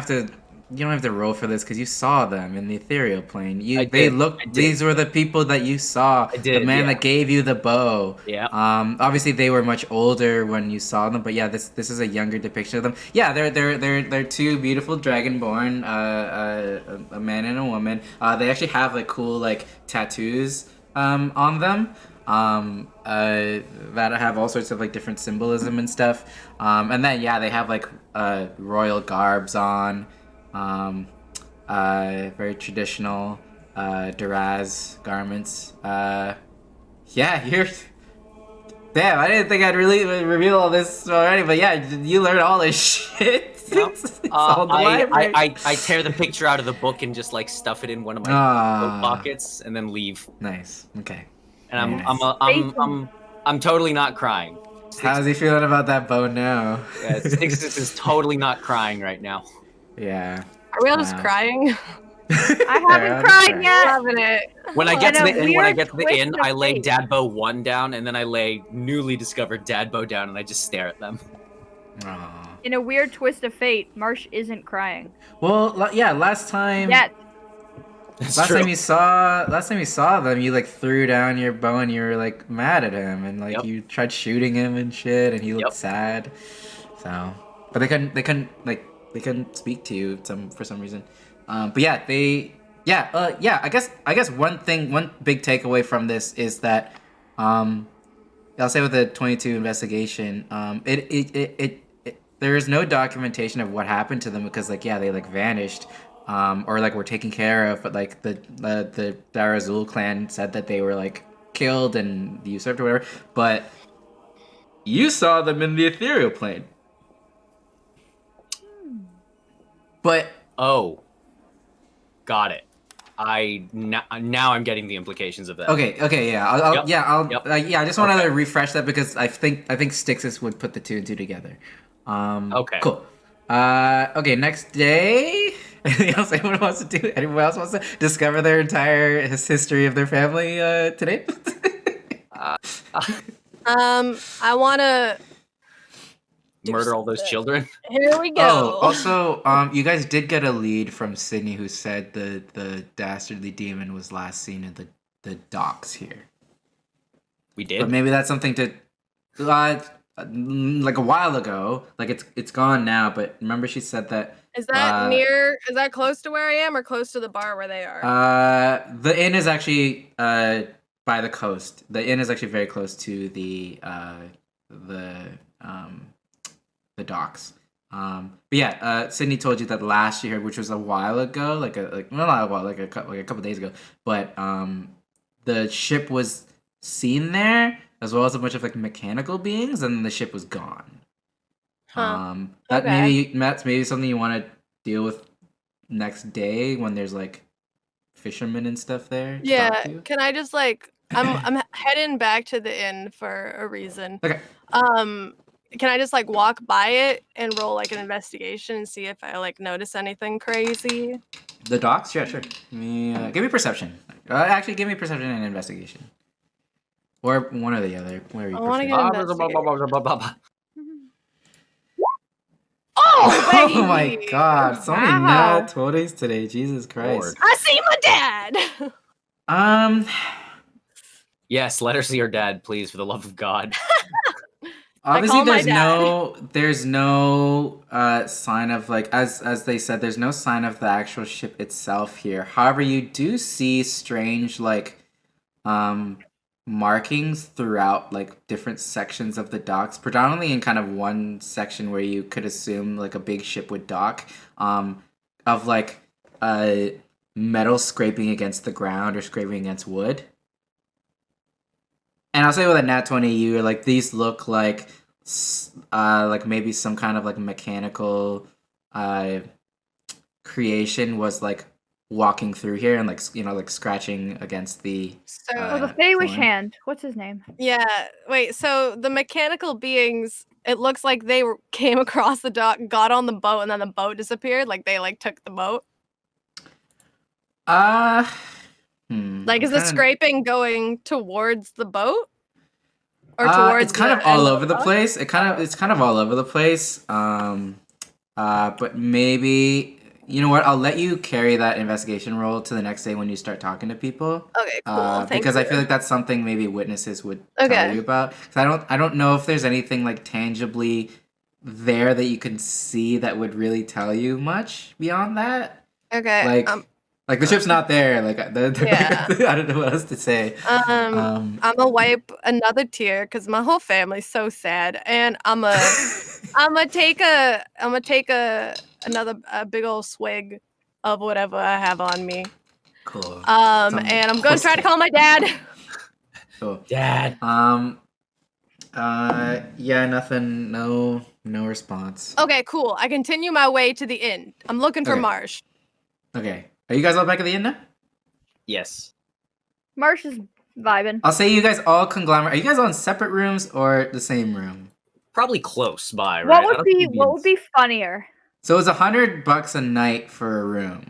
to. You don't have to roll for this because you saw them in the ethereal plane. I did. These were the people that you saw. I did, The man yeah. that gave you the bow. Yeah. Obviously they were much older when you saw them, but yeah, this is a younger depiction of them. Yeah, they're two beautiful dragonborn, a man and a woman. They actually have like cool like tattoos on them. That have all sorts of like different symbolism and stuff. And then yeah, they have like royal garbs on. Very traditional Duraz garments. Yeah, you're. Damn, I didn't think I'd really reveal all this already, but yeah, you learned all this shit. It's all in the library. I tear the picture out of the book and just like stuff it in one of my coat pockets and then leave. Nice. Okay. And Very nice. I'm totally not crying. How's he feeling about that bow now? Yeah, Sixtus is totally not crying right now. Yeah. Are we all just Wow. crying? I haven't cried yet. Loving it. When I get to And the a inn, when I weird get to the twist inn, of I lay fate. Dadbo 1 down, and then I lay newly discovered Dadbo down, and I just stare at them. Aw. In a weird twist of fate, Marsh isn't crying. Well, yeah. Last time Yet. last time you saw them, you like threw down your bow and you were like mad at him and like Yep. you tried shooting him and shit and he looked Yep. sad. So, but they couldn't speak to you for some reason. But yeah, I guess one big takeaway from this is that I'll say with the 22 investigation, there is no documentation of what happened to them because like they like vanished. Or like were taken care of, but like the Darazul clan said that they were like killed and usurped or whatever. But you saw them in the ethereal plane. But Oh. Got it. Now I'm getting the implications of that. okay, yeah, I'll Yep. I just wanted to refresh that because I think Styxus would put the two and two together. Okay. Cool. Okay, next day. Anything else anyone wants to do? Anyone else wants to discover their entire history of their family today? I want to. Murder all those children? Here we go. Oh, also, you guys did get a lead from Sydney, who said the dastardly demon was last seen in the docks here. We did? But maybe that's something to, like a while ago. Like it's gone now. But remember, she said that. Is that near? Is that close to where I am, or close to the bar where they are? The inn is actually by the coast. The inn is actually very close to the docks. But yeah, Sydney told you that last year, which was a while ago, not a while, like a couple days ago. But the ship was seen there, as well as a bunch of like mechanical beings, and the ship was gone. Huh. That Okay. that's maybe something you want to deal with next day when there's like fishermen and stuff there. to talk Yeah. to. Can I just like I'm heading back to the inn for a reason. Okay. Can I just like walk by it and roll like an investigation and see if I like notice anything crazy? The docks? Yeah, sure. Give me perception. Actually, give me perception and investigation. Or one or the other. Whatever you I wanna prefer. get Blah. Oh, Oh my baby! god, so many Wow. nat 20s today. Jesus Christ. Lord. I see my dad. Yes, let her see her dad, please, for the love of God. Obviously call my there's no sign of like as they said, there's no sign of the actual ship itself here. However, you do see strange like markings throughout like different sections of the docks, predominantly in kind of one section where you could assume like a big ship would dock, of like metal scraping against the ground or scraping against wood. And I'll say with a nat 20, you're like, these look like maybe some kind of like mechanical creation was like walking through here and like like scratching against the So Oh, the Feywish Thorn. hand. What's his name? yeah, wait. So the mechanical beings, it looks like they came across the dock, got on the boat, and then the boat disappeared. Like they like took the boat. Like I'm is the kinda- scraping going towards the boat, or towards? it's kind the of all end over the dock? place. It's kind of all over the place. But maybe you know what? I'll let you carry that investigation roll to the next day when you start talking to people. Okay, cool. Thank Because you. I feel like that's something maybe witnesses would tell Okay. you about. Because I don't know if there's anything like tangibly there that you can see that would really tell you much beyond that. Okay. Like the ship's not there. Like Yeah. I don't know what else to say. I'm gonna wipe another tear because my whole family's so sad, and I'm gonna take another big old swig of whatever I have on me. Cool. And I'm gonna try to call my dad. Cool. Dad. Yeah, nothing. No response. Okay, cool. I continue my way to the inn. I'm looking for Okay. Marsh. Okay. Are you guys all back at the inn now? Yes. Marsh is Vibing. I'll say you guys all conglomerate. Are you guys all in separate rooms or the same room? Probably close by, right? What would be funnier? So it's $100 a night for a room.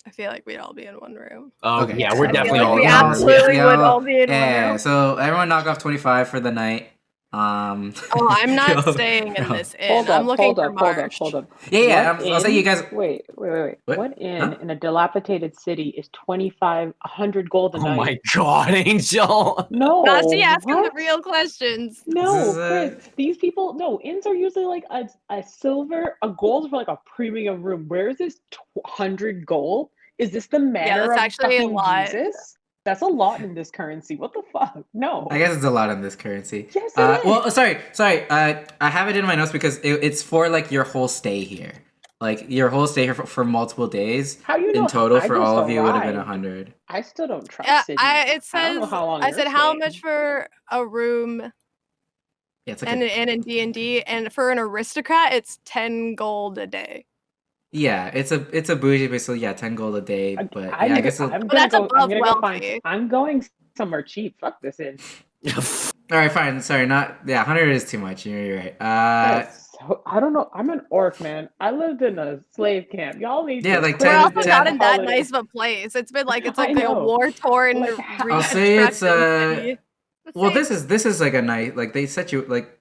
I feel like we'd all be in one room. Oh, Okay. yeah, we're I feel definitely like all we in absolutely Yeah. would all be in one Yeah, room. so everyone knock off 25 for the night. Oh, I'm not staying in this inn. Hold up, I'm looking hold for up, hold up, Marsh. hold up. Yeah, What I'll say inn- you guys. Wait. What? What inn Huh? in a dilapidated city is 100 gold a Oh night? my god, Angel! No. Now she asking the what? real questions. No, This is, Chris. These people. No, inns are usually like a silver, a gold for like a premium room. Where is this 100 gold? Is this the manner that's of actually a fucking lot. Jesus? That's a lot in this currency. What the fuck? No. I guess it's a lot in this currency. Yes, it is. Well, sorry. I have it in my notes because it's for like your whole stay here. Like your whole stay here for multiple days. How you know? In total, I for just all of you, would have been arrived. 100. I still don't trust Yeah, cities. it I don't says. know how long I you're said how staying. much for a room Yeah, it's like and an inn in D&D, and for an aristocrat, it's 10 gold a day. yeah, it's a bougie place. So yeah, 10 gold a day. But yeah, I guess. I'm But that's gonna go. I'm above gonna go find. wealthy. I'm going somewhere cheap. Fuck this inn. All right, fine. Sorry, not 100 is too much. You're right. So, I don't know. I'm an orc, man. I lived in a slave camp. Y'all need Yeah, to like quit We're 10 also this not in that holiday. nice of a place. It's been like it's I like a know. war torn. Like, I'll say it's city. well, this is like a night. Like they set you like.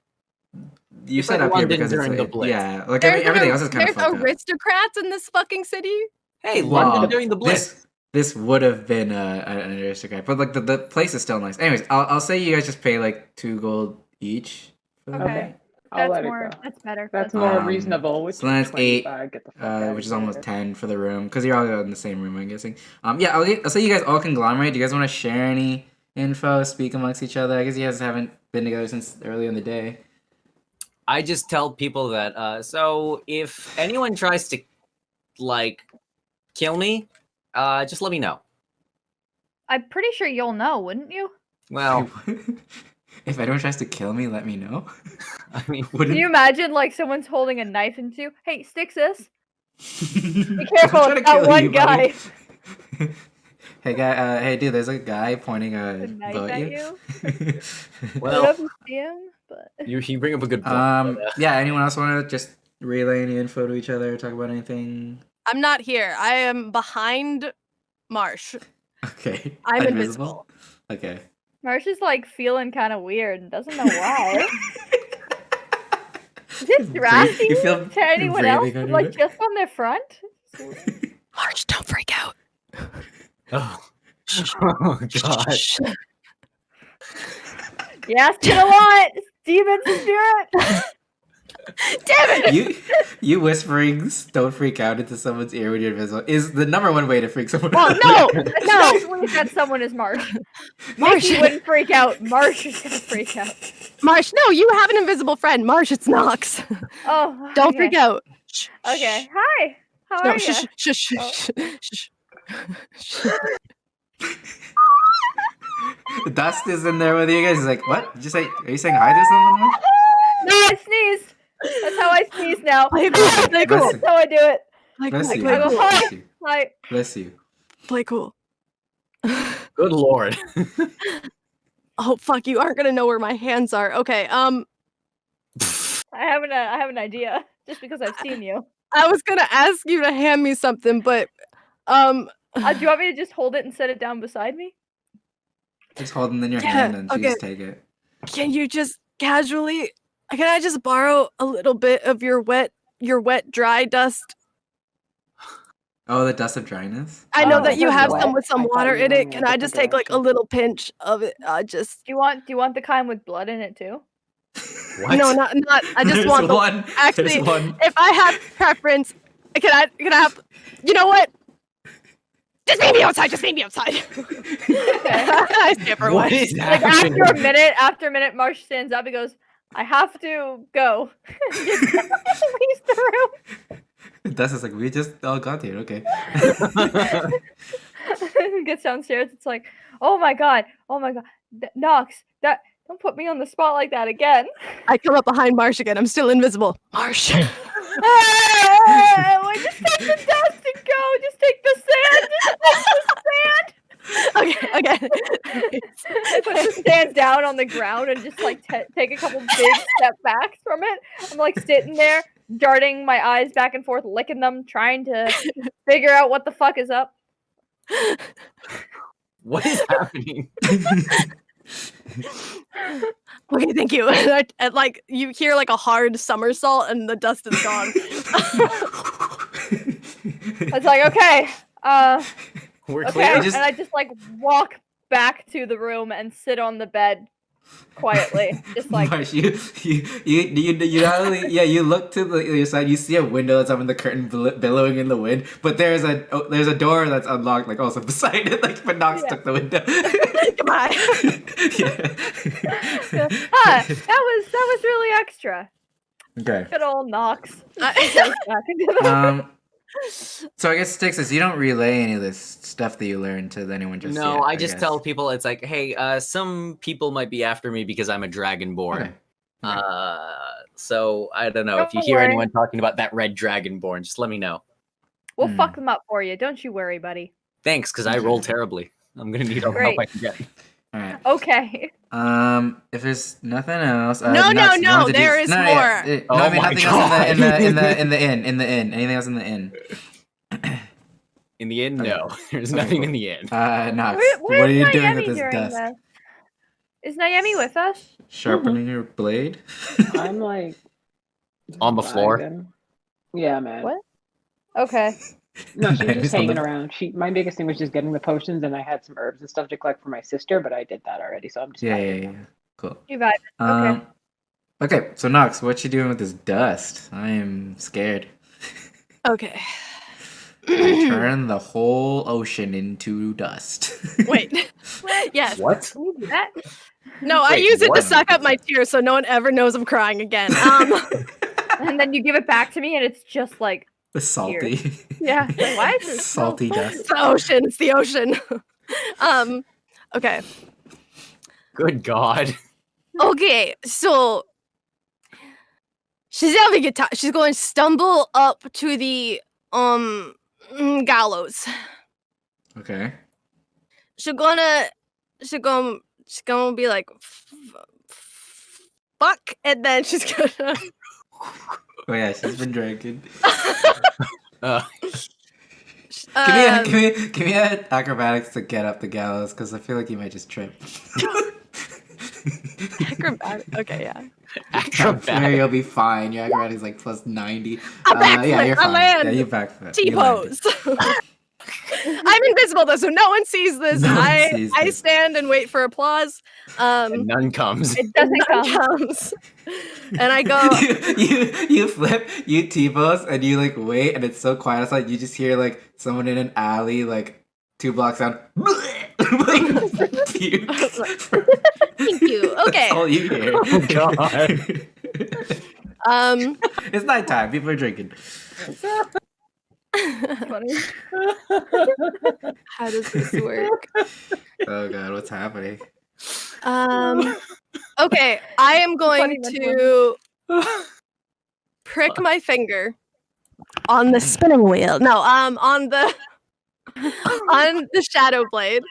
You It's set like up here London because during it's the like, Blitz. yeah, like There's everything else is kind of there's fucked up. aristocrats in this fucking city. Hey, Wow. London during the Blitz. This would have been an aristocrat, but like the place is still nice. Anyways, I'll say you guys just pay like 2 gold each. For the Okay. night. I'll That's let more. it go. That's better. That's That's more Um, reasonable. Which so then is it's 8, 25. Get the fuck out which is of almost here. 10 for the room because you're all in the same room, I'm guessing. Yeah, I'll say you guys all conglomerate. Do you guys want to share any info, speak amongst each other? I guess you guys haven't been together since early in the day. I just tell people that, so if anyone tries to, like, kill me, just let me know. I'm pretty sure you'll know, wouldn't you? Well, If anyone tries to kill me, let me know. I mean, Can you imagine like someone's holding a knife into you? Hey, Stixus. Be careful, it's that one guy. Hey guy, hey dude, there's a guy pointing A a knife bow at at you. you. I well, don't know if you see him, but you bring up a good point. Yeah, anyone else want to just relay any info to each other, talk about anything? I'm not here. I am behind Marsh. Okay. I'm invisible. Okay. Marsh is like feeling kind of weird and doesn't know why. Is it drafting You feel to anyone else? breathing under Like it? just on their front? Marsh, don't freak out. Oh. Oh, God. You asking a lot, demon spirit. Damn it! You whisperings don't freak out into someone's ear when you're invisible is the number one way to freak someone Well, out. no, no. Especially if someone is Marsh. Marsh, Mickey wouldn't freak out. Marsh is gonna freak out. Marsh, no, you have an invisible friend. Marsh, it's Nox. Oh, Don't okay. freak out. Okay, hi. How No, are you? shush, shush, Oh. shush, shush. Dust is in there with you guys. He's like, what? Did you say? Are you saying hi to someone? No, I sneezed. That's how I sneeze now. Play cool, play cool. Bless That's how I do it. Play Bless cool, you. play I go, cool. Bless you. Hi. Bless you. Play cool. Good Lord. Oh, fuck, you aren't gonna know where my hands are. Okay, I have an idea. Just because I've seen you. I was gonna ask you to hand me something, but, Do you want me to just hold it and set it down beside me? Just hold them in your Yeah, hand and okay. please take it. can you just casually, can I just borrow a little bit of your wet, dry dust? Oh, the dust of dryness? I know Oh, that you that's have wet. some with I some thought water you in were it. going Can a I different just take like a direction. little pinch of it? Just Do you want the kind with blood in it too? What? no, not. I just There's want the one. actually. There's one. If I have preference, can I have? You know what? Just meet me outside. Just meet me outside. I stay for What one. is Like happening? after a minute, Marsh stands up. He goes, "I have to go." Just leaves the room. Dust is like, we just all got here. Okay. Gets downstairs. It's like, oh my god, Nox, don't put me on the spot like that again. I come up behind Marsh again. I'm still invisible. Marsh. Just take the dust and go. Just take the sand. Just take the sand. Okay. I just stand down on the ground and just like take a couple big step backs from it. I'm like sitting there, darting my eyes back and forth, licking them, trying to figure out what the fuck is up. What is happening? Okay, thank you. And like you hear like a hard somersault and the dust is gone. It's like, okay, We're okay, clear. and I just like walk back to the room and sit on the bed quietly, just like. Marsh, you not only you look to the other side, you see a window that's up in the curtain billowing in the wind, but there's a door that's unlocked like also beside it, like but Nox took the window. Goodbye. That was really extra. Okay. Good old Nox. So I guess Styx says you don't relay any of this stuff that you learned to anyone just No, yet, I just guess. tell people it's like, hey, some people might be after me because I'm a dragonborn. Okay. So I don't know if you Don't hear worry. anyone talking about that red dragonborn, just let me know. We'll fuck them up for you. Don't you worry, buddy. Thanks, because I roll terribly. I'm gonna need all the help I can get. All right. Okay. If there's nothing else, No, Nox, you no, wanted to there do... is no, more. Yeah, Oh no, I mean my nothing else in God. the inn. Anything else in the inn? In the inn, Okay. no. There's Okay, nothing cool. in the inn. Nox, Where's what are you doing Naomi with this during dust? this? Is Naomi with us? Sharpening your blade? I'm like On the floor? vibing. Yeah, man. What? Okay. No, she was Nice just on the- hanging around. My biggest thing was just getting the potions, and I had some herbs and stuff to collect for my sister, but I did that already, so I'm just vibing. Yeah. Cool. You vibe. Okay. Okay, so Nox, what you doing with this dust? I am scared. Okay. Turn the whole ocean into dust. Wait. Yes. What? Can you do that? No, I Wait, use it to what? suck up my tears so no one ever knows I'm crying again. And then you give it back to me, and it's just like, The salty. yeah. Like, why is this so Salty funny? dust. it's the ocean. It's the ocean. Okay. Good God. Okay, so she's going to stumble up to the gallows. Okay. She's gonna be like fuck, and then she's gonna Oh yeah, she's been drinking. Uh, Give me an acrobatics to get up the gallows, because I feel like you might just trip. Okay, yeah. Maybe you'll be fine. Your acrobatics is like plus 90. I backflip, yeah, you're I fine. land. Yeah, you backflip. You landed. T-pose. I'm invisible though, so no one sees this. No one sees I this. stand and wait for applause. and none comes. It doesn't None come. comes. And I go, you flip, you T-pose, and you like wait, and it's so quiet outside. You just hear like someone in an alley, like 2 blocks down. Puke. thank you. Okay. That's all you hear. Oh, God. It's nighttime. People are drinking. Funny. How does this work? Oh god, what's happening? Okay, I am going Funny to prick my finger on the spinning wheel. No, on the shadow blade.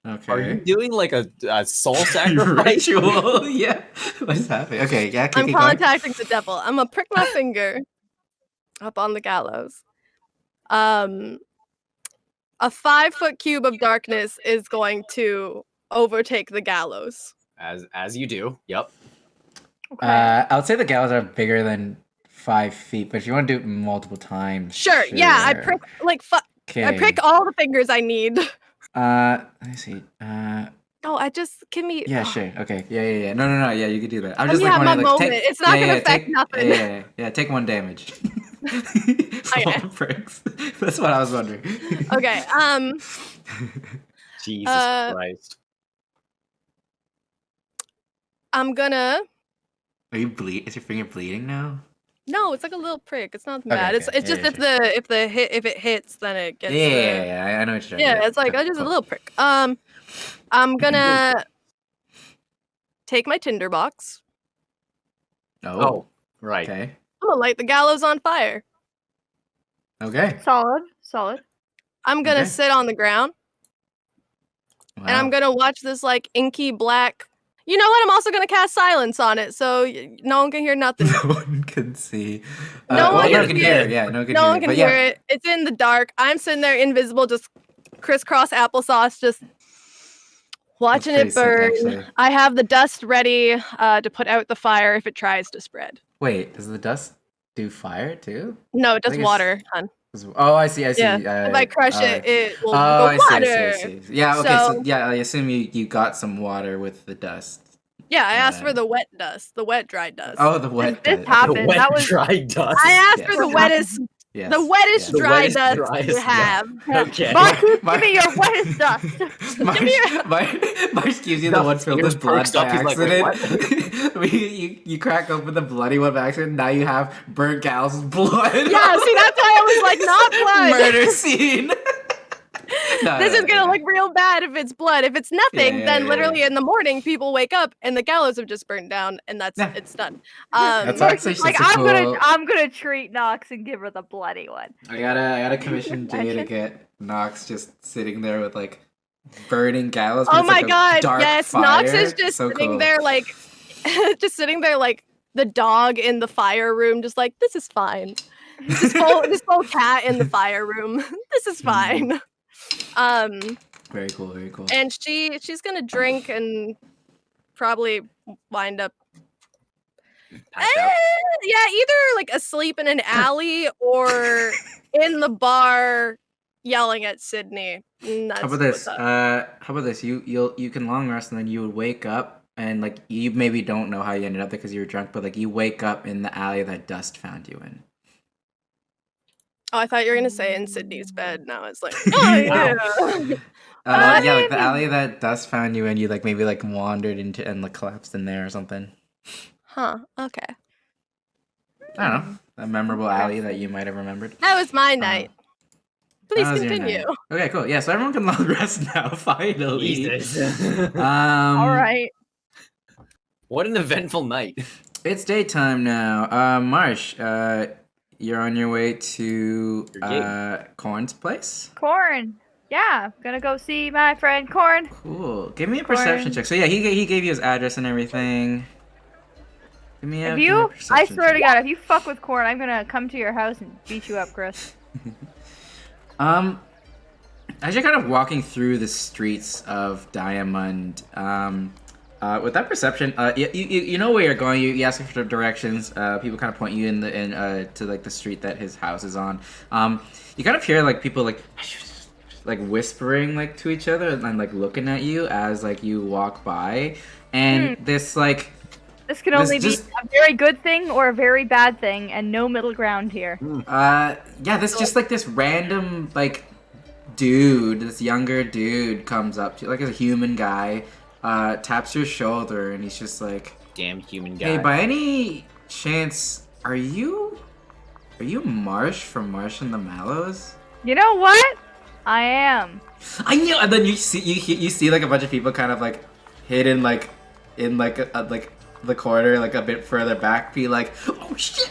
Okay. Are you doing like a soul sacrifice? Ritual? Yeah. What's happening? Okay, yeah, keep I'm going. contacting the devil. I'm gonna prick my finger up on the gallows. A 5-foot cube of darkness is going to overtake the gallows. As you do. Yep. Okay. I would say the gallows are bigger than 5 feet, but if you want to do it multiple times. Sure, yeah, I prick like Okay. I prick all the fingers I need. Let me see. Oh, I just give me. Yeah, sure. Okay. Yeah. No. Yeah, you can do that. I'm Let just me like have my wondering, like, moment. It's not gonna affect nothing. Yeah. Take 1 damage. Okay. Pricks. That's what I was wondering. Okay. Jesus Christ. I'm gonna. Are you Is your finger bleeding now? No, it's like a little prick. It's not Okay, bad. okay. It's just Yeah, if it hits, then it gets. Yeah. I know what you're trying to do. Yeah, it's like Cool, just a cool. little prick. I'm gonna take my tinderbox. Oh. Right. Okay. I'm gonna light the gallows on fire. Okay. Solid. I'm gonna Okay. sit on the ground. Wow. And I'm gonna watch this like inky black. You know what? I'm also gonna cast silence on it, so no one can hear nothing. No one can see. No one can can hear. see. Yeah, no one can No hear. one can But hear yeah, it. It's in the dark. I'm sitting there invisible, just crisscross applesauce, just watching pretty it sick, burn. actually. I have the dust ready to put out the fire if it tries to spread. Wait, does the dust do fire too? No, it does think it's- water, hon. Oh, I see. Yeah. If I crush it, it will go I water. see. Yeah, okay, so yeah, I assume you got some water with the dust. Yeah, I asked for the wet dust, the wet dry dust. Oh, the wet This dust. happened. Wet, That was- dry dust. I asked Yes. for the wettest, Yes. the wettest yes. dry wettest, dust driest you have. Okay. Marsh, Mar- give me your wettest dust. Marsh gives you the one filled Fingers with blood perked by up, he's like, "Wait, accident. you crack open the bloody one by accident. Now you have burnt gal's blood. Yeah, see, that's why I was like, not blood. Murder scene. This is gonna look real bad if it's blood. If it's nothing, Yeah, then yeah, literally yeah. in the morning people wake up and the gallows have just burned down, and that's Yeah. it's done. That's actually Like such a cool. I'm gonna treat Nox and give her the bloody one. I gotta commission Jay to get Nox just sitting there with like burning gallows. but Oh it's my like a god, dark yes, fire. Nox is just So sitting cool. there like just sitting there like the dog in the fire room, just like, this is fine. This whole cat in the fire room. This is fine. Very cool, very cool. And she's gonna drink and probably wind up Passed out. yeah, either like asleep in an alley or in the bar yelling at Sydney. And How about that's this? what's up. How about this? You can long rest and then you would wake up and like you maybe don't know how you ended up there because you were drunk, but like you wake up in the alley that Dust found you in. Oh, I thought you were gonna say in Sydney's bed. Now it's like, oh yeah. Yeah, like the alley that Dust found you in. You like maybe like wandered into and like collapsed in there or something. Huh. Okay. I don't know. A memorable alley that you might have remembered. That was my night. Please That was your continue. night. Okay, cool. Yeah, so everyone can long rest now. Finally. Jesus. All right. What an eventful night. It's daytime now. Marsh, you're on your way to Corn's place. Corn. Yeah, gonna go see my friend Corn. Cool. Give me a perception Corn. check. So yeah, he gave you his address and everything. Give me a If you, I perception swear to check. God, if you fuck with Corn, I'm gonna come to your house and beat you up, Chris. As you're kind of walking through the streets of Diamunde, with that perception, you know where you're going. You ask for directions. People kind of point you to like the street that his house is on. You kind of hear like people like whispering like to each other and like looking at you as like you walk by, and this like. This can only be just- a very good thing or a very bad thing, and no middle ground here. This just like this random like dude, this younger dude comes up to you, like a human guy, taps your shoulder, and he's just like, Damn human guy. "Hey, by any chance, are you Marsh from Marsh and the Mallows?" You know what? I am. I knew. And then you see like a bunch of people kind of like hidden like in like the corner, like a bit further back, be like, oh shit,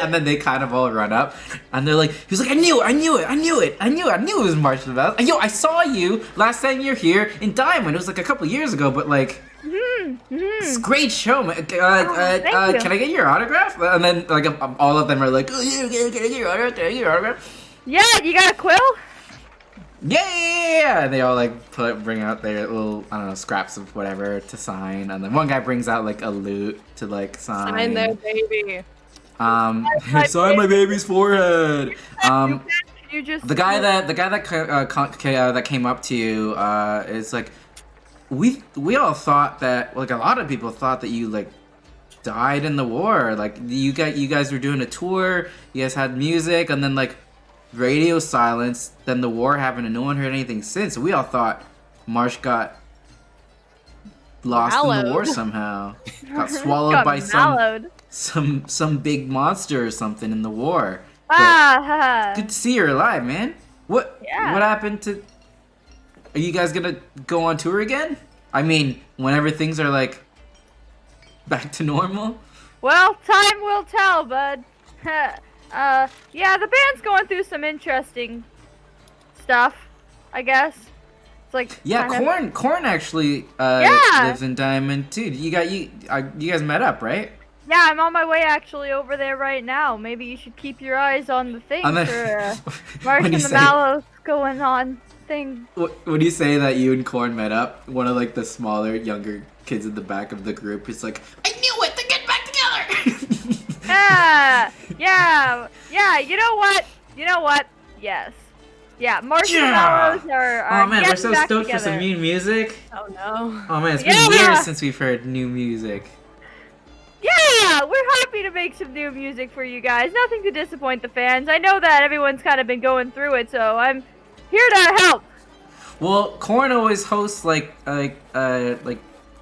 and then they kind of all run up, and they're like, he's like, I knew it was Marsh and the Mallows. Yo, I saw you last time you were here in Diamond. It was like a couple years ago, but like, it's a great show, man. thank you. Can I get your autograph? And then like all of them are like, oh yeah, can I get your autograph? Can I get your autograph? Yeah, you got a quill? Yeah! And they all like bring out their little, I don't know, scraps of whatever to sign, and then one guy brings out like a lute to like sign. Sign their baby. Sign my baby's forehead. You just The guy that came up to you is like, we all thought that, like a lot of people thought that you like died in the war. Like you guys were doing a tour, you guys had music, and then like radio silence, then the war happened and no one heard anything since. We all thought Marsh got lost in the war Mallowed. somehow. Got swallowed got by mallowed. some big monster or something in the war. Good to see you're alive, man. What happened to... Are you guys gonna go on tour again? I mean, whenever things are like back to normal? Well, time will tell, bud. Yeah, the band's going through some interesting stuff, I guess. It's like Yeah, kinda... Corn actually Yeah! lives in Diamond too. You guys met up, right? Yeah, I'm on my way actually over there right now. Maybe you should keep your eyes on the thing for Marsh When and you the say- Mallows going on thing. When you say that you and Corn met up, one of like the smaller, younger kids in the back of the group is like, I knew it, to get back together. Yeah. You know what? Yes. Yeah, Marsh and the Mallows are Oh man, we're getting so back stoked for some together. new music. Oh no. Oh man, it's been years since we've heard new music. Yeah, we're happy to make some new music for you guys. Nothing to disappoint the fans. I know that everyone's kind of been going through it, so I'm here to help. Well, Corn always hosts like you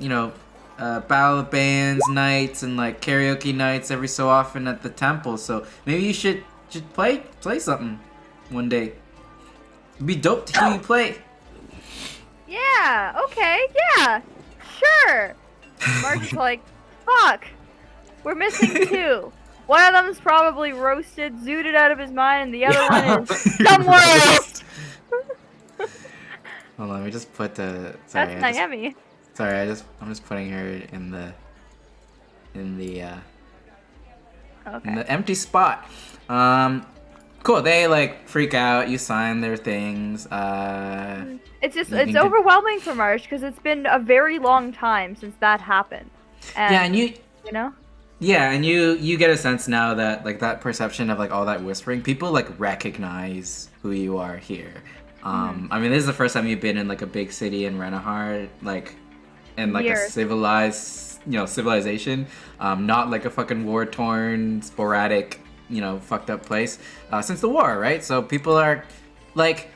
know, battle of bands nights and like karaoke nights every so often at the temple. So maybe you should play something one day. It'd be dope to hear you play. Yeah, okay, yeah, sure. Mark is like, fuck, we're missing two. One of them's probably roasted, zooted out of his mind, and the other one is somewhere else. Hold on, let me just put the. That's Naomi. I'm just putting her in the empty spot. Cool. They like freak out. You sign their things. It's overwhelming for Marsh because it's been a very long time since that happened. And, yeah, and you know. Yeah, and you get a sense now that like that perception of like all that whispering, people like recognize who you are here. I mean, this is the first time you've been in like a big city in Renehar, like in like a civilization, not like a fucking war-torn, sporadic, fucked up place since the war, right? So people are like,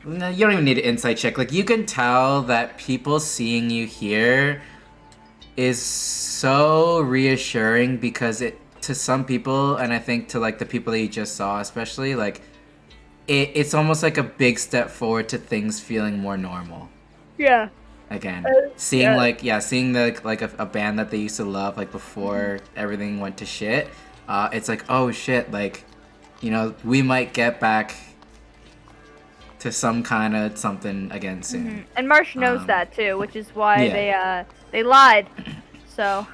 no, you don't even need an insight check. Like you can tell that people seeing you here is so reassuring because it to some people, and I think to like the people that you just saw especially, like it's almost like a big step forward to things feeling more normal. Yeah. Again, seeing the like a band that they used to love like before everything went to shit. It's like, oh shit, like we might get back to some kind of something again soon. And Marsh knows that too, which is why they lied. So.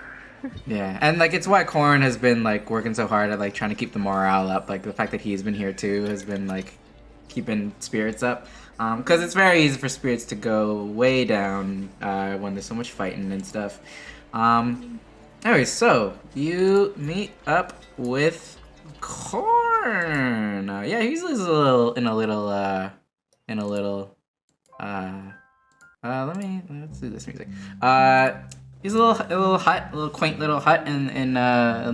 Yeah, and like it's why Corn has been like working so hard at like trying to keep the morale up. Like the fact that he's been here too has been like keeping spirits up. Because it's very easy for spirits to go way down when there's so much fighting and stuff. Anyway, so you meet up with Corn. Yeah, he's let's do this music. He's a little hut, a little quaint little hut in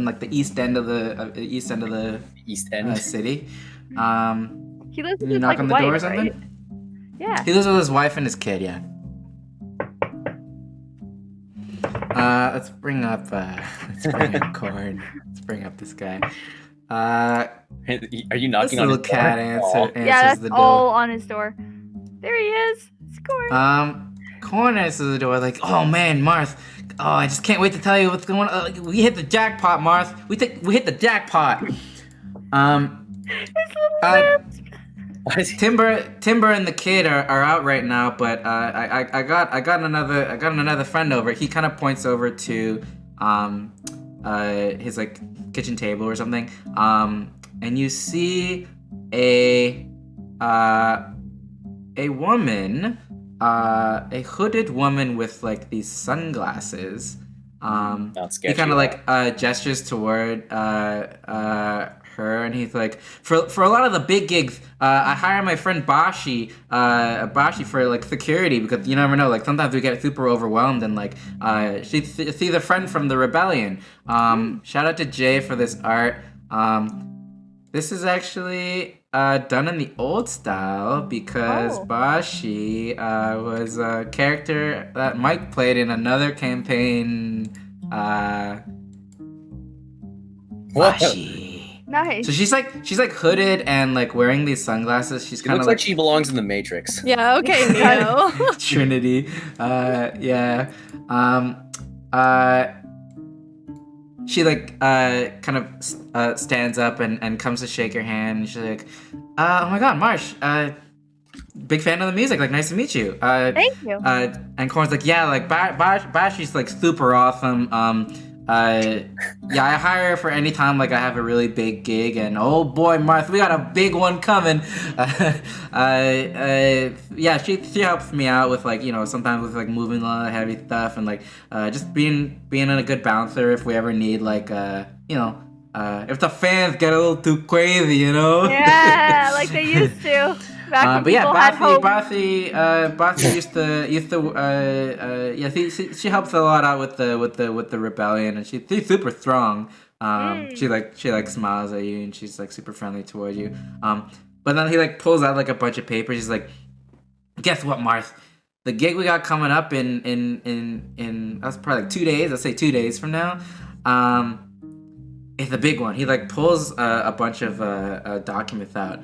like the east end of the city. He lives with you his knock on the wife, door or something? right? Yeah. He lives with his wife and his kid, yeah. Let's bring up Corn. Let's bring up this guy. Are you knocking on his door? This little cat answers that's the door. all on his door. There he is. It's Corn. Corn answers the door like, oh man, Marth. Oh, I just can't wait to tell you what's going on. We hit the jackpot, Marth. We hit the jackpot. Timber and the kid are out right now, but I got another friend over. He kind of points over to his like kitchen table or something. And you see a woman, a hooded woman with like these sunglasses. He kind of like gestures toward her, and he's like, for a lot of the big gigs, I hire my friend Bashi for like security, because you never know, like sometimes we get super overwhelmed, and like she's a friend from the rebellion. Shout out to Jay for this art. This is actually done in the old style because Bashi was a character that Mike played in another campaign. Bashi. Nice. So she's like hooded and like wearing these sunglasses. She's kind of like she belongs in the Matrix. Yeah. Okay, Neo. Trinity. Yeah. She like kind of stands up and comes to shake your hand. And she's like, "Oh my God, Marsh. big fan of the music. Like, nice to meet you. Thank you. And Corn's like, yeah, like Bashi's like super awesome. Yeah, I hire her for any time like I have a really big gig, and oh boy, Martha, we got a big one coming. Yeah, she helps me out with like, you know, sometimes with like moving a lot of heavy stuff and like just being a good bouncer if we ever need like you know, if the fans get a little too crazy, you know. Yeah, like they used to. But yeah, Bossy used to yeah, she helps a lot out with the rebellion, and she's super strong. She like smiles at you, and she's like super friendly toward you. But then he like pulls out like a bunch of papers. He's like, guess what, Marth? The gig we got coming up in that's probably like 2 days. Let's say 2 days from now. It's a big one. He like pulls a bunch of documents out.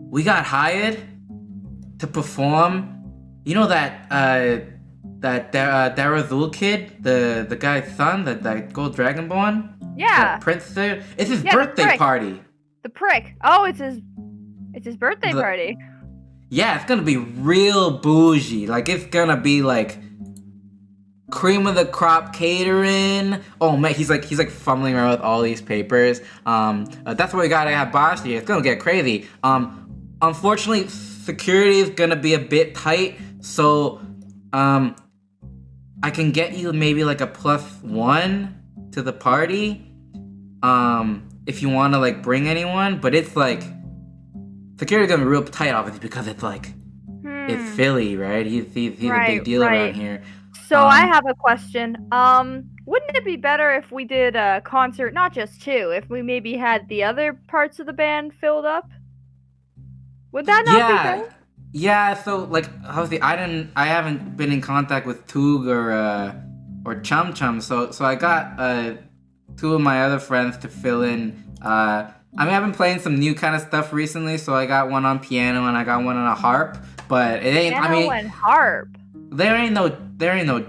We got hired to perform. You know that Darazul kid, the guy's son, that gold dragonborn. Yeah. That prince there. It's his birthday party. The prick. Oh, it's his birthday party. Yeah, it's gonna be real bougie. Like it's gonna be like cream of the crop catering. Oh man, he's like fumbling around with all these papers. That's what we gotta have Bossy. It's gonna get crazy. Unfortunately, security is gonna be a bit tight, so I can get you maybe like a +1 to the party, if you want to like bring anyone. But it's like security's gonna be real tight, obviously, because it's like it's Philly, right? He's a big deal around here. So I have a question. Wouldn't it be better if we did a concert, not just 2, if we maybe had the other parts of the band filled up? Would that not be better? Yeah, so like obviously I haven't been in contact with Toog or Chum Chum, so I got 2 of my other friends to fill in. I mean, I've been playing some new kind of stuff recently, so I got one on piano and I got one on a harp, but it ain't. Piano and harp. There ain't no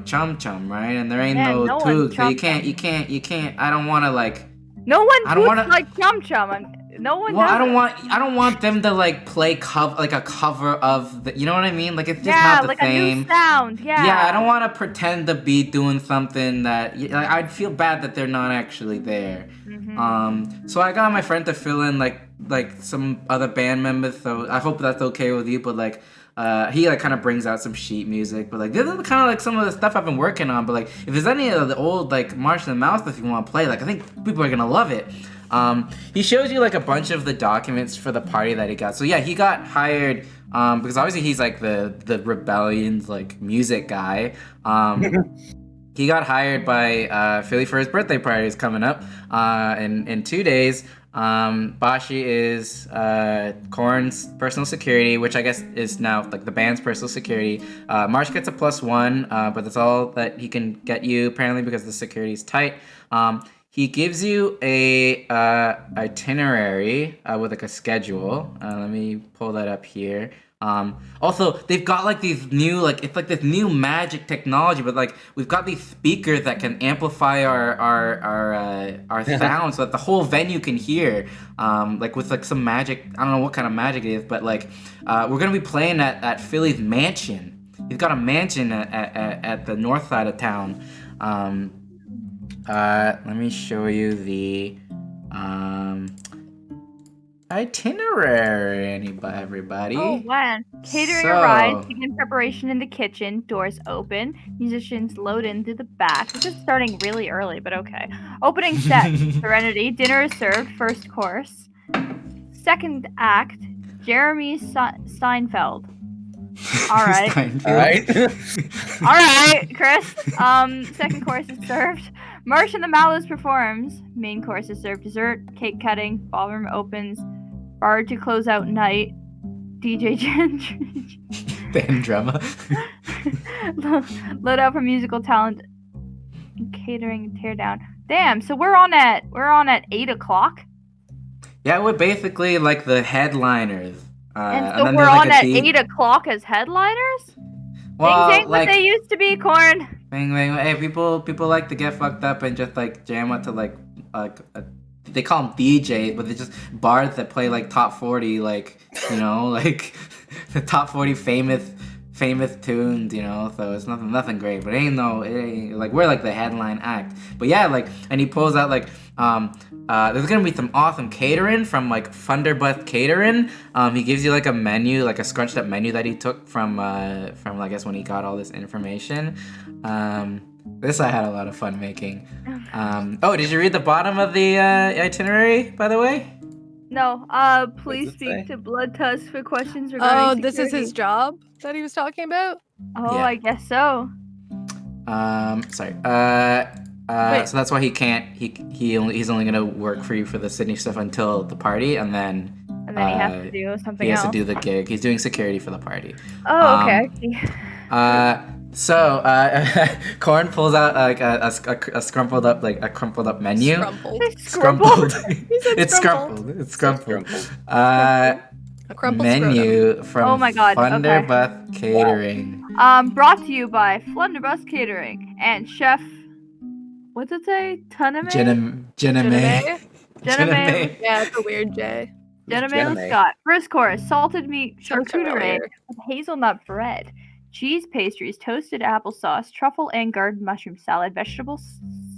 Chum Chum, right? And there ain't no Toog, so you can't. I don't want to like. No one boots like Chum Chum. No one. Well, I don't want them to like play a cover of the. You know what I mean? Like it's just not the like same. A new sound. Yeah. Yeah, I don't want to pretend to be doing something that like, I'd feel bad that they're not actually there. Mm-hmm. So I got my friend to fill in like some other band members. So I hope that's okay with you. But like. He like kind of brings out some sheet music, but like this is kind of like some of the stuff I've been working on. But like if there's any of the old like Marsh and the Mouse stuff you want to play, like I think people are gonna love it. He shows you like a bunch of the documents for the party that he got. So yeah, he got hired because obviously he's like the rebellion's like music guy. He got hired by Philly for his birthday party is coming up in 2 days. Bashi is Korn's personal security, which I guess is now like the band's personal security. Marsh gets a +1, but that's all that he can get you apparently because the security is tight. He gives you a itinerary with like a schedule. Let me pull that up here. Also, they've got like these new, like it's like this new magic technology, but like we've got these speakers that can amplify our sound so that the whole venue can hear. Like with like some magic, I don't know what kind of magic it is, but like we're gonna be playing at Philly's mansion. He's got a mansion at the north side of town. Let me show you the itinerary, everybody. Oh, man. Catering arrives, begin preparation in the kitchen, doors open, musicians load in through the back. This is starting really early, but okay. Opening set, Serenity, dinner is served, first course. Second act, Jeremy Steinfeld. All right. All right. All right, Chris. Second course is served. Marsh and the Mallows performs. Main course is served. Dessert, cake cutting, ballroom opens. Bar to close out night. DJ Band drama. Load out for musical talent. Catering tear down. Damn. So we're on at 8:00. Yeah, we're basically like the headliners. And so we're on at 8:00 as headliners? Well, Things ain't like, what they used to be, Corn. Hey, people like to get fucked up and just like jam out to like they call them DJs, but they're just bars that play like top 40, like, you know, like the top 40 famous tunes, you know, so it's nothing great, but it ain't like we're like the headline act. But yeah, like, and he pulls out like there's gonna be some awesome catering from like Thunderbutt Catering. He gives you like a menu, like a scrunched up menu that he took from I guess when he got all this information. This I had a lot of fun making. Oh, did you read the bottom of the itinerary, by the way? No. Please speak to Blood Tusk for questions regarding Oh, security. this is his job that he was talking about? Oh, Yeah. I guess so. Sorry. So that's why he can't. He's only gonna work for you for the Sydney stuff until the party, and then And then he has to do something he has else. to do the gig. He's doing security for the party. Oh, okay. I see. So Corn pulls out like a crumpled up menu. Scrumpled. It's scrumpled. It's scrumpled. A crumpled Menu from Oh my God, okay. Thunderbutt Catering. Brought to you by Flunderbuss Catering and Chef. What's it say? Tuname? Jename. Jename. Yeah, it's a weird J. Jename Scott. First course: salted meat charcuterie familiar. with hazelnut bread, cheese pastries, toasted applesauce, truffle and garden mushroom salad, vegetable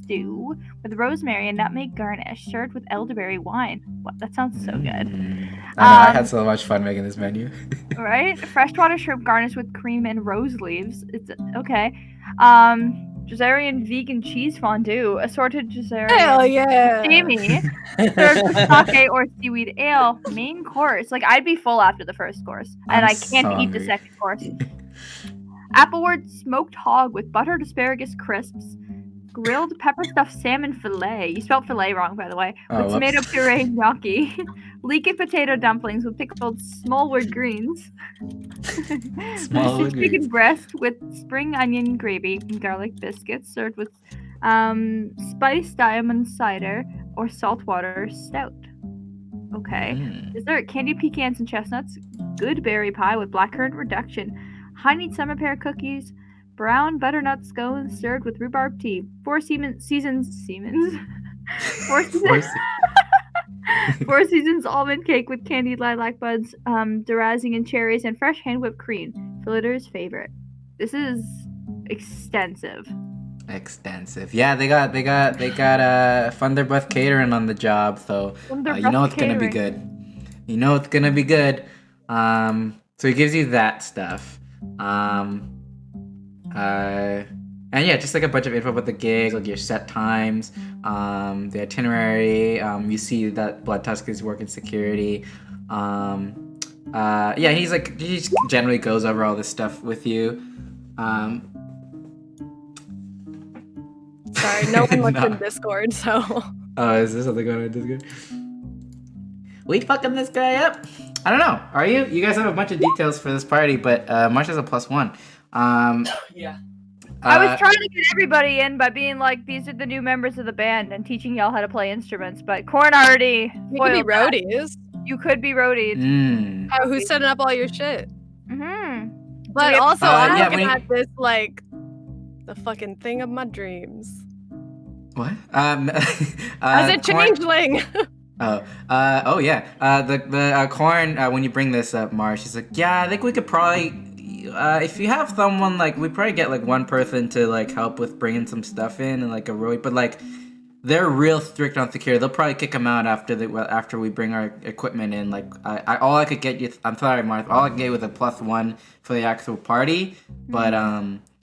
stew with rosemary and nutmeg garnish, served with elderberry wine. What? That sounds so good. I know, I had so much fun making this menu. Right? Freshwater shrimp garnished with cream and rose leaves. It's okay. Gisarian vegan cheese fondue, assorted Gisarian Hell yeah! sashimi, served with sake or seaweed ale. Main course. Like, I'd be full after the first course, and I'm I can't so eat the hungry. second course. Applewort smoked hog with buttered asparagus crisps, grilled pepper stuffed salmon fillet. You spelled fillet wrong, by the way. Oh, With tomato whoops. puree gnocchi, leek and potato dumplings with pickled smallwood greens. Smallwood Chicken greens. breast with spring onion gravy and garlic biscuits, served with spiced diamond cider or saltwater stout. Okay. Dessert: candied pecans and chestnuts, good berry pie with blackcurrant reduction, honeyed summer pear cookies, brown butternut scones served with rhubarb tea, Four Seasons almond cake with candied lilac buds, derazing and cherries, and fresh hand whipped cream. Fillater's favorite. This is extensive. Yeah, they got Thunderbutt Catering on the job, so you know it's gonna be good. You know it's gonna be good. So he gives you that stuff. And yeah, just like a bunch of info about the gig, like your set times, the itinerary. You see that Blood Tusk is working security. Yeah, he just generally goes over all this stuff with you. Sorry, no one looks in Discord, so. Oh, is this something going on in Discord? We fucking this guy up? I don't know. Are you? You guys have a bunch of details for this party, but Marsha's a +1. Yeah. I was trying to get everybody in by being like, these are the new members of the band and teaching y'all how to play instruments, but Corn already You could be foiled that. roadies. You could be roadies. Oh, who's setting up all your shit? Mm-hmm. But also, I'm yeah, looking when you- at this like the fucking thing of my dreams. What? As a changeling. Oh yeah. The Corn. When you bring this up, Marsh, she's like, yeah, I think we could probably, if you have someone like, we probably get like one person to like help with bringing some stuff in and like a road, but like, they're real strict on security. They'll probably kick them out after we bring our equipment in. Like, all I could get you. I'm sorry, Marth. All I could get you was a +1 for the actual party, but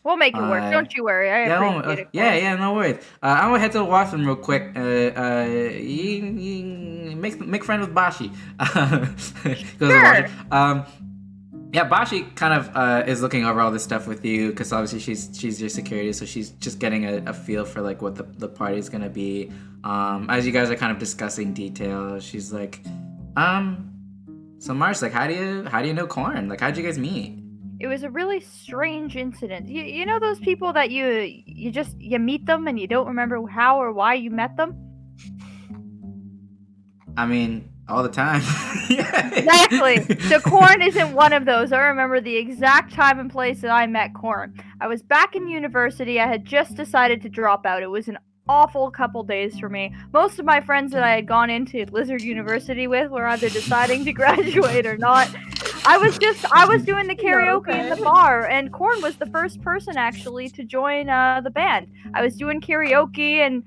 We'll make it work. Don't you worry. I appreciate it. Yeah, no worries. I'm gonna head to the washroom real quick. Make friends with Bashi. Goes to the washroom. Yeah, Bashi kind of is looking over all this stuff with you because obviously she's your security, so she's just getting a feel for like what the party's gonna be. As you guys are kind of discussing details, she's like, so Mars, like, how do you know Corn? Like, how'd you guys meet? It was a really strange incident. You know those people that you meet them and you don't remember how or why you met them? I mean, all the time. Exactly. So Corn isn't one of those. I remember the exact time and place that I met Corn. I was back in university. I had just decided to drop out. It was an awful couple days for me. Most of my friends that I had gone into Lizard University with were either deciding to graduate or not. I was doing the karaoke Okay. in the bar, and Korn was the first person actually to join the band. I was doing karaoke, and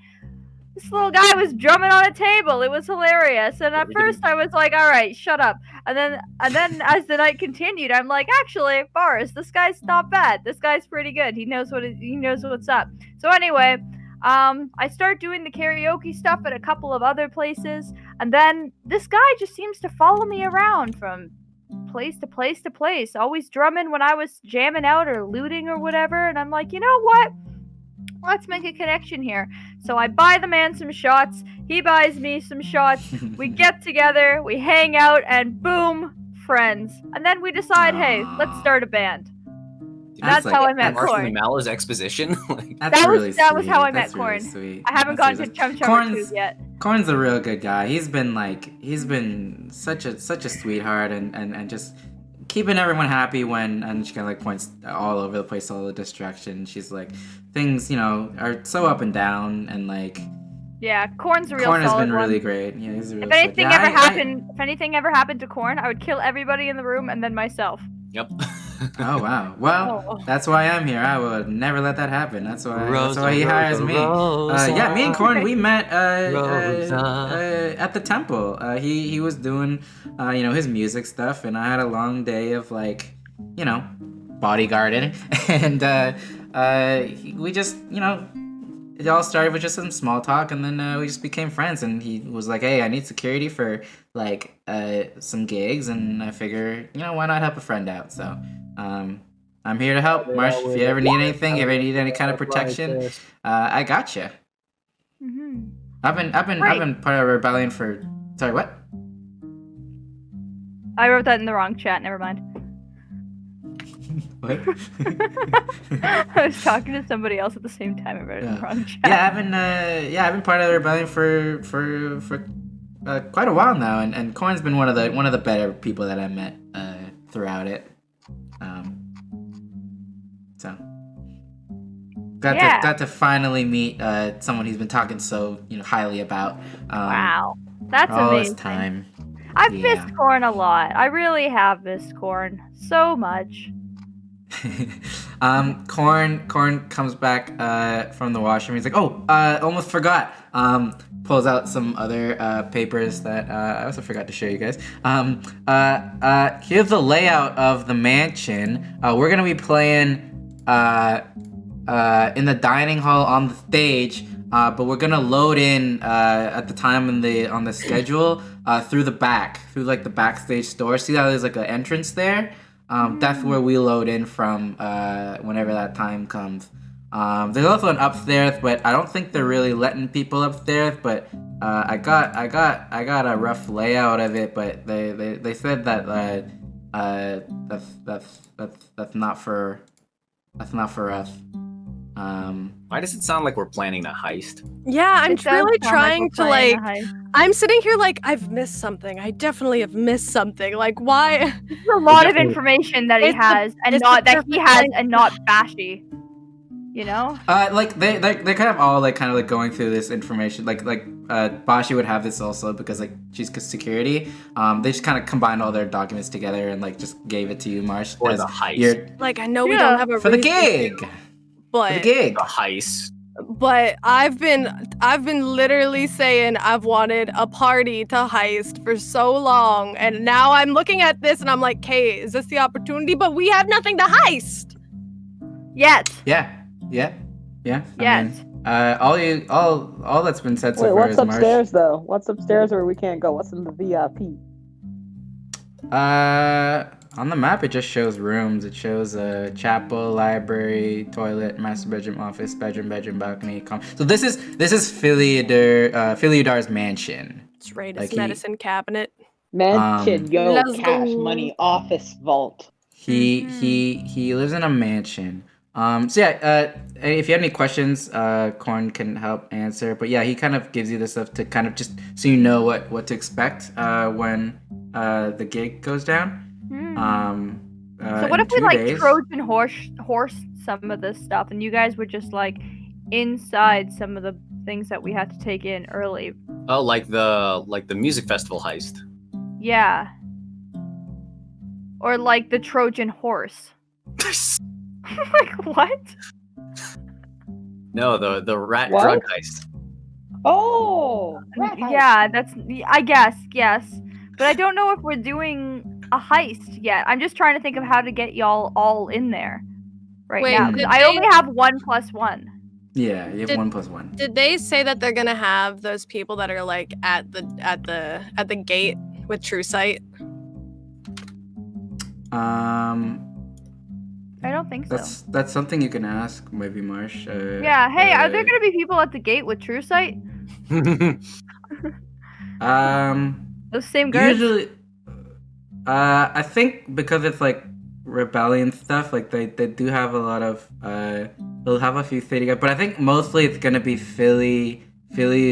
this little guy was drumming on a table. It was hilarious. And at first I was like, all right, shut up. And then as the night continued, I'm like, actually, Boris, this guy's not bad. This guy's pretty good. He knows what's up. So anyway, I start doing the karaoke stuff at a couple of other places, and then this guy just seems to follow me around from place to place to place, always drumming when I was jamming out or looting or whatever. And I'm like, you know what? Let's make a connection here. So I buy the man some shots. He buys me some shots. We get together, we hang out, and boom, friends. And then we decide, hey, let's start a band. That's how I met Korn. Mallow's exposition. That was how I met Korn. Sweet. I haven't gone to Chum Chum or 2 yet. Korn's a real good guy. He's been such a sweetheart and just keeping everyone happy and she kind of points all over the place, all the distractions. She's like, things, are so up and down, and yeah, Korn's a real Korn has solid been one. really great. Yeah, he's a real If anything ever happened to Korn, I would kill everybody in the room and then myself. Yep. Oh wow. Well, that's why I'm here. I would never let that happen. That's why he hires me. Yeah, me and Korn, we met at the temple. He was doing his music stuff, and I had a long day of bodyguarding, and we just it all started with just some small talk, and then we just became friends. And he was like, "Hey, I need security for some gigs," and I figure, why not help a friend out? So, I'm here to help. Marsh, if you ever need anything, if you ever need any kind of protection, I got you. Mm-hmm. I've been part of a rebellion for. Sorry, what? I wrote that in the wrong chat. Never mind. What? I was talking to somebody else at the same time. I wrote it in the wrong chat. Yeah, I've been part of the rebellion for quite a while now, and Korn's been one of the better people that I met throughout it. So got to finally meet someone he's been talking so highly about. Wow, that's all amazing. This time. I've missed Korn a lot. I really have missed Korn so much. Korn comes back from the washroom. He's like, almost forgot. Pulls out some other papers that I also forgot to show you guys. Here's the layout of the mansion. We're gonna be playing in the dining hall on the stage, but we're gonna load in at the time on the schedule through the backstage door. See how there's an entrance there? That's where we load in from whenever that time comes. There's also an upstairs, but I don't think they're really letting people upstairs. But I got a rough layout of it, but they said that that's not for us. Why does it sound like we're planning a heist? Yeah, I'm really trying to I'm sitting here I've missed something. I definitely have missed something. Why? There's a lot of information that he has and not Bashy. They kind of all going through this information. Bashi would have this also because she's security. They just kind of combined all their documents together and just gave it to you, Marsh. For the heist. I know we don't have a for the gig. But for the gig. The heist. But I've been literally saying I've wanted a party to heist for so long, and now I'm looking at this and I'm like, "Hey, is this the opportunity?" But we have nothing to heist yet. Yeah. Yes. All that's been said so far what's is upstairs though? What's upstairs where we can't go? What's in the VIP? On the map it just shows rooms. It shows a chapel, library, toilet, master bedroom, office, bedroom, balcony. So this is Philiudar's mansion. It's right as medicine cabinet. Mansion, cash money, office vault. He lives in a mansion. If you have any questions, Korn can help answer. But yeah, he kind of gives you this stuff to kind of just so you know what to expect when the gig goes down. So what if we Trojan horse some of this stuff, and you guys were just inside some of the things that we had to take in early? Oh, like the music festival heist. Yeah. Or like the Trojan horse. Like what? No, the rat What? drug heist. Oh, rat heist. Yeah, that's. I guess yes, but I don't know if we're doing a heist yet. I'm just trying to think of how to get y'all all in there right Wait, now. 'Cause did I they- only have 1+1. Yeah, you have Did- 1+1. Did they say that they're gonna have those people that are like at the gate with True Sight? I don't think so. That's something you can ask, maybe Marsh. Yeah. Hey, are there gonna be people at the gate with True Sight? Those same guards. Usually, I think because it's like rebellion stuff, like they do have a lot of they'll have a few city guards, but I think mostly it's gonna be Philly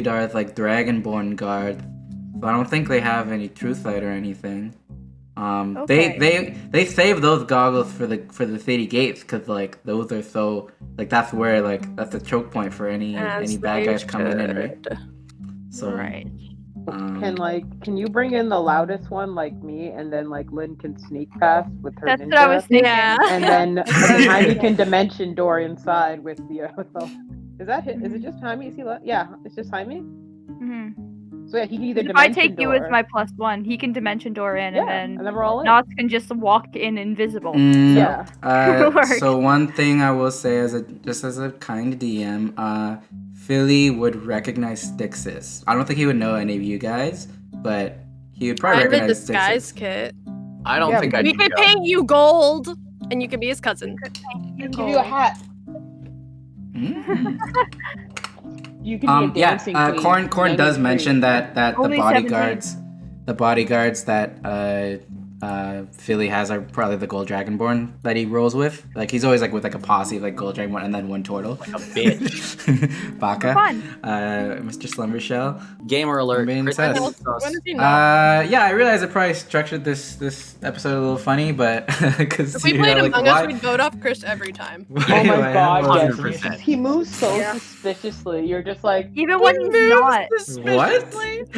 Darth like Dragonborn guard. So I don't think they have any True Sight or anything. Okay. They save those goggles for the city gates because like those are so like that's where like that's a choke point for any As bad they guys coming in, right? should. So Right. Can you bring in the loudest one like me, and then like Lynn can sneak past with her That's ninja, what I was thinking. Yeah. and then Jaime can dimension door inside with the. Is that it? Is it just Jaime? Is he? Yeah, it's just Jaime. Mhm. So yeah, he can either If I dimension take you door. as my +1, he can dimension door in, Yeah, and then we're all in. Knots can just walk in invisible. Yeah. Works. So one thing I will say as a kind DM, Philly would recognize Styxis. I don't think he would know any of you guys, but he would I probably have a recognize disguise Styxis. kit. I don't Yeah, think I We do. could paint you gold, and you could be his cousin. Give you a hat. Mm. You can be a dancing queen. Corn does mention that Only the bodyguards that Philly has are probably the Gold Dragonborn that he rolls with. Like he's always like with like a posse of like Gold Dragonborn and then one turtle. Like a bitch. Baka. Fun. Mr. Slumbershell. Gamer alert. Being Chris said. Evans. When does he know? Yeah, I realize I probably structured this episode a little funny, but because If we played Among Us, we'd vote off Chris every time. Oh my god, yes. 100%. He moves so suspiciously. You're just like, Even when he's not. What?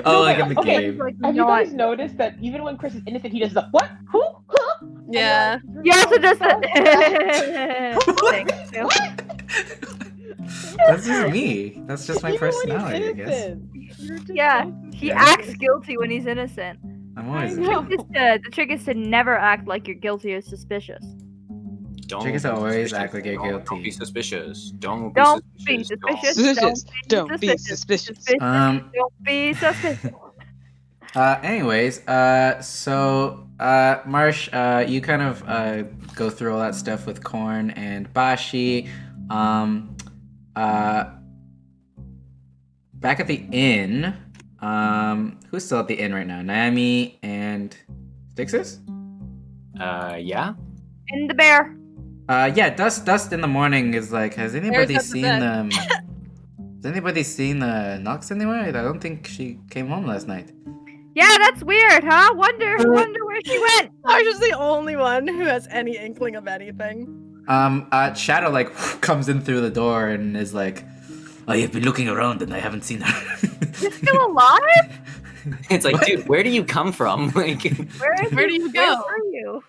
Oh, like in the Okay. game. Like, have you not. guys noticed that even when Chris is innocent, he does the what? Who? Huh? Yeah. You also just so Thank you. That's just me. That's just my Even when he's personality, I guess. innocent, you're just Yeah, so he Yeah. acts guilty when he's innocent. I'm always I know. The trick is to never act like you're guilty or suspicious. Don't Trick is be to always suspicious. act like you're Don't guilty. be suspicious. Don't Don't be be suspicious. suspicious. Don't be suspicious. Don't be suspicious. Anyways, so Marsh, you kind of go through all that stuff with Korn and Bashi. Back at the inn, who's still at the inn right now? Naomi and Styxis? Yeah. In the bear. Yeah, Dust in the morning is like, has anybody There's seen the has anybody seen Nox anywhere? I don't think she came home last night. Yeah, that's weird, huh? Wonder where she went. Arsha's the only one who has any inkling of anything. Shadow like comes in through the door and is like, I have been looking around and I haven't seen her. You're still alive? It's like, dude, where do you come from? Like, Where do you go? Where are you?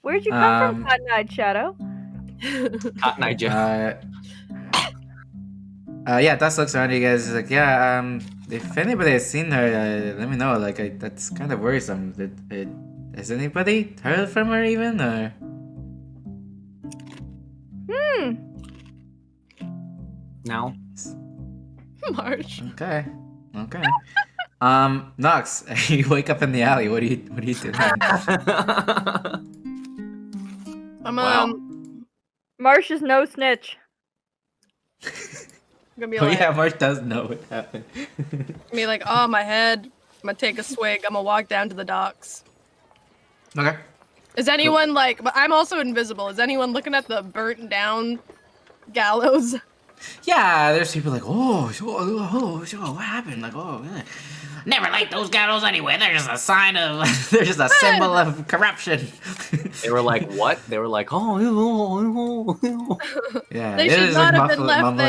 Where'd you come from, Cotton-eyed Shadow? Cotton Eye Joe. Yeah, Dust looks around you guys. Is like, yeah, if anybody has seen her, let me know. Like, that's kind of worrisome. Has anybody heard from her even, or? No. March. Okay. Nox, you wake up in the alley. What do you do? I'm Wow. Marsh is no snitch. gonna be Oh like, yeah, Marsh does know what happened. be like, oh my head. I'm gonna take a swig. I'm gonna walk down to the docks. Okay. Is anyone like? But I'm also invisible. Is anyone looking at the burnt down gallows? Yeah, there's people like, what happened? Like, yeah. Never liked those gallows anyway. They're just a sign of, they're just a symbol of corruption. They were like, what? They were like, oh. Yeah, They it should is not like have been left mumbling,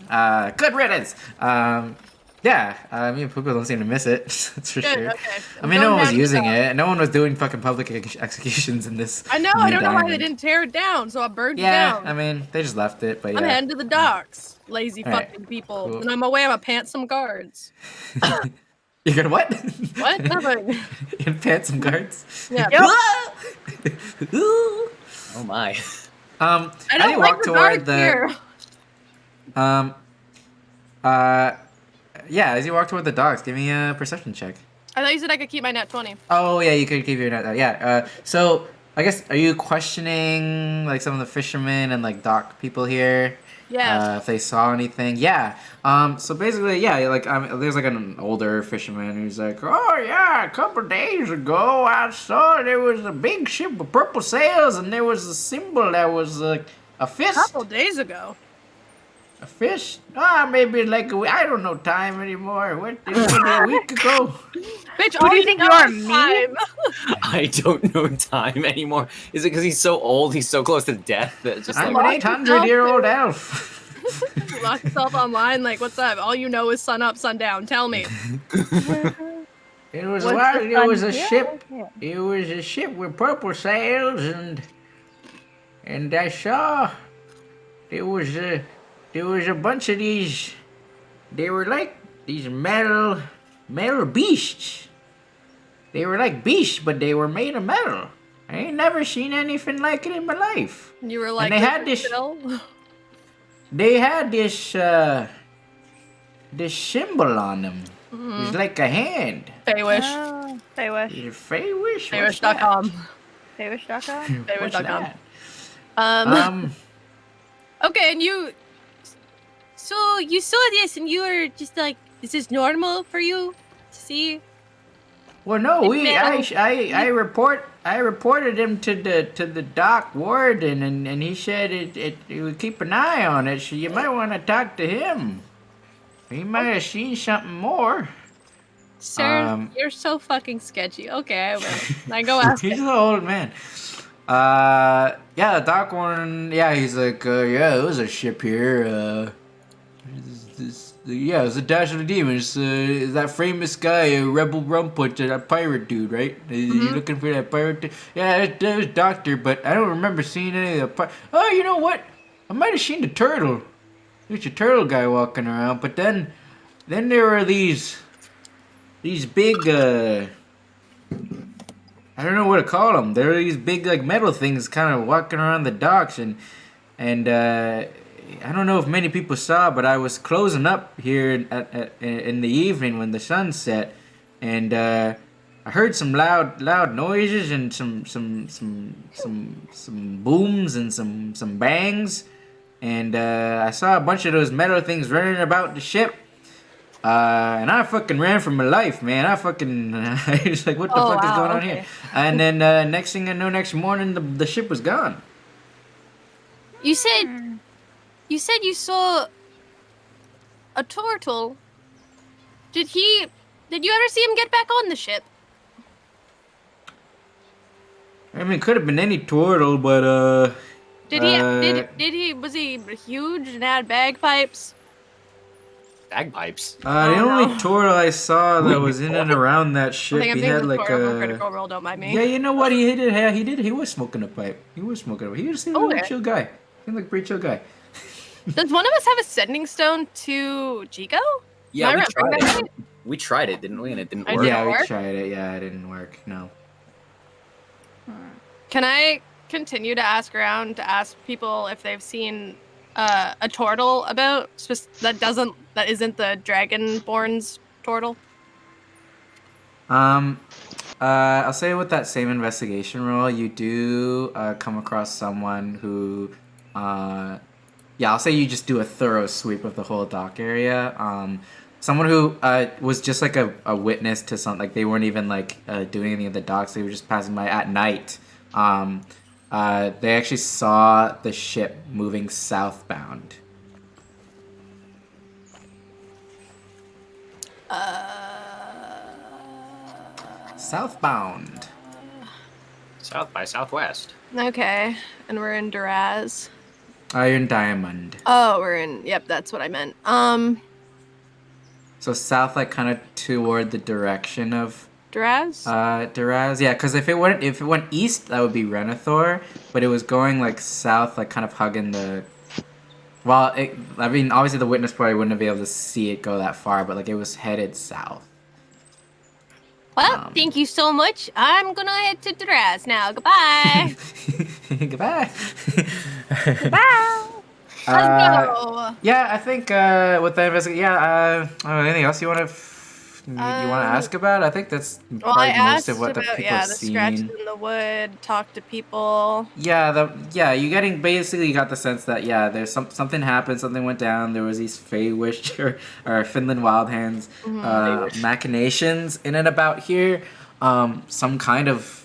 there. Good riddance. Yeah, I mean, people don't seem to miss it. That's for Good, sure. okay. I mean, no one was Going down using to the- it. No one was doing fucking public executions in this. I know. new I don't know why they diamond. didn't tear it down, so I burned it Yeah, down. I mean, they just left it, but yeah. I'm heading to the docks, lazy All right, fucking people. cool. And on my way, I'm gonna pant some guards. You're gonna what? What? Nothing. You're gonna pant some guards? Yeah. Ooh. Oh my. I As don't you like walk the toward guards the here. yeah, as you walk toward the docks, give me a perception check. I thought you said I could keep my nat 20. Oh yeah, you could keep your net. Yeah. So I guess are you questioning like some of the fishermen and like dock people here? Yeah. If they saw anything, yeah. So basically, yeah, like there's like an older fisherman who's like, oh yeah, a couple days ago I saw there was a big ship with purple sails and there was a symbol that was like a A fist. couple days ago. A fish? Maybe like a week. I don't know time anymore. What? It was a week ago. Bitch, Who all do you you think know you are, is me? time. I don't know time anymore. Is it because he's so old? He's so close to death that it's just I'm like. an 800-year-old elf. Lock yourself online, like, what's up? All you know is sun up, sun down. Tell me. It was What's well, the it was fun a here? ship. Yeah. It was a ship with purple sails, and I saw there was a bunch of these. They were like these metal beasts. They were like beasts, but they were made of metal. I ain't never seen anything like it in my life. You were like, they "This had is this- Phil?" They had this symbol on them. It was like a hand. Feywish. Oh, Feywish. Is it Feywish? What's that? Feywish.com. Feywish.com? What's Feywish.com. that? Okay, and so you saw this and you were just like, this is normal for you to see? Well, no, Metal. I reported him to the dock warden, and he said he would keep an eye on it. So you might want to talk to him. He might have seen something more. Sir, you're so fucking sketchy. Okay, I will. I go ask He's him. an old man. Yeah, the dock warden. Yeah, he's like, yeah, there was a ship here. Yeah, it was the Dash of the Demons. That famous guy, Rebel Rumput, that pirate dude, right? You looking for that pirate dude? Yeah, that was Doctor, but I don't remember seeing any of the Oh, you know what? I might have seen the turtle. There's a turtle guy walking around, but then there were these big, I don't know what to call them. There were these big, like, metal things kind of walking around the docks, and I don't know if many people saw, but I was closing up here in the evening when the sun set, and I heard some loud noises and some booms and some bangs, and I saw a bunch of those metal things running about the ship. And I fucking ran for my life, man. I was like, what the fuck is going on here? And then next thing I know, next morning the ship was gone. You said you saw a turtle. Did you ever see him get back on the ship? I mean, it could have been any turtle, but Was he huge and had bagpipes? Bagpipes. the only turtle I saw that was in and around that I ship, think I'm he thinking had of like Critical a. Critical Role, don't mind me. Yeah, you know what he did? He was smoking a pipe. He was a really chill guy. He was like a pretty chill guy. Does one of us have a sending stone to Chico? Yeah, Am I we right? tried Right? it. We tried it, didn't we? And it didn't I work. did. Yeah, we work? tried it. Yeah, it didn't work. No. Can I continue to ask around to ask people if they've seen a turtle that isn't the Dragonborn's turtle? I'll say with that same investigation roll, you do come across someone who, I'll say you just do a thorough sweep of the whole dock area. Someone who was just like a witness to something, like they weren't even like doing any of the docks, they were just passing by at night. They actually saw the ship moving southbound. Southbound. South by Southwest. Okay, and we're in Duraz. You're in Diamunde. Oh, yep, that's what I meant. So south, like kind of toward the direction of Draz? Duraz. Yeah, because if it went east, that would be Renathor, but it was going like south, like kind of hugging the. Well, I mean, obviously the witness party wouldn't be able to see it go that far, but like it was headed south. Well, thank you so much. I'm gonna head to Draz now. Goodbye. Goodbye. Goodbye. Let's go. Yeah, I think with the investigation, anything else you want to ask about? I think that's Well, I probably asked most of what the about people have the seen. scratches in the wood. Talk to people. You getting basically you got the sense that there's something happened, something went down. There was these Feywish or Finland Wild Hands machinations in and about here. Some kind of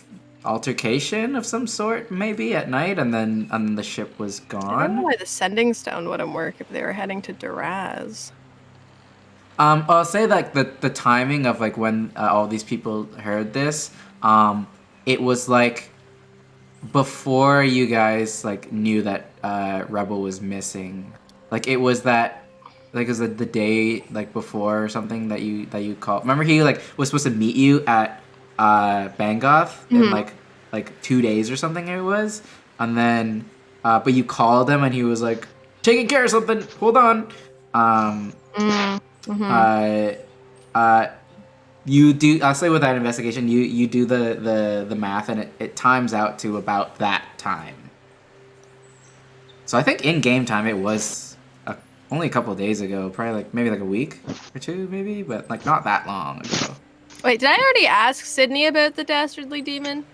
altercation of some sort, maybe at night, and then the ship was I don't know gone. why the sending stone wouldn't work if they were heading to Duraz. I'll say like the timing of like when all these people heard this, it was like before you guys like knew that Rebel was missing. Like it was that like it was the day like before or something that you called. Remember he like was supposed to meet you at Bangoth in like 2 days or something it was, and then but you called him and he was like taking care of something. Hold on. You do. I'll say with that investigation, you do the math, and it times out to about that time. So I think in game time it was only a couple of days ago, probably like maybe like a week or two, maybe, but like not that long ago. Wait, did I already ask Sydney about the dastardly demon?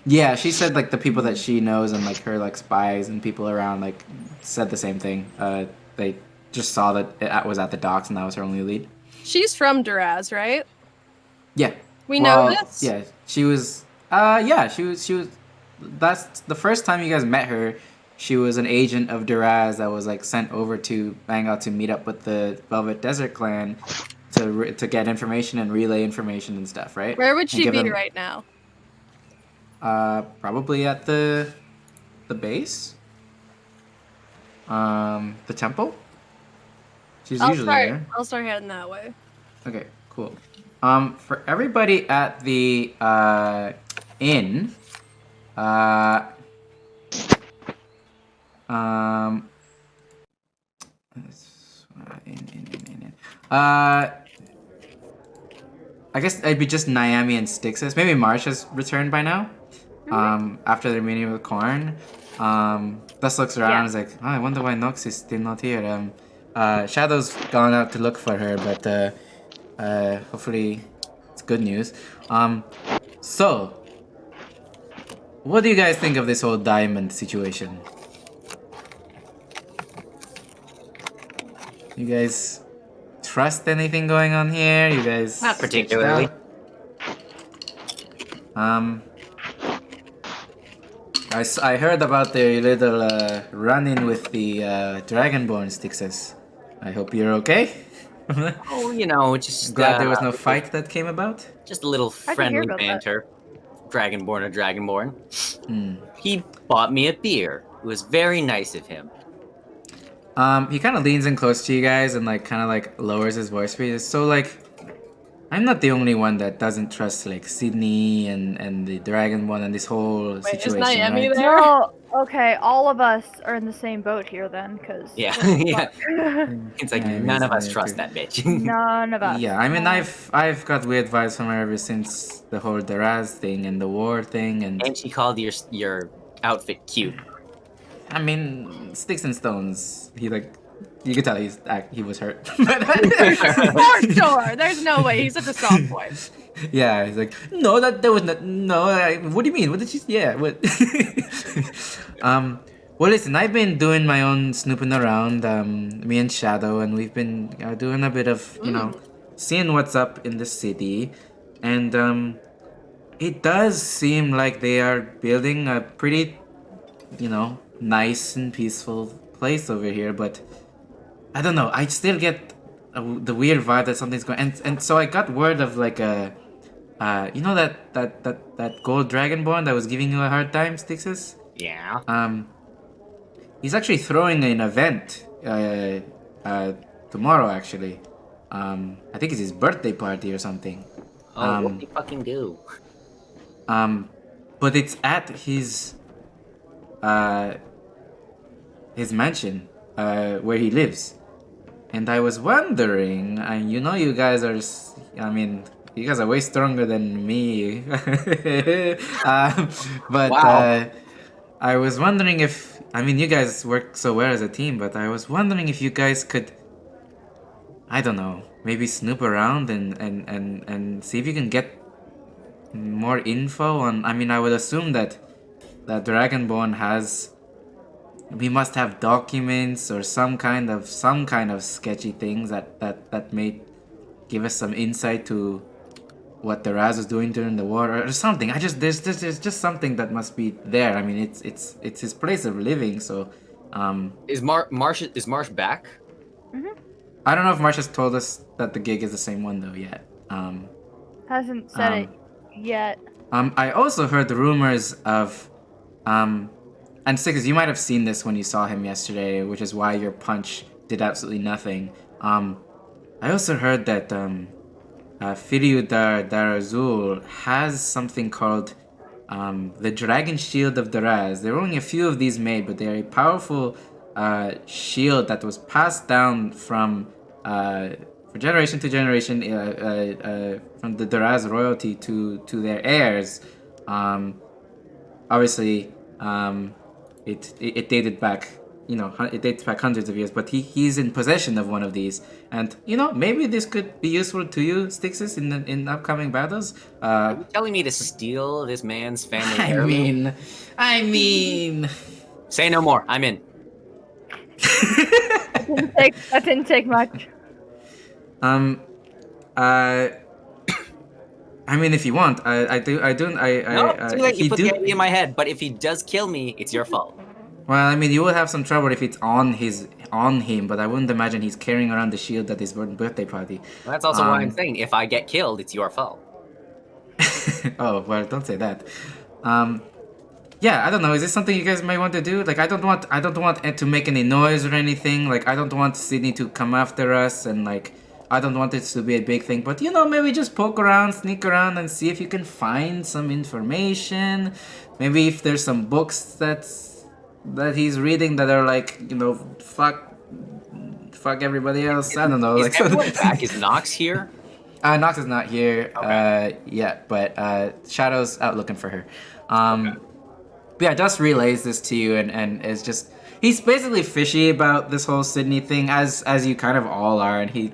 Yeah, she said like the people that she knows and like her like spies and people around like said the same thing. They just saw that it was at the docks and that was her only lead. She's from Duraz, right? Yeah. We know this? Yeah, she was. She was. That's the first time you guys met her. She was an agent of Duraz that was like sent over to Bangoth to meet up with the Velvet Desert Clan to get information and relay information and stuff, right? Where would she be right now? Probably at the base. The temple. She's usually there. I'll start heading that way. Okay, cool. For everybody at the inn, I guess it'd be just Naomi and Styxus. Maybe Marsh has returned by now. After their meeting with Korn. Thus looks around and is like, I wonder why Nox is still not here. Shadow's gone out to look for her, but hopefully it's good news. So what do you guys think of this whole diamond situation? You guys trust anything going on here? You guys Not particularly. I heard about their little run-in with the Dragonborn Styxus. I hope you're okay. Oh, just Glad there was no fight that came about. Just a little I can hear friendly about that. banter. Dragonborn or Dragonborn. He bought me a beer. It was very nice of him. He kind of leans in close to you guys and like kind of like lowers his voice for you. So like, I'm not the only one that doesn't trust like Sydney and the Dragonborn and this whole situation. Is Naomi right? there? No, okay, all of us are in the same boat here then, because Yeah, yeah. It's like Yeah, none of us reasonably trust too. that bitch. none of us. Yeah, I mean, I've got weird vibes from her ever since the whole Daraz thing and the war thing, and And she called your outfit cute. I mean, sticks and stones. He like, you could tell he was hurt. For sure. There's no way. He's such a soft boy. Yeah, he's like, no, there was not. No, what do you mean? What did she? Yeah, what? Well, listen, I've been doing my own snooping around. Me and Shadow, and we've been doing a bit of seeing what's up in the city, and it does seem like they are building a pretty, nice and peaceful place over here. But I don't know. I still get the weird vibe that something's going. And so I got word of like a. that gold dragonborn that was giving you a hard time, Styxus? Yeah. He's actually throwing an event tomorrow, actually. I think it's his birthday party or something. Oh, what do you fucking do? But it's at his mansion, where he lives. And I was wondering, and you know, you guys are, you guys are way stronger than me. But Wow. I was wondering if, you guys work so well as a team, but I was wondering if you guys could, I don't know, maybe snoop around and see if you can get more info on. I would assume that Dragonborn has. We must have documents or some kind of sketchy things that may give us some insight to what the Raz was doing during the war or something. There's just something that must be there. It's his place of living. So, Is Marsh back? I don't know if Marsh has told us that the gig is the same one though yet. Hasn't said it yet. I also heard rumors of, and Six, you might have seen this when you saw him yesterday, which is why your punch did absolutely nothing. I also heard that Firiudar Darazul has something called the Dragon Shield of Daraz. There are only a few of these made, but they're a powerful shield that was passed down from generation to generation from the Daraz royalty to their heirs. Obviously, it dated back, it dates back hundreds of years, but he's in possession of one of these, and maybe this could be useful to you, Styxis, in upcoming battles. Are you telling me to steal this man's family heirloom? I mean. Say no more. I'm in. That didn't take much. If you want, No, too late. You put the idea in my head. But if he does kill me, it's your fault. Well, you will have some trouble if it's on him, but I wouldn't imagine he's carrying around the shield at his birthday party. Well, that's also why I'm saying if I get killed, it's your fault. Oh well, don't say that. Yeah, I don't know. Is this something you guys might want to do? Like, I don't want it to make any noise or anything. Like, I don't want Sydney to come after us, and like, I don't want it to be a big thing. But maybe just poke around, sneak around, and see if you can find some information. Maybe if there's some books that he's reading that are like, fuck everybody else. I don't know. Is like, everyone back? Is Nox here? Nox is not here yet, but Shadow's out looking for her. But yeah, Dust relays this to you, and is just, he's basically fishy about this whole Sydney thing, as you kind of all are, and he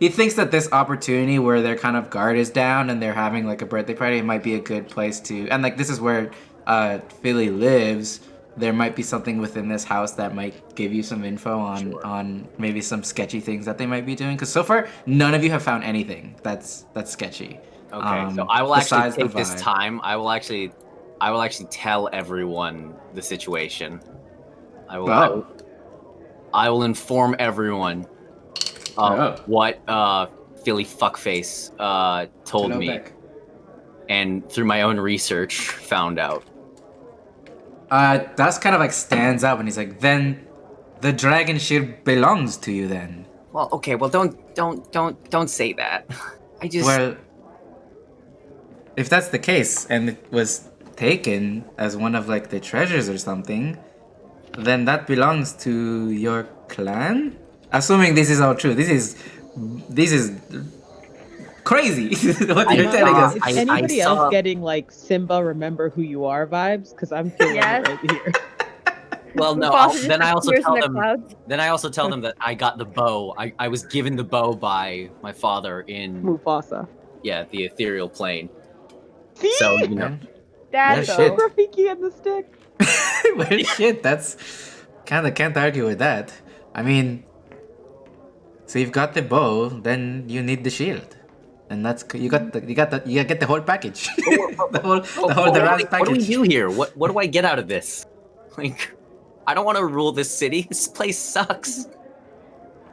thinks that this opportunity where their kind of guard is down and they're having like a birthday party, it might be a good place to, and like this is where Philly lives. There might be something within this house that might give you some info on maybe some sketchy things that they might be doing. Because so far, none of you have found anything that's sketchy. Okay, so I will actually take this time. I will actually tell everyone the situation. I will inform everyone what Philly Fuckface told me, and through my own research found out. Dust kind of like stands up and he's like, then the dragon shield belongs to you then. Well, okay, well don't say that. Well, if that's the case and it was taken as one of like the treasures or something, then that belongs to your clan? Assuming this is all true. This is crazy. What you're telling us. Is anybody else getting like Simba remember who you are vibes? Because I'm feeling it right here. Well, no. Then I also tell them that I got the bow. I was given the bow by my father in Mufasa. Yeah, the ethereal plane. See? So That's Rafiki and the stick. Well, shit. That's kind of can't argue with that. I mean, so you've got the bow, then you need the shield. And that's you get the whole package. the whole Raz package. What do we do here? What do I get out of this? Like, I don't want to rule this city. This place sucks.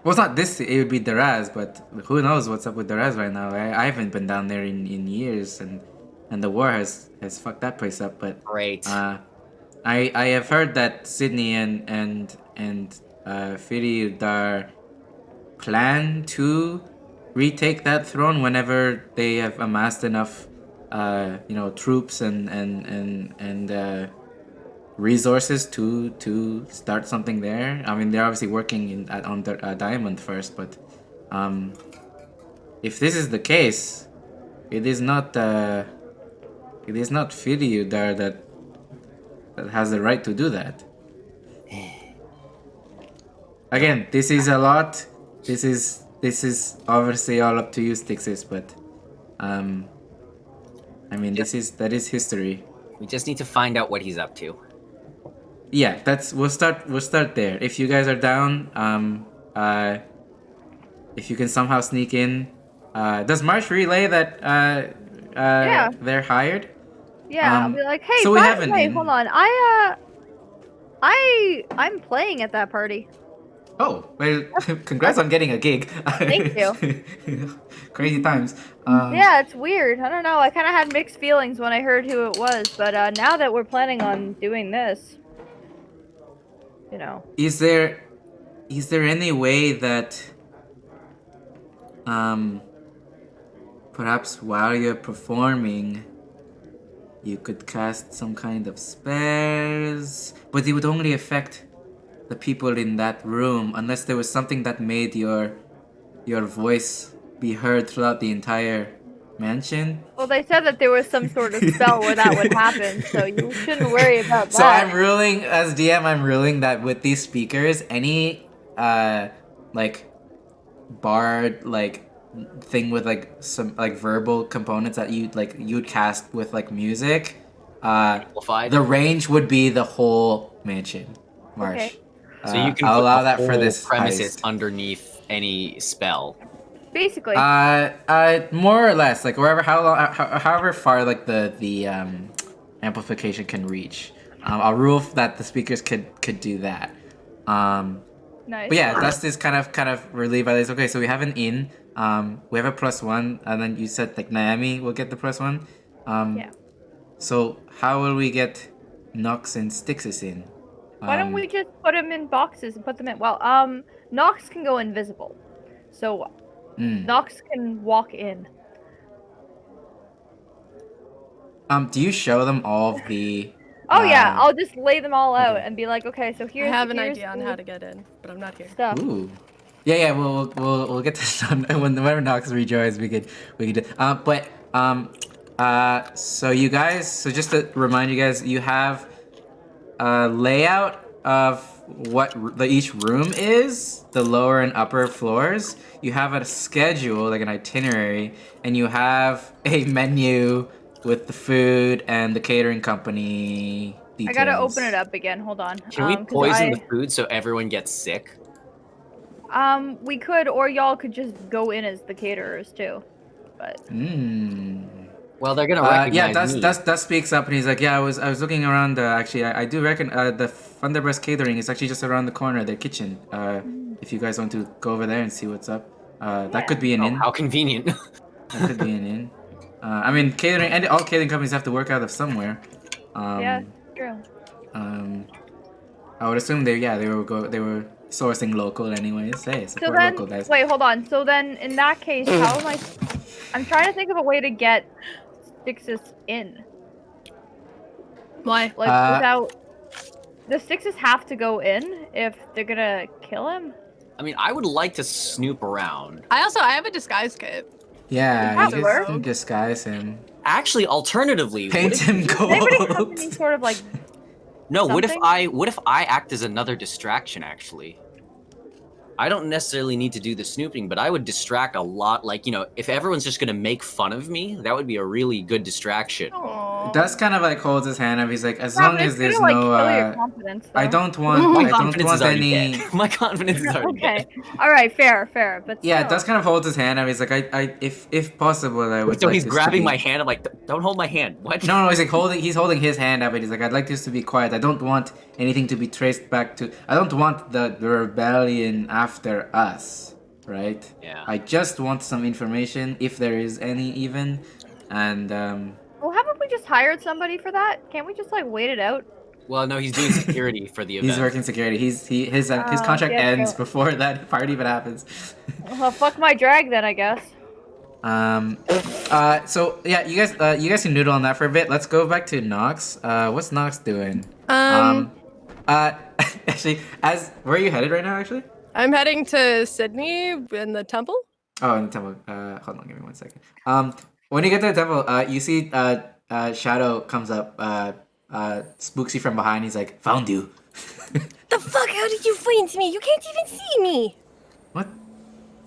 Well, it's not this. It would be Daraz, but who knows what's up with Daraz right now? I haven't been down there in years, and the war has fucked that place up. But great. I have heard that Sydney and Firiudar plan to retake that throne whenever they have amassed enough, troops and resources to start something there. I mean, they're obviously working on Diamond first, but if this is the case, it is not Firyu there that has the right to do that. Again, this is a lot. This is obviously all up to you, Stixis, but I mean, that is history. We just need to find out what he's up to. Yeah, we'll start there. If you guys are down, if you can somehow sneak in, does Marsh relay that Yeah. they're hired? Yeah, I'll be like, hey, so we have an wait, in. hold on. I'm playing at that party. Oh, well, congrats on getting a gig. Thank you. Crazy times. Yeah, it's weird. I don't know. I kind of had mixed feelings when I heard who it was, but now that we're planning on doing this, you know. Is there any way that perhaps while you're performing you could cast some kind of spells, but it would only affect the people in that room unless there was something that made your voice be heard throughout the entire mansion? Well, they said that there was some sort of spell where that would happen, so you shouldn't worry about that. So I'm ruling, as DM, I'm ruling that with these speakers, any like bard like thing with like some like verbal components that you'd cast with like music, Amplified. the range would be the whole mansion. Marsh. Okay. So you can I'll put allow the that for whole this premises heist. underneath any spell. Basically. More or less, like however far like the amplification can reach. I'll rule that the speakers could do that. Nice. But yeah, Dust is kind of relieved by this. Okay, so we have an in. We have a +1, and then you said like Naomi will get the +1. Yeah. So how will we get Nox and Stixis in? Why don't we just put them in boxes and put them in? Well, Nox can go invisible, so Nox can walk in. Do you show them all of the? Oh yeah, I'll just lay them all out and be like, okay, so here's. I have an here's idea on the how to get in, but I'm not here. Stuff. Ooh. Yeah, we'll get this done whenever Nox rejoins. We could do. So you guys, so just to remind you guys, you have a layout of what each room is, the lower and upper floors. You have a schedule, like an itinerary, and you have a menu with the food and the catering company details. I gotta open it up again. Hold on. Can we poison the food so everyone gets sick? We could, or y'all could just go in as the caterers too. But. Well, they're gonna recognize me. Dust speaks up and he's like, yeah, I was looking around. Actually, I do reckon the Thunderbreast Catering is actually just around the corner of their kitchen. If you guys want to go over there and see what's up, that could be an inn. How convenient. That could be an inn. I mean, catering and all catering companies have to work out of somewhere. Yeah, true. I would assume they were sourcing local anyways. Hey, So support then, local guys. wait, hold on. So then, in that case, how am I? I'm trying to think of a way to get Stixis in. Why? Like without. The Stixis have to go in if they're gonna kill him. I mean, I would like to snoop around. I have a disguise kit. Yeah, you work? can disguise him. Actually, alternatively, Paint him Does anybody have gold. any sort of like? no. What something? if I act as another distraction? Actually, I don't necessarily need to do the snooping, but I would distract a lot. Like, if everyone's just gonna make fun of me, that would be a really good distraction. Dust kind of like holds his hand up. He's like, as Yeah, long but as it's there's gonna, no, like, kill your confidence, I though. don't want, My I don't confidence want is already any. dead. My confidence is already Okay. dead. All right. Fair. But Yeah, still. Dust kind of holds his hand up. He's like, if possible, I would. So like he's this to grabbing be- my hand. I'm like, don't hold my hand. What? No, he's like he's holding his hand up, and he's like, I'd like this to be quiet. I don't want anything to be traced back to. I don't want the rebellion after us, right? Yeah. I just want some information, if there is any, even, and Well, haven't we just hired somebody for that? Can't we just like wait it out? Well, no, he's doing security for the event. He's working security. His contract yeah, ends go. before that party even happens. Well, fuck my drag then, I guess. So yeah, you guys can noodle on that for a bit. Let's go back to Nox. What's Nox doing? Actually, where are you headed right now? Actually. I'm heading to Sydney in the temple. Oh, in the temple. Hold on, give me 1 second. When you get to the temple, you see Shadow comes up, spooks you from behind. He's like, "Found you." The fuck? How did you find me? You can't even see me. What?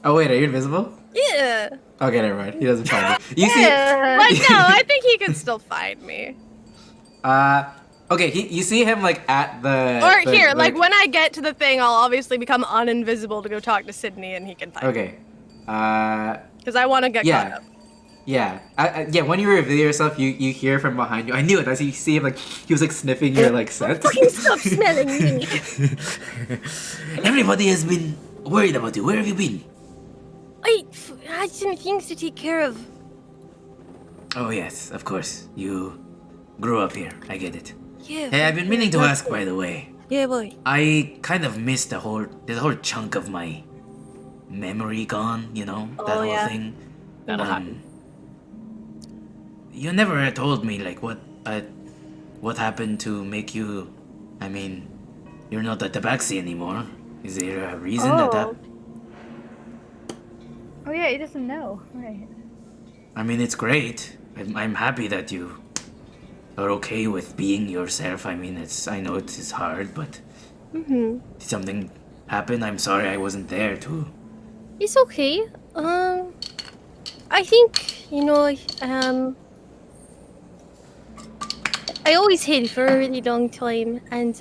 Oh wait, are you invisible? Yeah. Okay, never mind. He doesn't find you. You But no, I think he can still find me. Okay. You see him like at the. Or here, like when I get to the thing, I'll obviously become uninvisible to go talk to Sydney, and he can find me. Okay. Because I want to get caught up. Yeah. Yeah. When you reveal yourself, you hear from behind you. I knew it. As you see him, like he was like sniffing your like scent. Fucking stop smelling me. Everybody has been worried about you. Where have you been? I had some things to take care of. Oh yes, of course. You grew up here. I get it. Yeah. Hey, I've been meaning to ask, by the way. Yeah, boy. I kind of missed there's a whole chunk of my memory gone, you know? That Oh, whole yeah. thing. That'll happen. You never told me, like, what happened to make you... I mean, you're not a tabaxi anymore. Is there a reason that... Oh yeah, he doesn't know. Right. I mean, it's great. I'm happy that you are okay with being yourself. I mean, I know it is hard, but... Mm-hmm. Did something happen? I'm sorry I wasn't there, too. It's okay. I think, I always hated for a really long time, and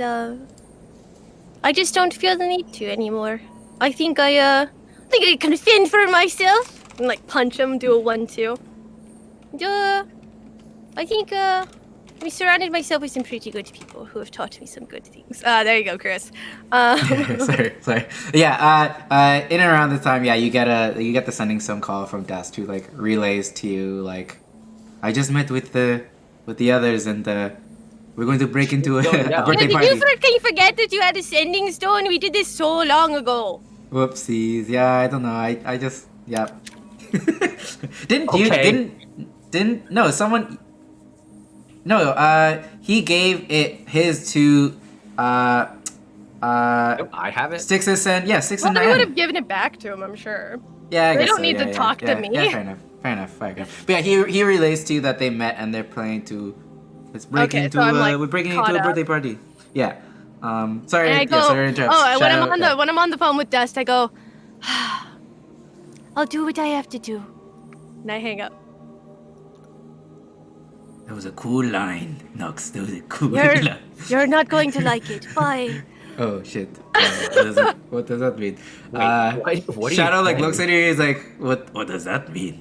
I just don't feel the need to anymore. I think I can fend for myself and like punch him, do a 1-2. I think I surrounded myself with some pretty good people who have taught me some good things. There you go, Chris. sorry. Yeah. In and around this time, yeah, you get the sending some call from Dust who like relays to you like, I just met with the others and we're going to break into a birthday party. Can you forget that you had a sending stone? We did this so long ago. Whoopsies. Yeah, I don't know. I just yeah. Didn't you Okay. didn't no someone. No, he gave his to I have it. Six and Well, Nine. they would have given it back to him, I'm sure. Yeah, I They guess don't so. need Yeah, to yeah, talk to yeah, me. Yeah, fair enough. But yeah, he relays to you that they met and they're planning to let's break Okay, into so I'm, like, we're breaking caught into a up. birthday party. Yeah. Sorry. And I go, sorry to interrupt. and when Shadow, when I'm on the phone with Dust, I go, I'll do what I have to do. And I hang up. That was a cool line, Nox. That was a cool line. You're not going to like it. Bye. Oh shit. What does that mean? Wait, what are you Shadow like saying? looks at you. He's like, what does that mean?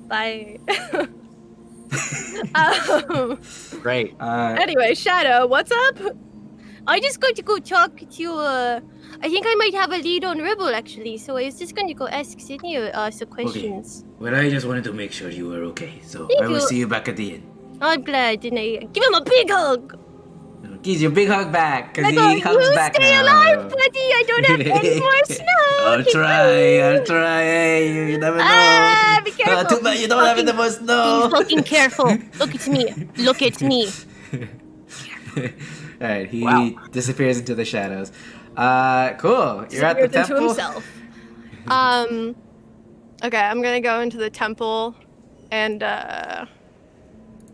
Bye. Great. Anyway, Shadow, what's up? I just going to go talk to, I think I might have a lead on Rebel, actually, so I was just going to go ask Sydney some questions. Well, I just wanted to make sure you were okay, so Thank I will you. see you back at the end. I'm glad, and I give him a big hug. Gives you a big hug back, I because go, he hugs you back stay now. alive, buddy. I don't have any more snow. I'll try. Hey, you never know. Ah, be careful. Too bad you don't have any more Be snow. fucking careful. Look at me. Look at me. Alright, he Wow. disappears into the shadows. Cool. You're at the Disappears into temple. himself. Okay, I'm gonna go into the temple and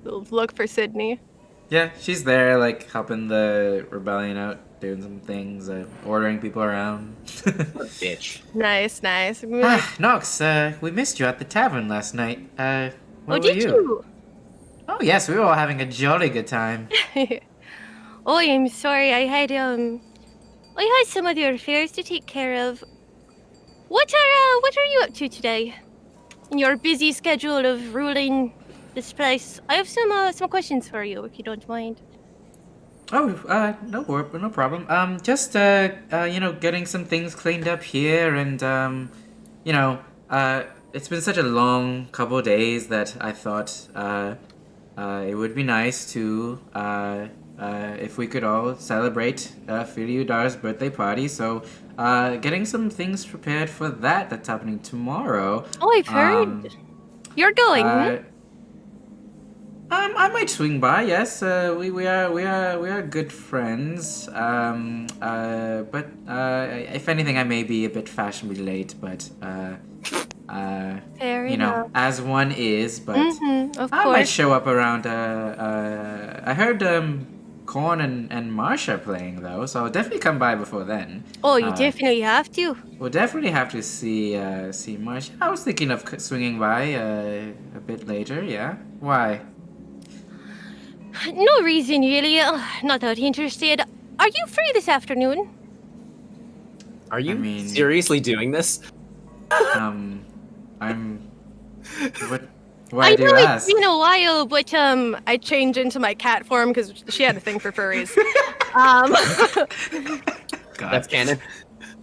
look for Sydney. Yeah, she's there, like helping the rebellion out, doing some things, ordering people around. Bitch. Nice. I'm gonna be like, Nox, we missed you at the tavern last night. Where oh, were did you? Oh yes, we were all having a jolly good time. Oh, I'm sorry. I had some other affairs to take care of. What are you up to today? In your busy schedule of ruling this place, I have some questions for you, if you don't mind. Oh, no problem. Just getting some things cleaned up here, and it's been such a long couple days that I thought, it would be nice to if we could all celebrate Filiudar's birthday party. So, getting some things prepared for that. That's happening tomorrow. Oh, I've heard. You're going. I might swing by. Yes, we are good friends. But if anything, I may be a bit fashionably late. But Fair you know, enough. as one is. But Of I might course. show up around. I heard Korn and Marsh are playing though, so I'll definitely come by before then. Oh, you definitely have to. We'll definitely have to see Marsh. I was thinking of swinging by a bit later. Yeah, why? No reason, really. Not that interested. Are you free this afternoon? Are you mean- seriously doing this? I'm. What? Why I do know you it's ask? been a while, but I changed into my cat form because she had a thing for furries. God. That's canon.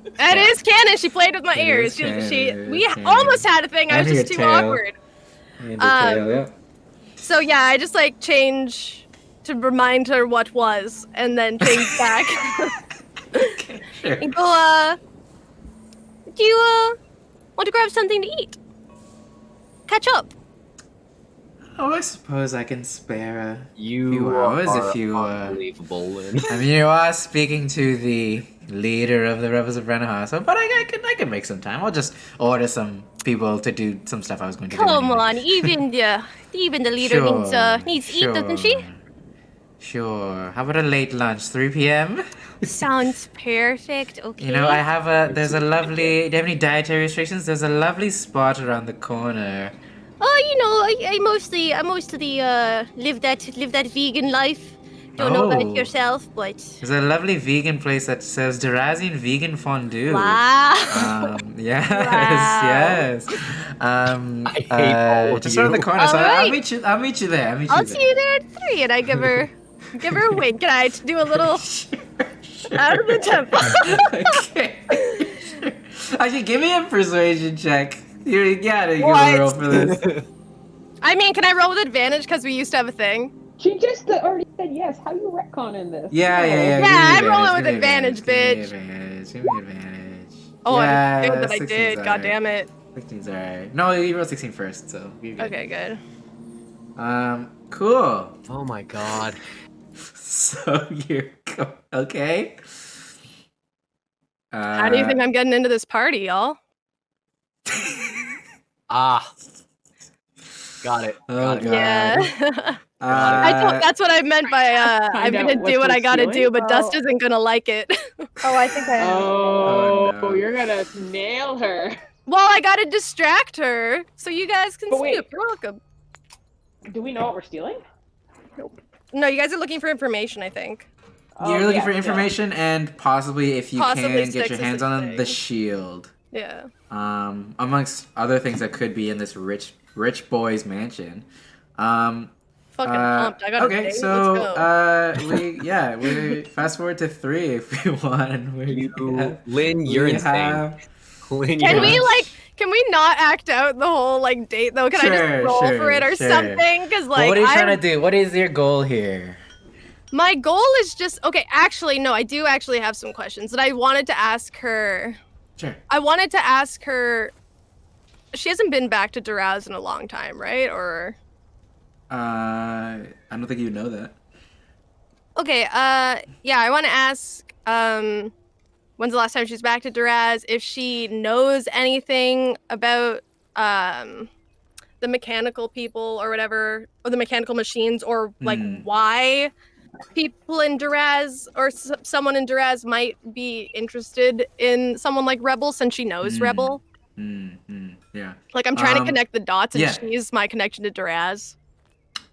It is canon. She played with my It ears. is canon, She it is we canon. almost had a thing. I was And just your too tail. awkward. Yeah. So yeah, I just like change to remind her what was, and then change back. Okay, sure. And go. Do you want to grab something to eat? Catch up. Oh, I suppose I can spare a You few hours are if you. unbelievable, Lynn. I mean, you are speaking to the leader of the Rebels of Renehar, so but I can make some time. I'll just order some people to do some stuff I was going to do. Come anyway. on, even the leader needs to eat, doesn't she? Sure. How about a late lunch, 3 p.m.? Sounds perfect. Okay. You know, I have there's a lovely. Do you have any dietary restrictions? There's a lovely spot around the corner. Oh, you know, I mostly live that vegan life. Don't know Oh. about yourself, but There's a lovely vegan place that sells Durazian vegan fondue. wow. Yes, Wow. yes. I hate all of just around the you. corner. So I'll Alright. meet you. I'll meet you there. I'll see you there at 3, and I give her a wink. Can I do a little out of the tempo? Okay. Actually, give me a persuasion check. You gotta give What? a roll for this. I mean, can I roll with advantage because we used to have a thing? She just already said yes. How you retconning this? Yeah. Yeah, give me I'm rolling with give me advantage, Give me advantage. Give me advantage. Oh, yeah, I'm good that I 16's did. God alright. damn it. 16's alright. No, you rolled 16 first, so you're good. Okay, good. Cool. Oh my god. So you're okay. How do you think I'm getting into this party, y'all? Ah. Got it. Oh, Got it. God. Yeah. Uh, That's what I meant by I'm Find out gonna what do what we're I gotta do, stealing? but Oh. Dust isn't gonna like it. Oh, I think I am. Oh, no. you're gonna nail her. Well, I gotta distract her so you guys can But see wait. it. You're welcome. Do we know what we're stealing? No, you guys are looking for information, I think. You're Oh, looking yeah, for yeah. information and possibly, if you Possibly can, get your Styx's hands on thing. the shield. Yeah. Amongst other things that could be in this rich boy's mansion. Fucking pumped. I got okay, a date. so Let's go. we fast forward to 3 if we want. Lynn, you're insane. Lynn, Can you're we can we not act out the whole like date though? Can I Sure, just roll sure, for it or sure. something? Because like what are you trying to do? What is your goal here? my goal is just okay. Actually, no, I do actually have some questions that I wanted to ask her. Sure. I wanted to ask her. She hasn't been back to Duraz in a long time, right? Or I don't think you know that. okay. Yeah, I want to ask. When's the last time she's back to Duraz? If she knows anything about the mechanical people or whatever, or the mechanical machines, or like why people in Duraz or someone in Duraz might be interested in someone like Rebel, since she knows Rebel. Yeah. Like I'm trying to connect the dots, and yeah. she's my connection to Duraz.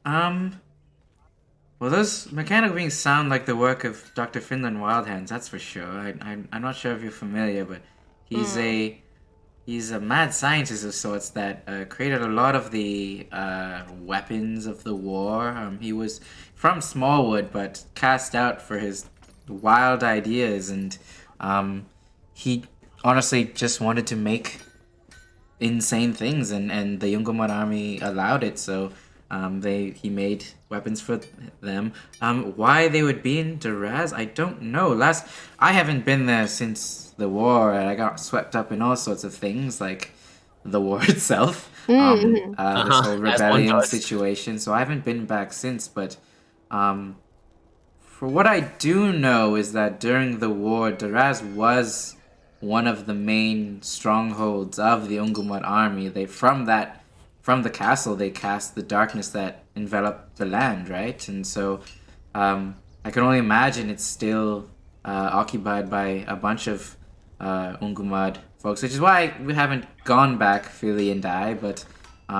Well, those mechanical beings sound like the work of Dr. Finland Wildhands, that's for sure. I'm not sure if you're familiar, but he's a mad scientist of sorts that created a lot of the weapons of the war. He was from Smallwood, but cast out for his wild ideas, and he honestly just wanted to make insane things, and the Yungomar army allowed it, so He made weapons for them. Why they would be in Duraz, I don't know. I haven't been there since the war, and I got swept up in all sorts of things, like the war itself. This whole rebellion situation. So I haven't been back since, but for what I do know is that during the war, Duraz was one of the main strongholds of the Ungumad army. From the castle, they cast the darkness that enveloped the land, right? And so I can only imagine it's still occupied by a bunch of Ungumad folks, which is why we haven't gone back, Philly and I, but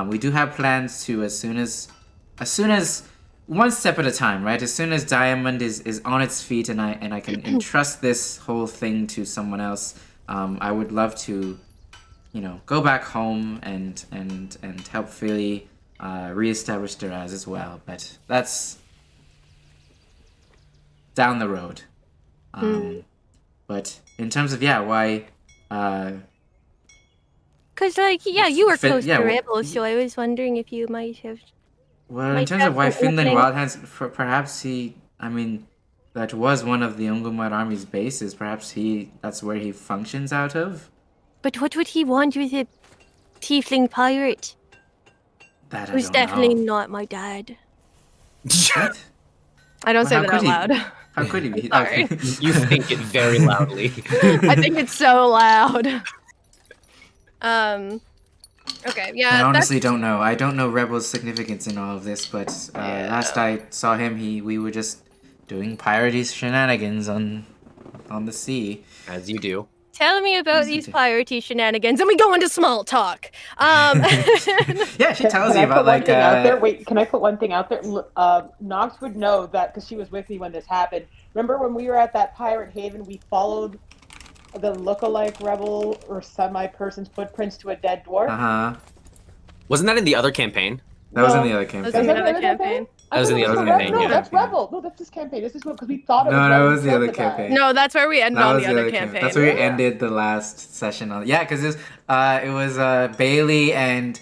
we do have plans to, as soon as one step at a time, right? As soon as Diamunde is on its feet and I can entrust this whole thing to someone else, I would love to, go back home and help Philly reestablish Duraz as well. But that's down the road. But in terms of why? Because you were close to Rebels, so I was wondering if you might have. Well, in terms of why Finland Wild Hands, perhaps that was one of the Ungumad army's bases. Perhaps that's where he functions out of. But what would he want with a tiefling pirate? That I don't know. Who's definitely not my dad. What? I don't say that out loud. How could he be? Sorry. Okay. You think it very loudly. I think it's so loud. Okay, yeah. I honestly don't know. I don't know Rebel's significance in all of this, but last I saw him, we were just doing piratey shenanigans on the sea. As you do. Tell me about these piratey shenanigans, and we go into small talk. Yeah, she tells you about like. Wait, can I put one thing out there? Nox would know that because she was with me when this happened. Remember when we were at that pirate haven? We followed the look-alike rebel or semi-person's footprints to a dead dwarf. Wasn't that in the other campaign? That was in the other campaign. Was in the other campaign? That was in the other campaign. No, that's Rebel. No, that's this campaign. This is because we thought it was. No, Rebel it was the before other that. campaign. No, that's where we ended on the other campaign. That's where we ended the last session on. Yeah, because it was Bailey and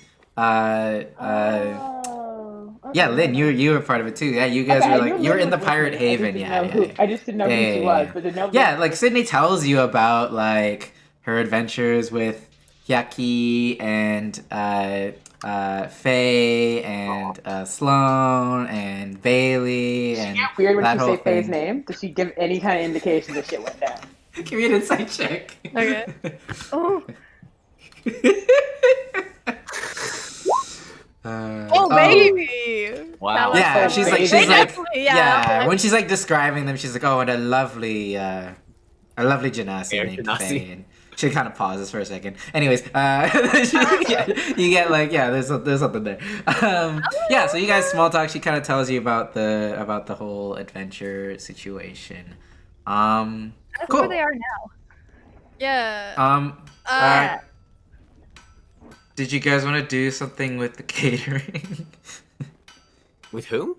yeah, Lynn, you were part of it too. Yeah, you guys were like you were in the pirate haven. I just didn't know who she was, but didn't know. Yeah, like Sydney tells you about like her adventures with Yaki and Faye and Sloan and Bailey and weird when that you whole say Faye's thing. name. Does she give any kind of indication that shit went down? Give me an insight check. Okay. Oh. Baby. Wow. Yeah, she's like yeah. when she's like describing them, she's like, oh, and a lovely Genasi named Faye. And she kind of pauses for a second. Anyways, you get like, there's something there. Yeah, so you guys small talk. She kind of tells you about the whole adventure situation. That's Cool. where they are now. Yeah. Did you guys want to do something with the catering? With whom?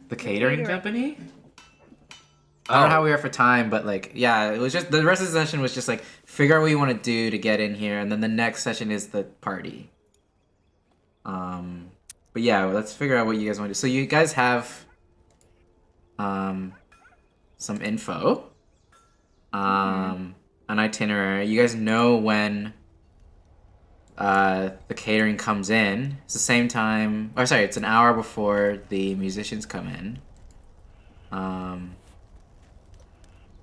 The catering company? I don't know how we are for time, but like, yeah, it was just the rest of the session was just like figure out what you want to do to get in here, and then the next session is the party. But yeah, let's figure out what you guys want to do. So you guys have some info, an itinerary. You guys know when the catering comes in. It's the same time, or sorry, it's an hour before the musicians come in.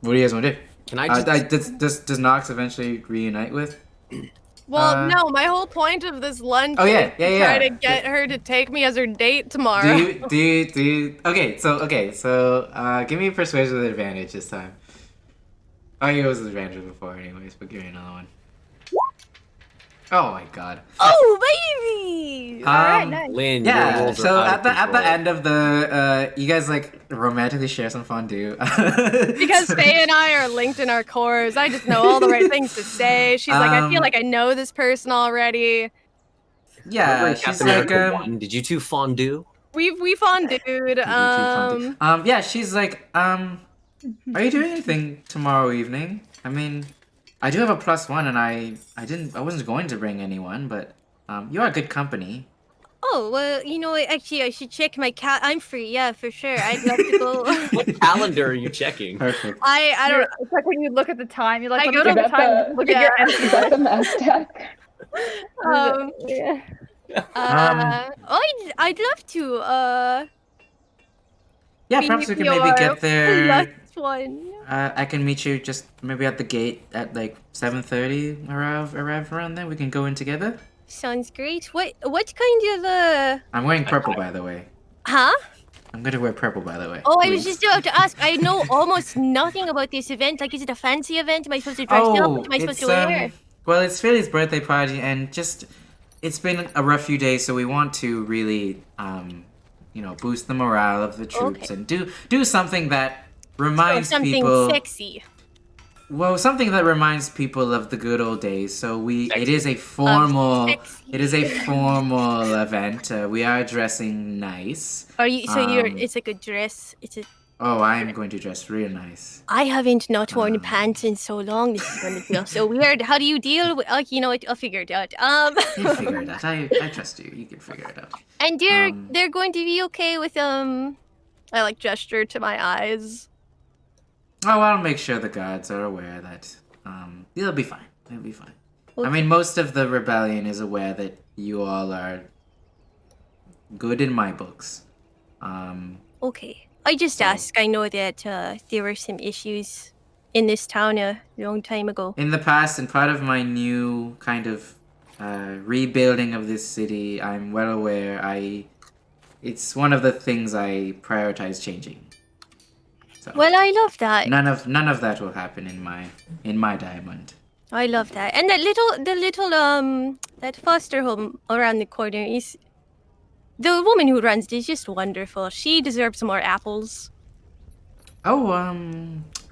What do you guys want to do? Can I just... does Nox eventually reunite with? Well, no, my whole point of this lunch is to try to get her to take me as her date tomorrow. Do you okay, so give me a persuasion with advantage this time. Oh, it was advantage before anyways, but give me another one. Oh my god. Oh baby! Alright, nice. Lynn, yeah, your rules so are out at of the control. end of the you guys like romantically share some fondue. Because Faye and I are linked in our cores. I just know all the right things to say. She's like, I feel like I know this person already. Yeah, Remember in she's Captain like America 1, did you two fondue? We fondued. Yeah, she's like, are you doing anything tomorrow evening? I mean, I do have a +1, and I wasn't going to bring anyone, but you are good company. Oh, well, you know, actually, I should check my I'm free, yeah, for sure. I'd love to go. What calendar are you checking? Perfect. I don't. It's like when you look at the time, you're like, I let go me to check the time. the- Look at your empty Is that life. the math deck? Yeah. I'd love to. Yeah, be perhaps we can your maybe get there. last one. I can meet you just maybe at the gate at like 7:30. Arrive around there. We can go in together. Sounds great. What kind of I'm wearing purple, by the way. Huh? I'm gonna wear purple, by the way. Oh, I was Please. just about to ask. I know almost nothing about this event. Like, is it a fancy event? Am I supposed to dress up? Oh, What am I supposed it's to wear? well, it's Philly's birthday party, and just it's been a rough few days, so we want to really boost the morale of the troops Okay. and do something that reminds Something people. sexy. Well, something that reminds people of the good old days. So it Sexy. is a formal sexy. it is a formal event. We are dressing nice. Are you? So you're? Um, It's like a dress. It's a. Oh, I am going to dress real nice. I haven't not worn pants in so long. This is going to feel so weird. How do you deal with? Like, you know what? I'll figure it out. You'll figure it out. I trust you. You can figure it out. And they're going to be okay with I like gesture to my eyes. Oh, I'll make sure the guards are aware that they'll be fine. They'll be fine. I Okay. mean, most of the rebellion is aware that you all are good in my books. Okay. I just So- ask. I know that there were some issues in this town a long time ago. In the past, and part of my new kind of rebuilding of this city, I'm well aware. It's one of the things I prioritize changing. So Well, I love that. none of that will happen in my diamond. I love that. And the little that foster home around the corner is the woman who runs it is just wonderful. She deserves more apples. Oh,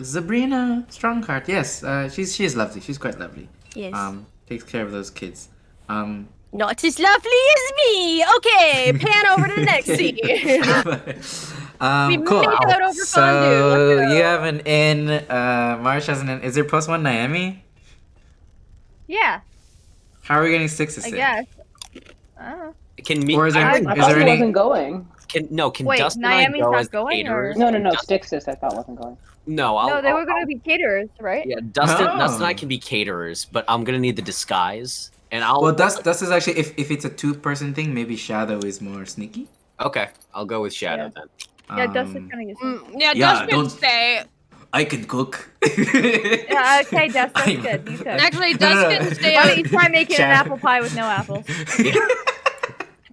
Sabrina Strongheart. Yes, she's lovely. She's quite lovely. Yes. Takes care of those kids. Not as lovely as me. Okay, pan over to the next scene. Cool. made it out over So fondue. Let's go. you have an inn. Marsh has an inn. Is there +1 Naomi? Yeah, How are we getting 6 I in? guess. I don't know. Can me? Or is there, I is I thought there he any? wasn't going. Can Wait, Dustin and I Naomi's go not as going, or- caterers? No. Dustin- Stixis, I thought wasn't going. No, No, they were I'll- going to be caterers, right? Yeah, Dustin Oh. and I can be caterers, but I'm gonna need the disguise, and I'll. Well, Dust is actually if it's a 2-person thing, maybe Shadow is more sneaky. Okay, I'll go with Shadow Yeah. then. Yeah, Dustin kind of uses. Yeah, Yeah, Dustin don't- stay. I can cook. Yeah, okay, Dustin, I'm- good. You could. Actually, No, no, no. Dustin stay. Why don't you try making an Chad. apple pie with no apples?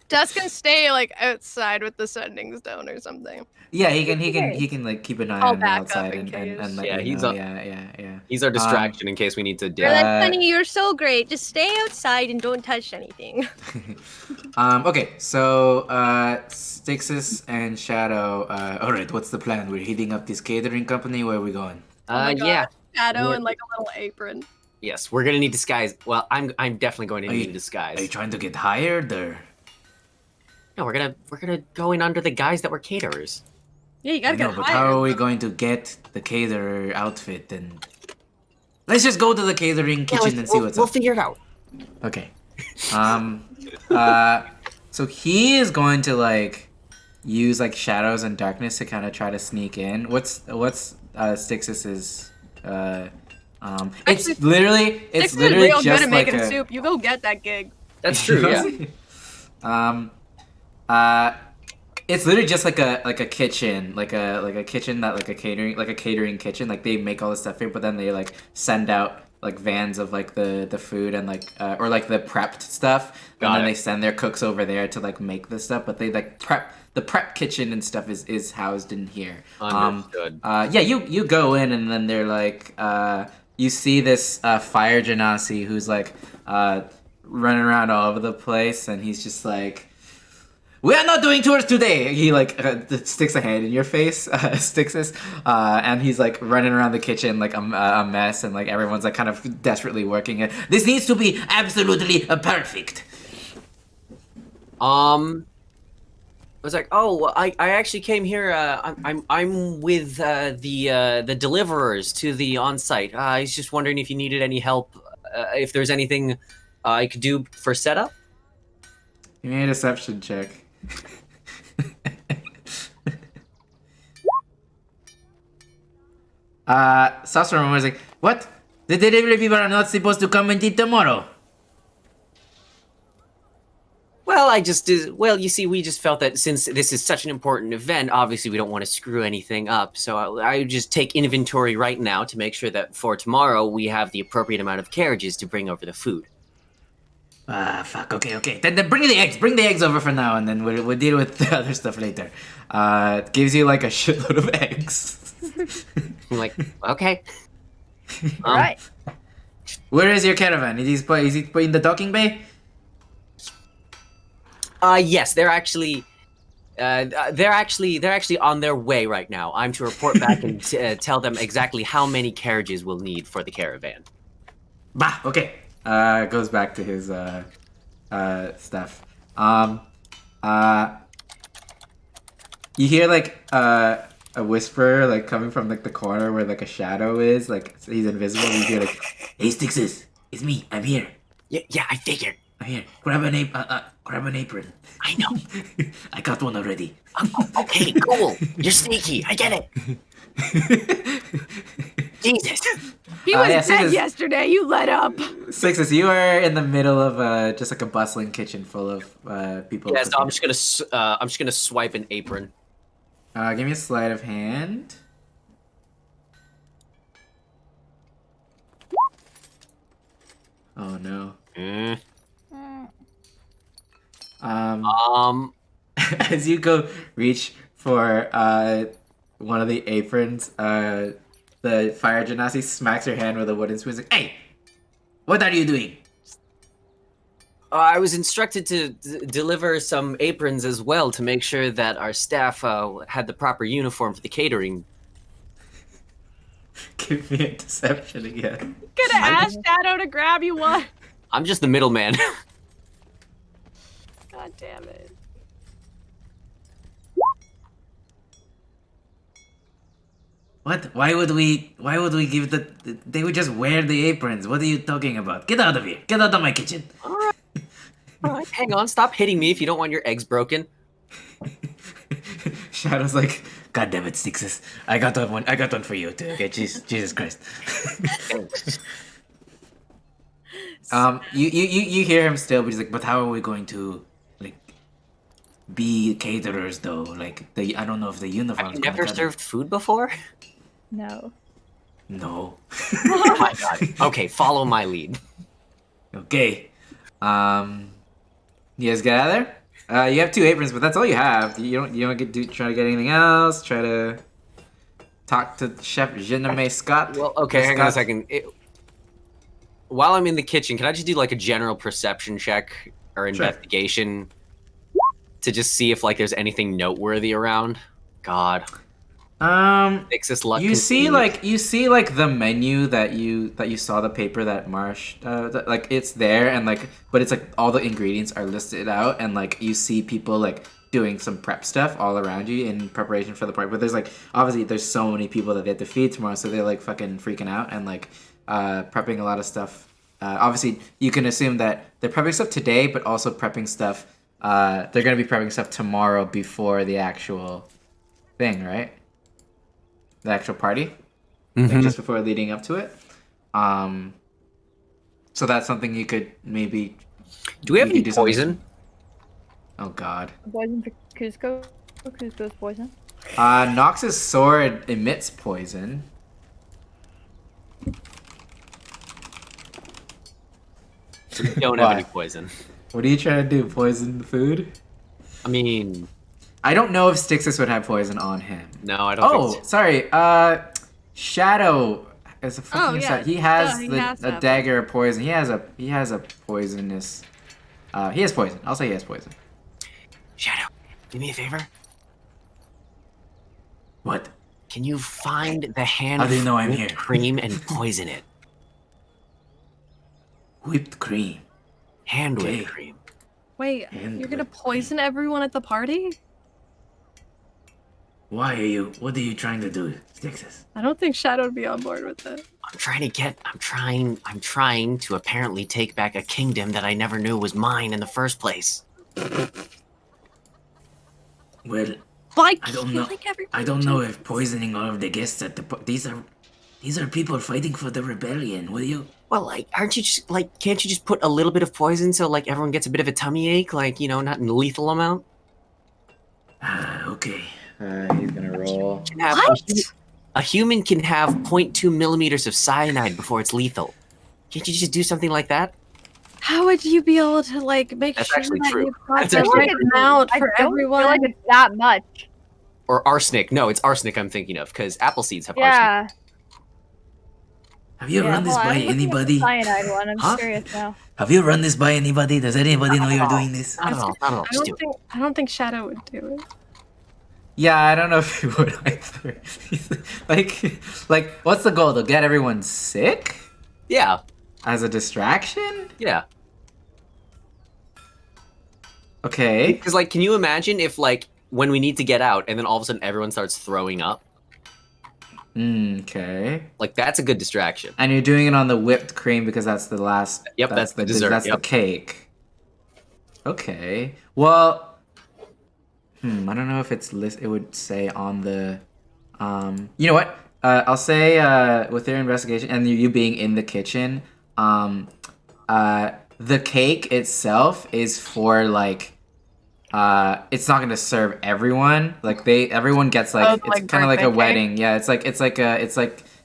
Dustin stay like outside with the sending stone or something. Yeah, he can like keep an eye I'll on the back up outside in and case. let Yeah, you he's know. a- Yeah. He's our distraction in case we need to. You're like, Uh, honey, you're so great. Just stay outside and don't touch anything. Okay, so Stixis and Shadow. All right, what's the plan? We're hitting up this catering company. Where are we going? my God. Yeah. Shadow Yeah. and like a little apron. Yes, we're gonna need disguise. Well, I'm definitely going to Are need you- disguise. Are you trying to get hired or? No, we're gonna go in under the guise that we're caterers. Yeah, you I gotta know, get but hired. how are we going to get the caterer outfit? And let's just go to the catering kitchen and see what's we'll up. figure it out. Okay. So he is going to like use like shadows and darkness to kind of try to sneak in. What's Stixis's it's Actually, literally Dixon's literally real good just at like making a soup. You go get that gig. That's true. Yeah. It's literally just like a kitchen, like a kitchen that like a catering kitchen. Like they make all this stuff here, but then they like send out like vans of like the food and like or like the prepped stuff, Got and then it. they send their cooks over there to like make the stuff. But they like the prep kitchen and stuff is housed in here. Understood. Yeah, you go in and then they're like you see this fire genasi who's like running around all over the place, and he's just like, we are not doing tours today. He like sticks a hand in your face, and he's like running around the kitchen like a mess, and like everyone's like kind of desperately working it. This needs to be absolutely perfect. I was like, oh, I actually came here. I'm with the deliverers to the on-site. I was just wondering if you needed any help, if there's anything I could do for setup. Give me a deception check. Sassuron was like, what? The delivery people are not supposed to come and eat tomorrow. Well, you see, we just felt that since this is such an important event, obviously we don't want to screw anything up. So I would just take inventory right now to make sure that for tomorrow we have the appropriate amount of carriages to bring over the food. Fuck. Okay. Then bring the eggs. Bring the eggs over for now, and then we'll deal with the other stuff later. It gives you like a shitload of eggs. I'm like, okay. All right. Where is your caravan? Is it in the docking bay? Yes, they're actually on their way right now. I'm to report back and tell them exactly how many carriages we'll need for the caravan. Bah. Okay. Goes back to his stuff. You hear like a whisper like coming from like the corner where like a shadow is, like he's invisible. You hear like, "Hey, Stixes, it's me. I'm here. Yeah, I figured. I'm here. Grab an apron. I know. I got one already. Okay, cool. You're sneaky. I get it. Jesus. He was yeah, dead yesterday. You let up. Sixes, you are in the middle of just like a bustling kitchen full of people. Yeah, so I'm just gonna swipe an apron. Give me a sleight of hand. Oh no. As you go reach for one of the aprons, the fire genasi smacks your hand with a wooden spoon. He's like, "Hey, what are you doing?" I was instructed to deliver some aprons as well to make sure that our staff had the proper uniform for the catering. Give me a deception again. Gonna ask Shadow to grab you one. I'm just the middleman. God damn it. What? Why would we give they would just wear the aprons. What are you talking about? Get out of here. Get out of my kitchen. All right, hang on. Stop hitting me if you don't want your eggs broken. Shadow's like, God damn it, Stixes. I got one for you too. Okay, Jesus Christ. You hear him still, but he's like, but how are we going to like be caterers though? Like I don't know if the uniforms. Have you never served food before? No. No. Oh my God. Okay, follow my lead. Okay. You guys get out of there? You have 2 aprons, but that's all you have. You don't try to get anything else. Try to talk to Chef Jename Scott. Well, okay, hang on a second. While I'm in the kitchen, can I just do like a general perception check or investigation to just see if like there's anything noteworthy around? God. You see like the menu that you saw, the paper that Marsh like it's there, and like, but it's like all the ingredients are listed out, and like you see people like doing some prep stuff all around you in preparation for the party. But there's like obviously there's so many people that they have to feed tomorrow, so they're like fucking freaking out and like prepping a lot of stuff. Obviously you can assume that they're prepping stuff today, but also prepping stuff. They're gonna be prepping stuff tomorrow before the actual thing, right? The actual party, like just before leading up to it. So that's something you could maybe. Do we have any poison? Oh God. Poison for Cusco. Cusco's poison. Nox's sword emits poison. We don't have any poison. What are you trying to do? Poison the food? I mean, I don't know if Stixis would have poison on him. No, I don't think so. Sorry. Shadow is a fucking he has a dagger of poison. He has a poisonous. He has poison. I'll say he has poison. Shadow, do me a favor. What? Can you find the hand How do you know I'm whipped here? cream and poison it? Whipped cream. Hand whipped cream. Wait, you're gonna poison everyone at the party? What are you trying to do, Stixis? I don't think Shadow would be on board with it. I'm trying to apparently take back a kingdom that I never knew was mine in the first place. Well, Like, I don't know. I don't know if poisoning all of the guests at the these are people fighting for the rebellion. Will you? Well, like, aren't you just like? Can't you just put a little bit of poison so like everyone gets a bit of a tummy ache? Like, you know, not in lethal amount. Okay. He's gonna roll. Can have- A human can have 0.2 millimeters of cyanide before it's lethal. Can't you just do something like that? how would you be able to like make That's sure actually that true. you got That's the actually right true. amount I for don't everyone? feel like it's that much. Or arsenic? No, it's arsenic. I'm thinking of because apple seeds have arsenic. Yeah. Have you run this hold on, by I'm looking at the anybody? Cyanide one. I'm Huh? curious now. Have you run this by anybody? Does anybody know you're doing this? Not at all. Not at all. Just do it. I don't think Shadow would do it. Yeah, I don't know if he would either. like, what's the goal? To get everyone sick Yeah. as a distraction? Yeah. Okay. Because like, can you imagine if like when we need to get out and then all of a sudden everyone starts throwing up? Okay. Like that's a good distraction. And you're doing it on the whipped cream because that's the last. Yep, that's the dessert, That's yep. the cake. Okay. Well, I don't know if it's it would say on the. You know what? I'll say with your investigation and you being in the kitchen, the cake itself is for like. It's not gonna serve everyone. Like everyone gets like it's like kind of like a birthday wedding. Yeah, it's like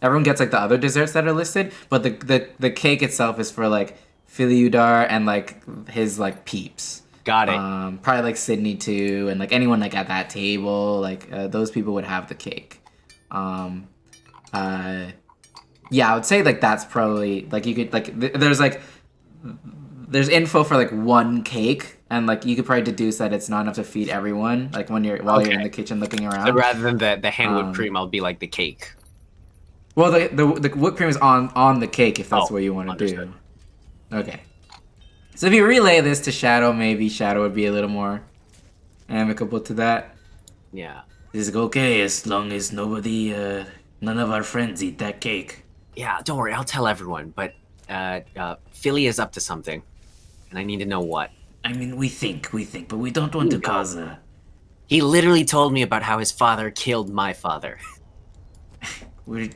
everyone gets like the other desserts that are listed, but the cake itself is for like Philiudar and like his like peeps. Got it. Probably like Sydney too, and like anyone like at that table, like those people would have the cake. Yeah, I would say like that's probably like you could like there's info for like one cake, and like you could probably deduce that it's not enough to feed everyone. Like while you're in the kitchen looking around. So rather than the hand whipped cream, I'll be like the cake. Well, the whipped cream is on the cake if that's Oh, what you want to understood. do. Okay. So if you relay this to Shadow, maybe Shadow would be a little more amicable to that. Yeah. This is okay as long as nobody, none of our friends eat that cake. Yeah. Don't worry. I'll tell everyone. But Philly is up to something, and I need to know what. I mean, we think, but we don't want to cause a... He literally told me about how his father killed my father. We're...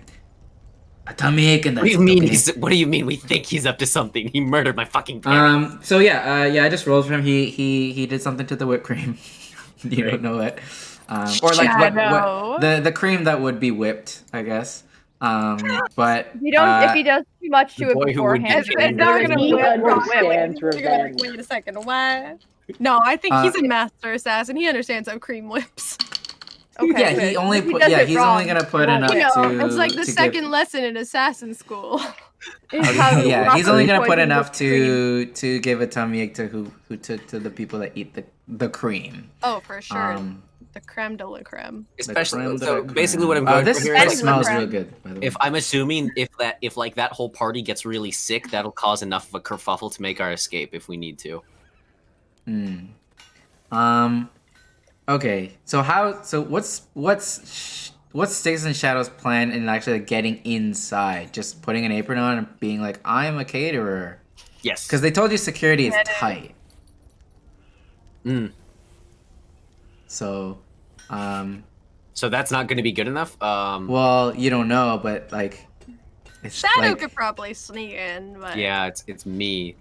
A tummy ache and What do that's you mean? okay. What do you mean? We think he's up to something? He murdered my fucking parents. So yeah, I just rolled for him. He did something to the whipped cream. You don't know what. Or like what the cream that would be whipped, I guess. But If you don't, if he does too much to the it boy who would beforehand, be It's not gonna He whip. understands You're gonna revenge. wait a second. What? No, I think he's a master assassin. He understands how cream whips. okay, yeah, good. he only If he put does yeah it he's wrong, only gonna put well, enough You know, to. it's like the to second lesson in assassin school. is how to Yeah, he's only gonna put properly enough poison to give a tummy ache to to the people that eat the cream. Oh, for sure. Um, The creme de la creme. Especially. creme de So la basically, what I'm creme. going This for here this is smells creme. real good. By the way. if I'm assuming if like that whole party gets really sick, that'll cause enough of a kerfuffle to make our escape if we need to. Okay. So what's Sticks and Shadow's plan in actually like, getting inside? Just putting an apron on and being like, I'm a caterer. Yes. Because they told you security is Get it. tight. Mm. So, So that's not going to be good enough. well, you don't know, but like, it's Shadow like, could probably sneak in, but Yeah, it's me.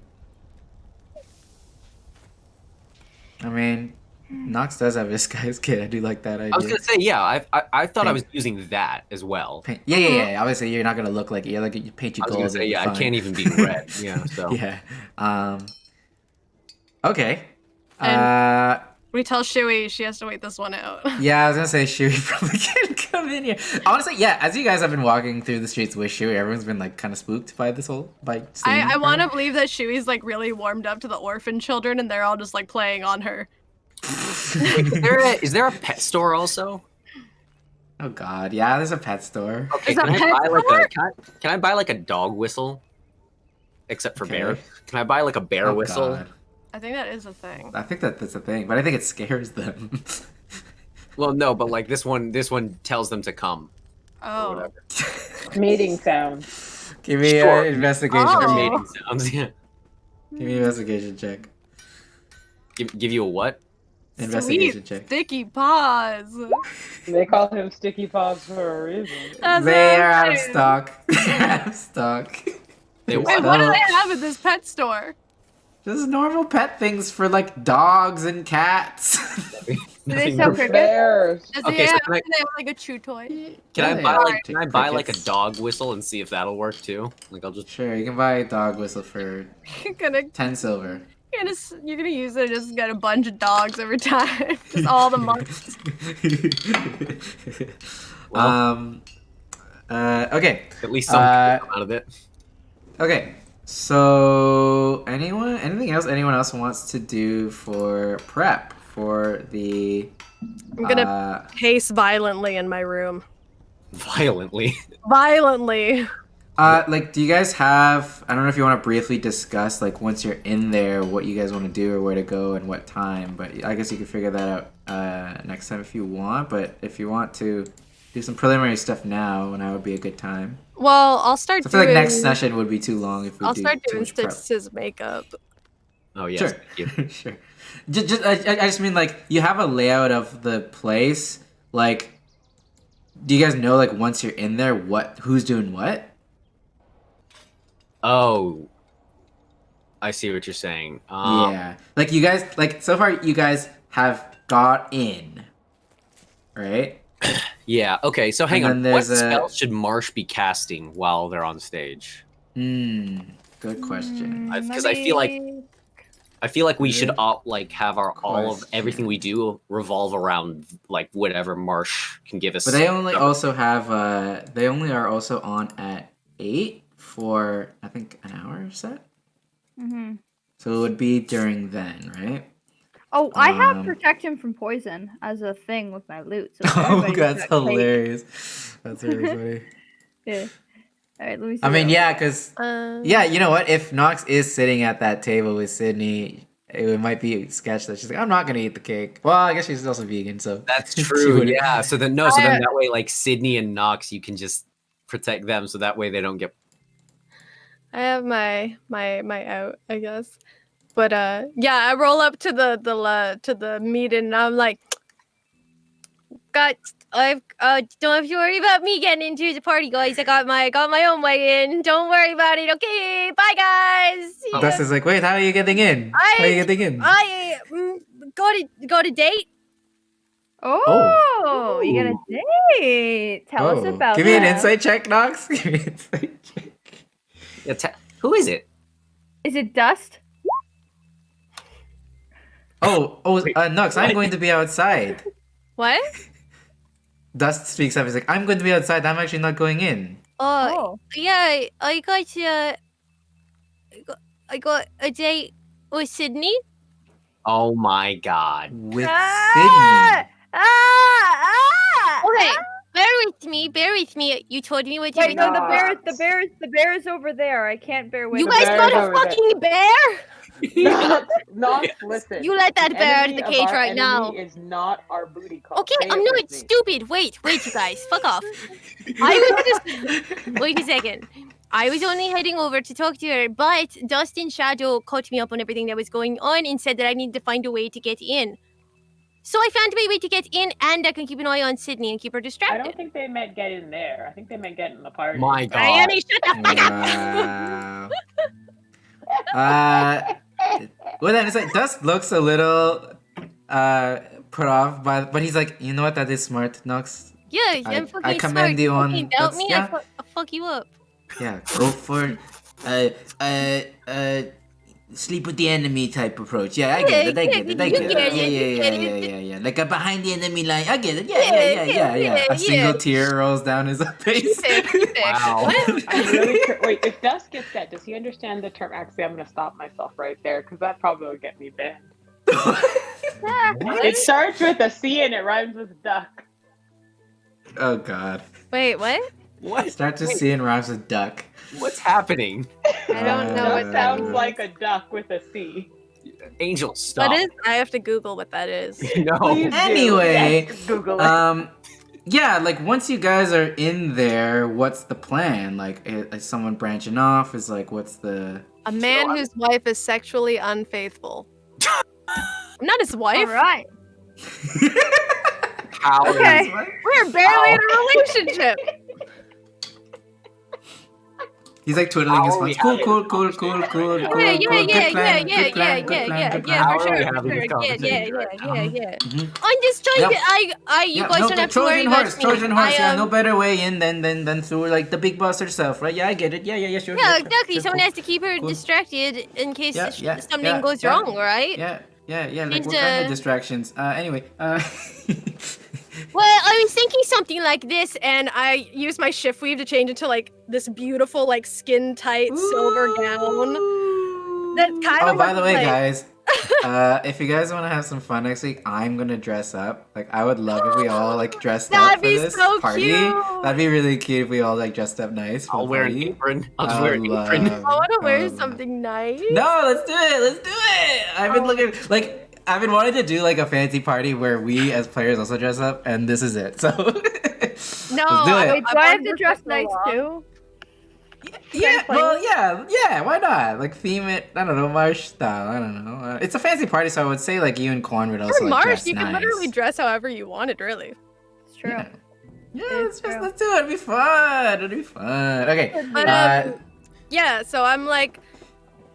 I mean, Nox does have a disguise kit. I do like that idea. I was gonna say yeah. I thought I was using that as well. Yeah. Obviously, you're not gonna look like you paint you I was gold. gonna say it'll be yeah. I fine. can't even be red. Yeah. So Yeah. Okay. And- we tell Shui she has to wait this one out. Yeah, I was gonna say Shui probably can't come in here. Honestly, yeah. As you guys have been walking through the streets with Shui, everyone's been like kind of spooked by seeing I her. want to believe that Shui's like really warmed up to the orphan children and they're all just like playing on her. Wait, is there a pet store also? Oh God, yeah. There's a pet store. Okay, Is that can I pet buy like store? can I buy like a dog whistle? Except for Okay. bear. Can I buy like a bear Oh, whistle? God. I think that is a thing. I think that's a thing, but I think it scares them. Well, no, but like this one tells them to come. Or Oh. whatever. Mating sounds. Give me Sure. an investigation. Oh. Mating sounds. Yeah. Give me an investigation check. Give you a what? Investigation Sweet check. sticky paws. They call him Sticky Paws for a reason. That's They what are I'm out of saying. stock. They're out of stock. They Wait, what? what do they have at this pet store? Just normal pet things for like dogs and cats. Do they Nothing sell more. crickets? Bears. Does Okay, they so have, can I- do they have like a chew toy? Can I Yeah, buy they like have can I buy like a crickets. dog whistle and see if that'll work too? Like I'll just Sure, you can buy a dog whistle for You're gonna 10 silver. you're gonna use it just get a bunch of dogs every time. Just all the months. Well. Okay. at least something come out of it. Okay. So anything else anyone else wants to do for prep for the I'm gonna pace violently in my room. Violently. Violently. like do you guys have I don't know if you want to briefly discuss like once you're in there what you guys want to do or where to go and what time, but I guess you can figure that out next time if you want, but if you want to do some preliminary stuff now would be a good time. Well, I'll start So I feel like doing. next session would be too long if we I'll do start too doing much prep. Stitch's makeup. Oh yes. Sure. Thank you. Sure. I just mean like you have a layout of the place. Like, do you guys know like once you're in there who's doing what? Oh. I see what you're saying. Yeah. Like you guys like so far you guys have got in, right? Yeah. Okay. So hang And on. then What there's a- spells should Marsh be casting while they're on stage? Good question. Because I feel like we should Good all like have all of everything question. we do revolve around like whatever Marsh can give us. But they only also have they only are also on at 8 for I think an hour set. Mm-hmm. So it would be during then, right? Oh, I have Um, protect him from poison as a thing with my loot. So Oh, everybody's that's got cake. hilarious. That's really funny. Yeah. All right, let me see. I mean, what yeah, else. because yeah, you know what? If Nox is sitting at that table with Sydney, it might be sketch that she's like, I'm not gonna eat the cake. Well, I guess she's also vegan, so That's she true. wouldn't- Yeah. So then that way like Sydney and Nox, you can just protect them, so that way they don't get. I have my out, I guess. But yeah, I roll up to the meeting and I'm like, don't have to worry about me getting into the party, guys. I got my own way in. Don't worry about it. Okay, bye guys. See ya." Dustin's like, wait, how are you getting in? How are you getting in? I got a date. Oh, you got a date. Tell us Oh. about Give me an that. insight check, Nox. Give me an insight check. Who is it? Is it dust? Nox, I'm going to be outside. What? Dust speaks up. He's like, I'm going to be outside. I'm actually not going in. Oh. Yeah, I got a date with Sydney. Oh my god. With Ah! Sydney. Okay, bear with me. You told me what you Wait, were no, doing. the bear is over there. I can't bear with You it. guys bear's got a over there. fucking bear? Not listen. You let that the bear out of enemy the cage our right now. enemy is not our booty call. Okay, Say I'm it not with me. stupid. Wait, you guys. Fuck off. I was just... Wait a second. I was only heading over to talk to her, but Dustin Shadow caught me up on everything that was going on and said that I needed to find a way to get in. So I found my way to get in, and I can keep an eye on Sydney and keep her I distracted. don't think they meant get in there. I think they meant get in the party. My god. Miami, shut the fuck up. Wow. Well, then it's like Dust looks a little put off by, but he's like, you know what? That is smart, Nox. Yeah, I'm fucking I commend smart. you on. Fucking doubt That's, me, yeah, I'll fuck you up. yeah. Go for sleep with the enemy type approach. Yeah, I get it. I get it. I you get it. get it, Yeah. Like a behind the enemy line. I get it. Yeah. A single tear rolls down his face. Wow. I'm really wait, if Dust gets that, does he understand the term? Actually, I'm gonna stop myself right there because that probably will get me banned. It starts with a C and it rhymes with duck. Oh God. Wait, what? What? Start to see and rhymes with duck. What's happening? I don't know Duck what that sounds means. like a duck with a C. Angel, stop. What is? I have to Google what that is. No. Please do. Anyway, Yes, Google it. yeah, like once you guys are in there, what's the plan? Like, is someone branching off? Is like, what's the? A man whose wife is sexually unfaithful. I'm not his wife. All right. How Okay. We're barely in a relationship. He's like twiddling his How are we thumbs. Cool, having cool, this cool, cool, cool, Yeah, cool, yeah, cool. yeah, Good plan, yeah, good plan, yeah, good plan, good yeah, plan. for How are we sure, having for this sure. conversation right Yeah. Mhm. I'm just trying Yep. to. You Yeah, guys no, don't the have to worry Trojan about horse, me. Trojan horse. Yeah, no I, better way in than through like the big boss herself, right? Yeah, I get it. Yeah, sure. Yeah, sure, exactly. sure, Someone cool. has to keep her Cool. distracted in case Yeah, something goes wrong, right? Yeah. Like She's, what kind of distractions? Anyway. Well, I was thinking something like this, and I used my shift weave to change into like this beautiful, like skin tight silver gown. That's kind Oh, of. by the way, like, guys, if you guys want to have some fun next week, I'm gonna dress up. Like, I would love if we all like dressed up That'd for be this so party. cute. That'd be really cute if we all like dressed up nice. For I'll the wear an party. apron. I'll just wear an apron. I want to wear love- something nice. No, let's do it. I've been looking like. I've been wanting to do like a fancy party where we as players also dress up, and this is it. So No, let's do it. Wait, do I have to wanted dress go nice along. too? Yeah, well, yeah. Why not? Like theme it. I don't know, Marsh style. I don't know. It's a fancy party, so I would say like you and Quan would also For like Marsh, dress you nice. can literally dress however you wanted, really. It's true. Yeah, It's true. let's do it. It'd be fun. Okay. But, yeah, so I'm like,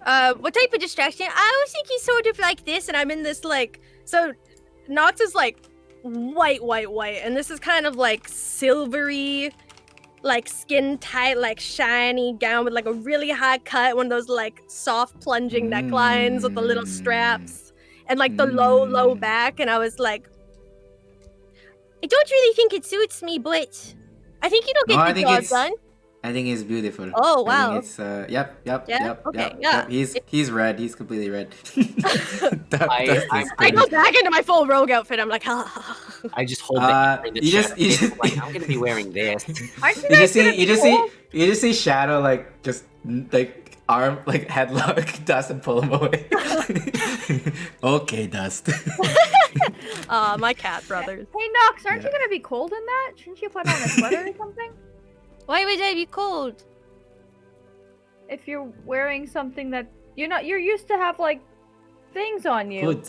what type of distraction? I was thinking sort of like this, and I'm in this like, so Nox is like white, and this is kind of like silvery, like skin tight, like shiny gown with like a really high cut, one of those like soft plunging necklines with the little straps, and like the low back, and I was like, I don't really think it suits me, but I think it'll No, I get the think job it's- done. I think it's beautiful. Oh, I wow. think it's yep. Yeah? Okay, yeah. He's red. He's completely red. I go back into my full rogue outfit. I'm like, I just hold the apron to you just- check. you just- Like, I'm gonna be wearing this. Aren't you You guys just see, gonna you be just cool? see, you just see Shadow like just like arm like headlock Dust and pull him away. Okay, Dust. my cat brothers. Hey Nox, aren't Yeah. you gonna be cold in that? Shouldn't you put on a sweater or something? Why would I be cold? If you're wearing something that you're used to have like things on you. Good.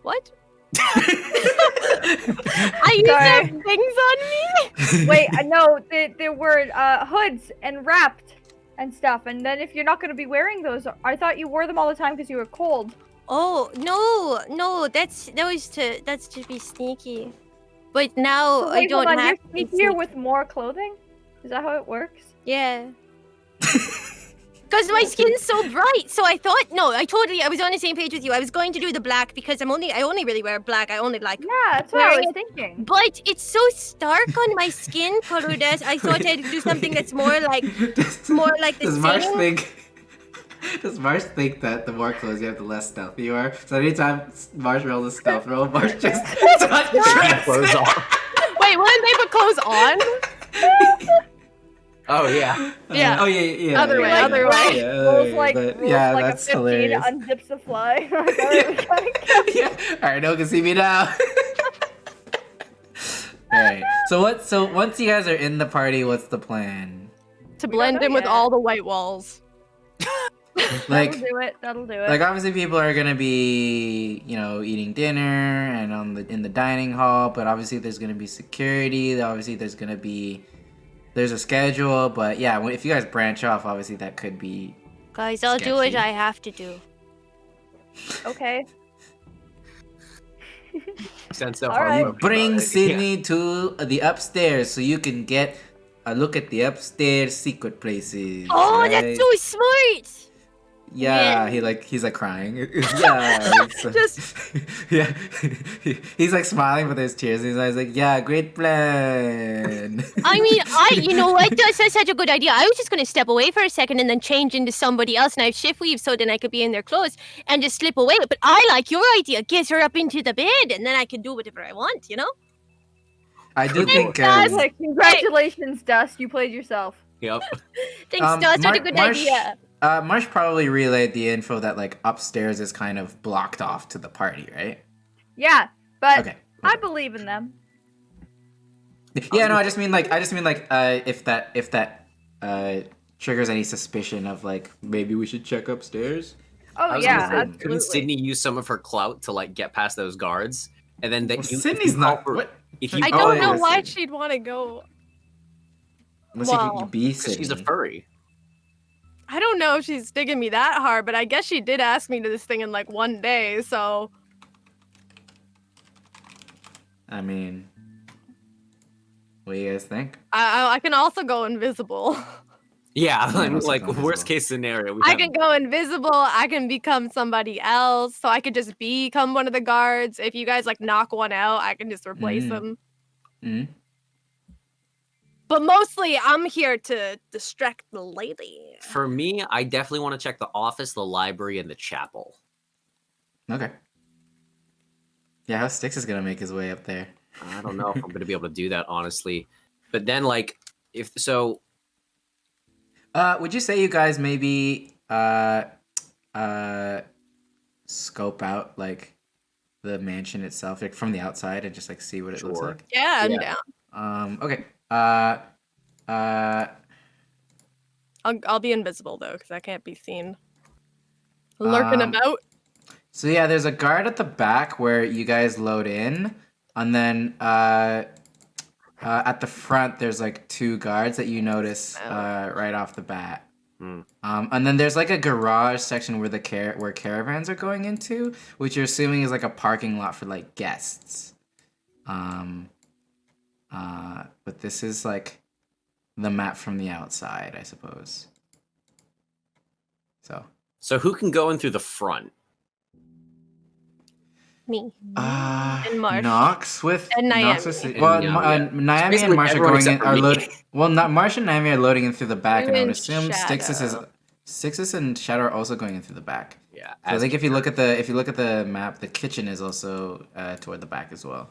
What? I used to have things on me? Wait, no, there were hoods and wrapped and stuff, and then if you're not gonna be wearing those, I thought you wore them all the time because you were cold. Oh, no, that's to be sneaky. But now So I wait, don't hold on, have you're to be sneakier sneaky. with more clothing? Is that how it works? Yeah. Because my skin's so bright, so I thought, I was on the same page with you. I was going to do the black because I only really wear black. I only like, Yeah, that's what I wearing was it. thinking. But it's so stark on my skin color that I thought I'd do something that's more like the Does Marsh same. think? Does Marsh think that the more clothes you have, the less stealthy you are? So anytime Marsh rolls a stealth roll, Marsh just Clothes off. Wait, wouldn't they put clothes on? Oh yeah. Yeah. Oh yeah. Other way, yeah, other yeah, way. Yeah, rolls like but, yeah, a that's 15, hilarious. unzips the fly. Alright, Yeah. All right, no one can see me now. All right. So once you guys are in the party, what's the plan? To blend in with yet. all the white walls. Like, That'll do it. like obviously people are gonna be, eating dinner and in the dining hall, but obviously there's gonna be security. Obviously there's a schedule, but yeah, if you guys branch off, obviously that could be. Guys, I'll do what Sketchy. I have to do. Okay. Sounds so All right. hard. Bring Sydney to the upstairs so you can get a look at the upstairs secret places. Oh, right? that's so smart! Yeah, he's like crying. Yeah, Just- yeah. He's like smiling, but there's tears in his eyes. Like, yeah, great plan. I mean, you know what? That's such a good idea. I was just gonna step away for a second and then change into somebody else, and I shift weave so then I could be in their clothes and just slip away. But I like your idea. Get her up into the bed, and then I can do whatever I want. You know? I do think. Guys, Like, congratulations, Dust. You played yourself. Yep. Thanks, Dust. What a good idea. Marsh probably relayed the info that like upstairs is kind of blocked off to the party, right? Yeah, but Okay. I believe in them. Yeah, no, I just mean like if that triggers any suspicion of like maybe we should check upstairs. Oh I was yeah, gonna say, couldn't absolutely. Sydney use some of her clout to like get past those guards, and then Well, Sydney's not. What? if you I Oh, don't yeah, know yeah, why Sydney. she'd want to go. Let's see if you Well, can be because she's a Sydney. furry. I don't know if she's digging me that hard, but I guess she did ask me to this thing in like one day, so. I mean, what do you guys think? I can also go invisible. Yeah, Yeah, also like go worst invisible. case scenario. We I have- can go invisible. I can become somebody else, so I could just become one of the guards. If you guys like knock one out, I can just replace Mhm. them. Mhm. But mostly, I'm here to distract the lady. For me, I definitely want to check the office, the library, and the chapel. Okay. Yeah, how Styx is gonna make his way up there? I don't know if I'm gonna be able to do that, honestly. But then, like, if so, Would you say you guys maybe scope out like the mansion itself, like from the outside, and just like see what it looks Sure. like? Yeah, I'm Yeah. down. Okay. I'll be invisible though, because I can't be seen lurking Um, about. So yeah, there's a guard at the back where you guys load in, and then at the front there's like 2 guards that you notice right off the bat. Hmm. And then there's like a garage section where where caravans are going into, which you're assuming is like a parking lot for like guests. But this is like the map from the outside, I suppose. so who can go in through the front? Me. And Marsh. Nox with And Nox Naomi. with, well, And Naomi, Naomi basically and Marsh are everyone going in. except for Are me. loading. Well, not Marsh and Naomi are loading in through the back, You and I would and assume Shadow. Stixis and Shadow are also going in through the back. Yeah, So I think if you look at the map, the kitchen is also toward the back as well.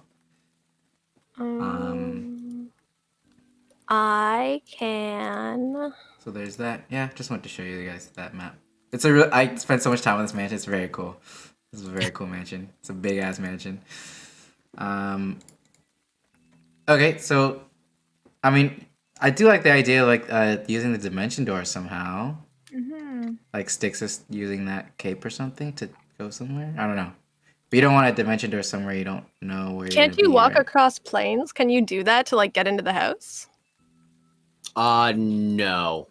I can. So there's that. Yeah, just wanted to show you guys that map. It's a real. I spent so much time on this mansion. It's very cool. This is a very cool mansion. It's a big ass mansion. Okay, so I mean, I do like the idea of like using the dimension door somehow. Like Styx using that cape or something to go somewhere. I don't know. But you don't want a dimension door somewhere you don't know where. Can't you're you gonna be, walk right? across planes? Can you do that to like get into the house? No,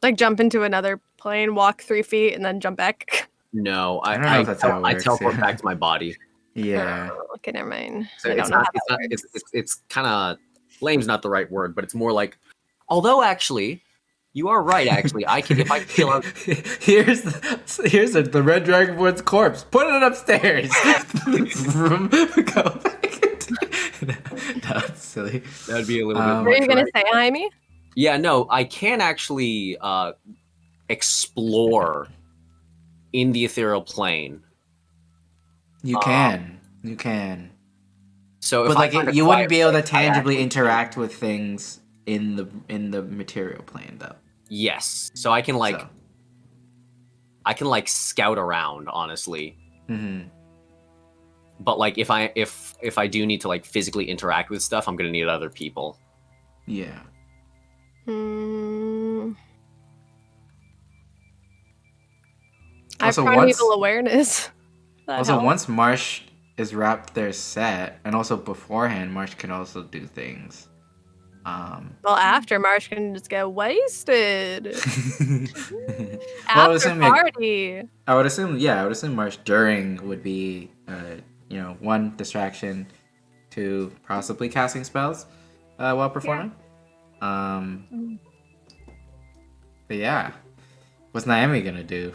Like jump into another plane, walk 3 feet, and then jump back. no. I don't know if that's how it I works, teleport yeah. back to my body. Yeah. Okay, never mind. So I it's don't know not. how It's that not. works. It's kind of lame's not the right word, but it's more like. Although actually, you are right. Actually, I can if I kill out. Here's the red dragonborn's corpse. Put it upstairs. Go back. No, it's silly. That'd be a little bit. Um, What are you gonna right? say, Jaime? Yeah, no, I can actually explore in the ethereal plane. You can. You can. So, But if like I find a you wouldn't quiet be able to place, I tangibly actually- interact with things in the material plane though. Yes, so I can like So. I can like scout around, honestly. Mhm. But like if I do need to like physically interact with stuff, I'm gonna need other people. Yeah. I have Also, primeval awareness. That Also, helps. once Marsh is wrapped their set, and also beforehand, Marsh can also do things. Well, after Marsh can just get wasted. Well, I After would assume, like, party. I would assume Marsh during would be, 1, distraction, 2, possibly casting spells while performing. But yeah, what's Naomi gonna do?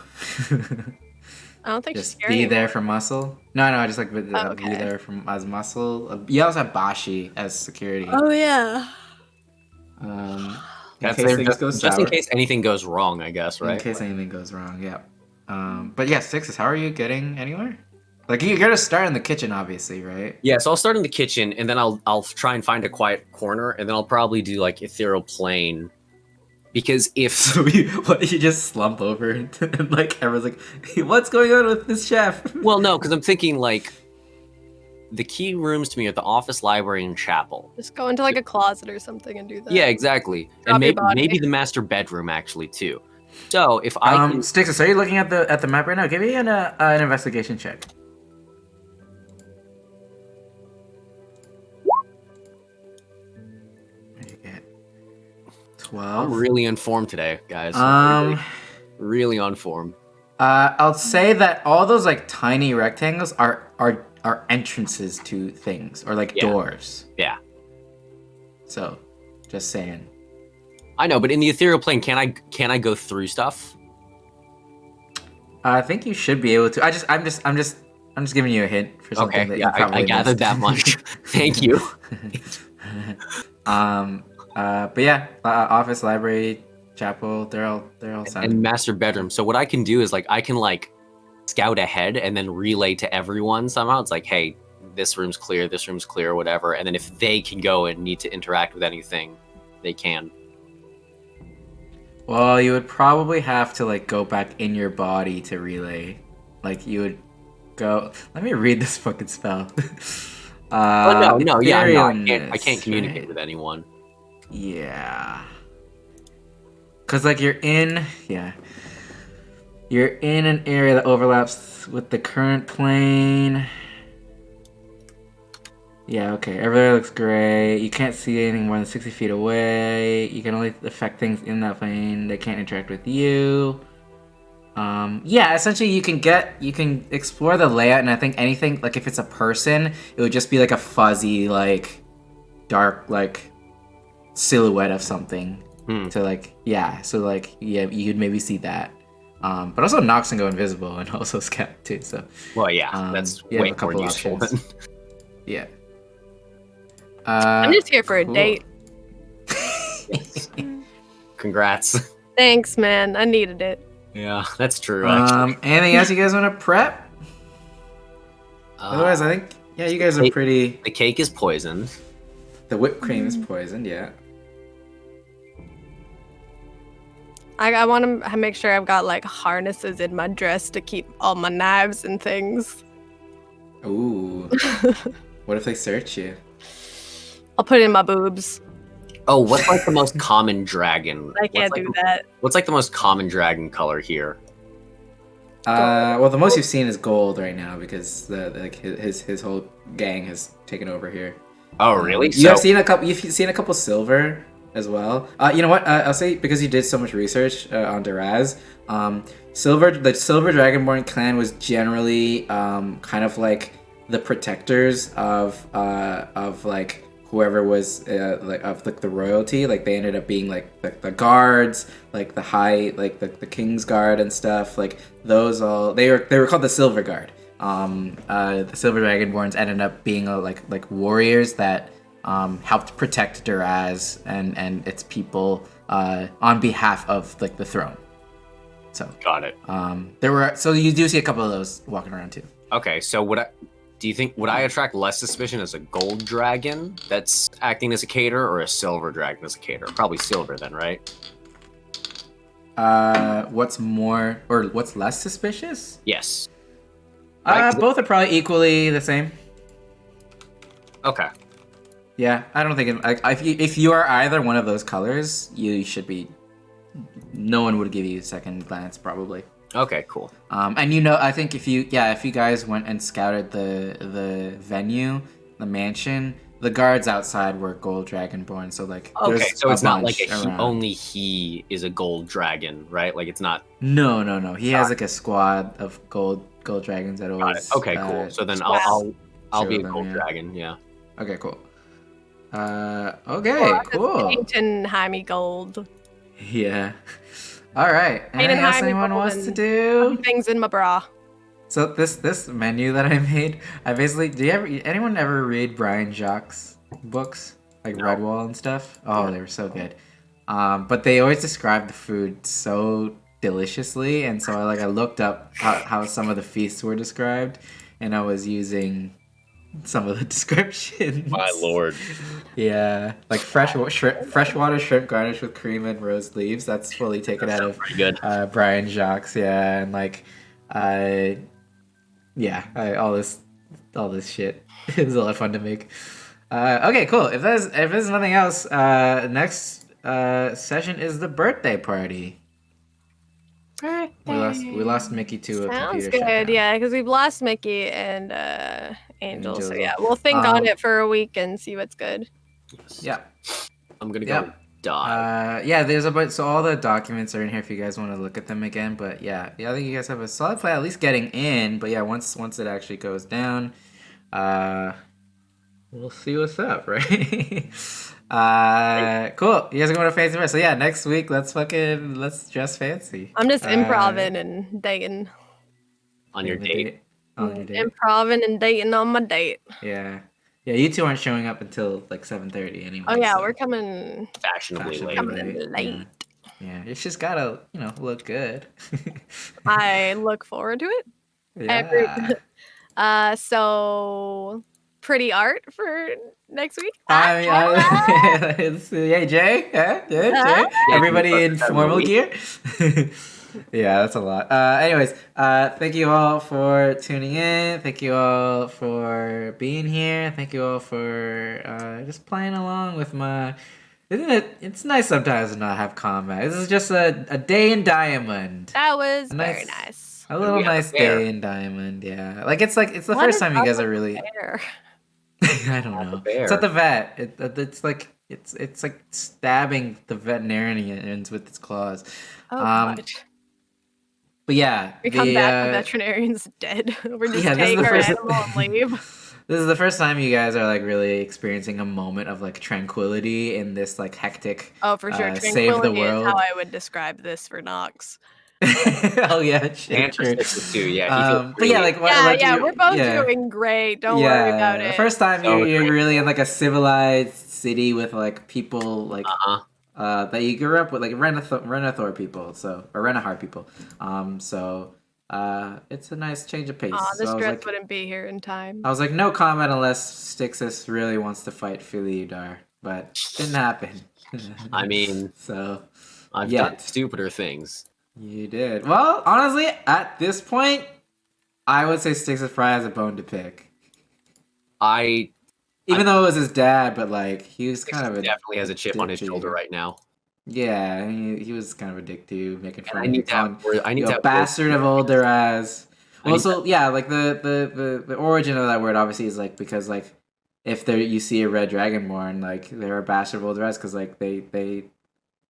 I don't think Just she's be scary there anymore. for muscle? No, just like be okay. there as muscle. You also have Bashi as security. Oh yeah. In That's case there things go just in sour. case anything goes wrong, I guess, right? In case anything goes wrong, yeah. But yeah, Sixes, how are you getting anywhere? Like you're gonna start in the kitchen, obviously, right? Yeah, so I'll start in the kitchen, and then I'll try and find a quiet corner, and then I'll probably do like ethereal plane, because if So you just slump over and like everyone's like, hey, what's going on with this chef? well, no, because I'm thinking like the key rooms to me are the office, library, and chapel. Just go into like a closet or something and do that. Yeah, exactly, Drop and your body. maybe the master bedroom actually too. So if I can... Stixus, are you looking at the map right now? Give me an investigation check. What did you get? 12. I'm really informed today, guys. Really on form. I'll say that all those like tiny rectangles are entrances to things or like doors. Yeah. So, just saying. I know, but in the ethereal plane, can I go through stuff? I think you should be able to. I'm just giving you a hint for something that you probably I gathered missed. that much. Thank you. But yeah, office, library, chapel, they're all set. And master bedroom. So what I can do is I can scout ahead and then relay to everyone somehow. It's like, hey, this room's clear, whatever. And then if they can go and need to interact with anything, they can. Well, you would probably have to go back in your body to relay. You would go. Let me read this fucking spell. I can't communicate with anyone. Yeah. Cause you're in an area that overlaps with the current plane. Yeah, okay. Everywhere looks great. You can't see anything more than 60 feet away. You can only affect things in that plane. They can't interact with you. Yeah, essentially you can explore the layout, and I think anything, if it's a person, it would just be a fuzzy, dark, silhouette of something. So you'd maybe see that. But also Nox can go invisible and also scout too, so. Well, yeah, that's way more useful than... Yeah. I'm just here for a date. Congrats. Thanks, man. I needed it. Yeah, that's true, actually. Anything else you guys want to prep? Otherwise, I think, you guys are pretty... The cake is poisoned. The whipped cream is poisoned, yeah. I want to make sure I've got, harnesses in my dress to keep all my knives and things. Ooh. What if they search you? I'll put it in my boobs. Oh, what's the most common dragon? I can't do that. What's the most common dragon color here? Well, the most you've seen is gold right now because his whole gang has taken over here. Oh, really? You've seen a couple silver as well. You know what? I'll say because you did so much research on Duraz, the Silver Dragonborn clan was generally kind of the protectors of whoever was the royalty. They ended up being the guards, the high the king's guard and stuff. Those all they were called the Silver Guard. The Silver Dragonborns ended up being warriors that helped protect Duraz and its people on behalf of the throne. So got it. So you do see a couple of those walking around too. Okay, so would I attract less suspicion as a gold dragon that's acting as a cater or a silver dragon as a cater? Probably silver then, right? What's more or what's less suspicious? Yes. Both are probably equally the same. Okay. Yeah, I don't think if you are either one of those colors, you should be. No one would give you a second glance, probably. Okay, cool. And I think if you guys went and scouted the venue, the mansion, the guards outside were gold dragonborn. So okay, so it's not only he is a gold dragon, right? It's not. No. He has a squad of gold dragons that always. Okay, cool. So then I'll be a gold dragon. Yeah. Okay, cool. Okay, cool. Paintenheim gold. Yeah. All right. Anything else anyone wants to do? Things in my bra. So this menu that I made, anyone ever read Brian Jacques' books Redwall and stuff? Oh, they were so good. But they always describe the food so deliciously, and so I looked up how some of the feasts were described, and I was using some of the descriptions. My lord. Yeah, freshwater shrimp garnished with cream and rose leaves. That's fully taken out of Brian Jacques. Yeah, and all this shit. It was a lot of fun to make. Okay, cool. If there's nothing else, next session is the birthday party. We lost Mickey to a Sounds computer good. shutdown. Yeah, because we've lost Mickey and Angel. So Angel. yeah, we'll think on Um, it for a week and see what's good. Yeah. I'm gonna Yep. go die. Yeah, there's a bunch. So all the documents are in here if you guys want to look at them again. But yeah, I think you guys have a solid plan, at least getting in. But yeah, once it actually goes down, we'll see what's up, right? Cool. You guys are going to fancy dress. So yeah, next week let's dress fancy. I'm just improving and dating. On your date. On your date. Improving and dating on my date. Yeah. Yeah, you two aren't showing up until like 7:30 anyway. Oh yeah, so. we're coming. Fashionably late. Coming in late. Yeah, it's just gotta, look good. I look forward to it. Yeah. So pretty art for next week. Yeah, Jay. Yeah, Jay. Everybody in formal gear. Yeah, that's a lot. Anyways, thank you all for tuning in. Thank you all for being here. Thank you all for just playing along with my. Isn't it? It's nice sometimes to not have combat. This is just a day in Diamond. That was very nice. A little nice day in Diamond. Yeah, it's the first time you guys are really. I don't know. It's at the vet. It's like stabbing the veterinarians with its claws. Oh God. But yeah, we come back, the veterinarian's dead. We're just taking our animal and leave. This is the first time you guys are like really experiencing a moment of like tranquility in this like hectic. Oh, for sure. Tranquility save the world. is how I would describe this for Nox. Oh yeah, sure. Too. Yeah. But yeah, we're both doing great. Don't worry about it. The first time you're really in like a civilized city with like people like that you grew up with, like Renethor people, or Renehar people. So it's a nice change of pace. This so dress wouldn't be here in time. I was like, no comment unless Styxus really wants to fight Philiudar, but didn't happen. I mean, so I've done stupider things. You did. Well, honestly, at this point, I would say Styxus probably has a bone to pick. Even though it was his dad, but like he was kind of definitely has a chip on his shoulder right now. Yeah, he was kind of a dick too, making fun of him. I need to bastard of Olderaz. Well, so yeah, like the origin of that word obviously is like because like if you see a red dragonborn, like they're a bastard of Olderaz because like they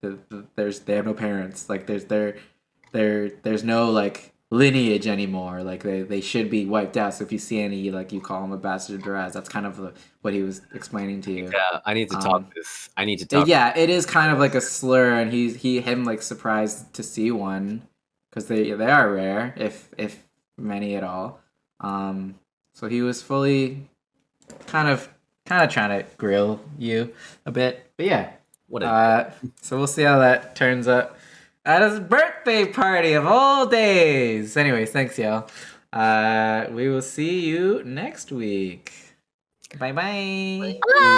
have no parents, like there's no like lineage anymore, like they should be wiped out. So if you see any, like you call him a bastard of Duraz. That's kind of what he was explaining to you. Yeah, I need to talk this. I need to talk. Yeah, it is kind of like a slur, and him like surprised to see one because they are rare, if many at all. So he was fully kind of trying to grill you a bit, but yeah. So we'll see how that turns out at his birthday party of all days. Anyways, thanks, y'all. We will see you next week. Bye-bye. Bye.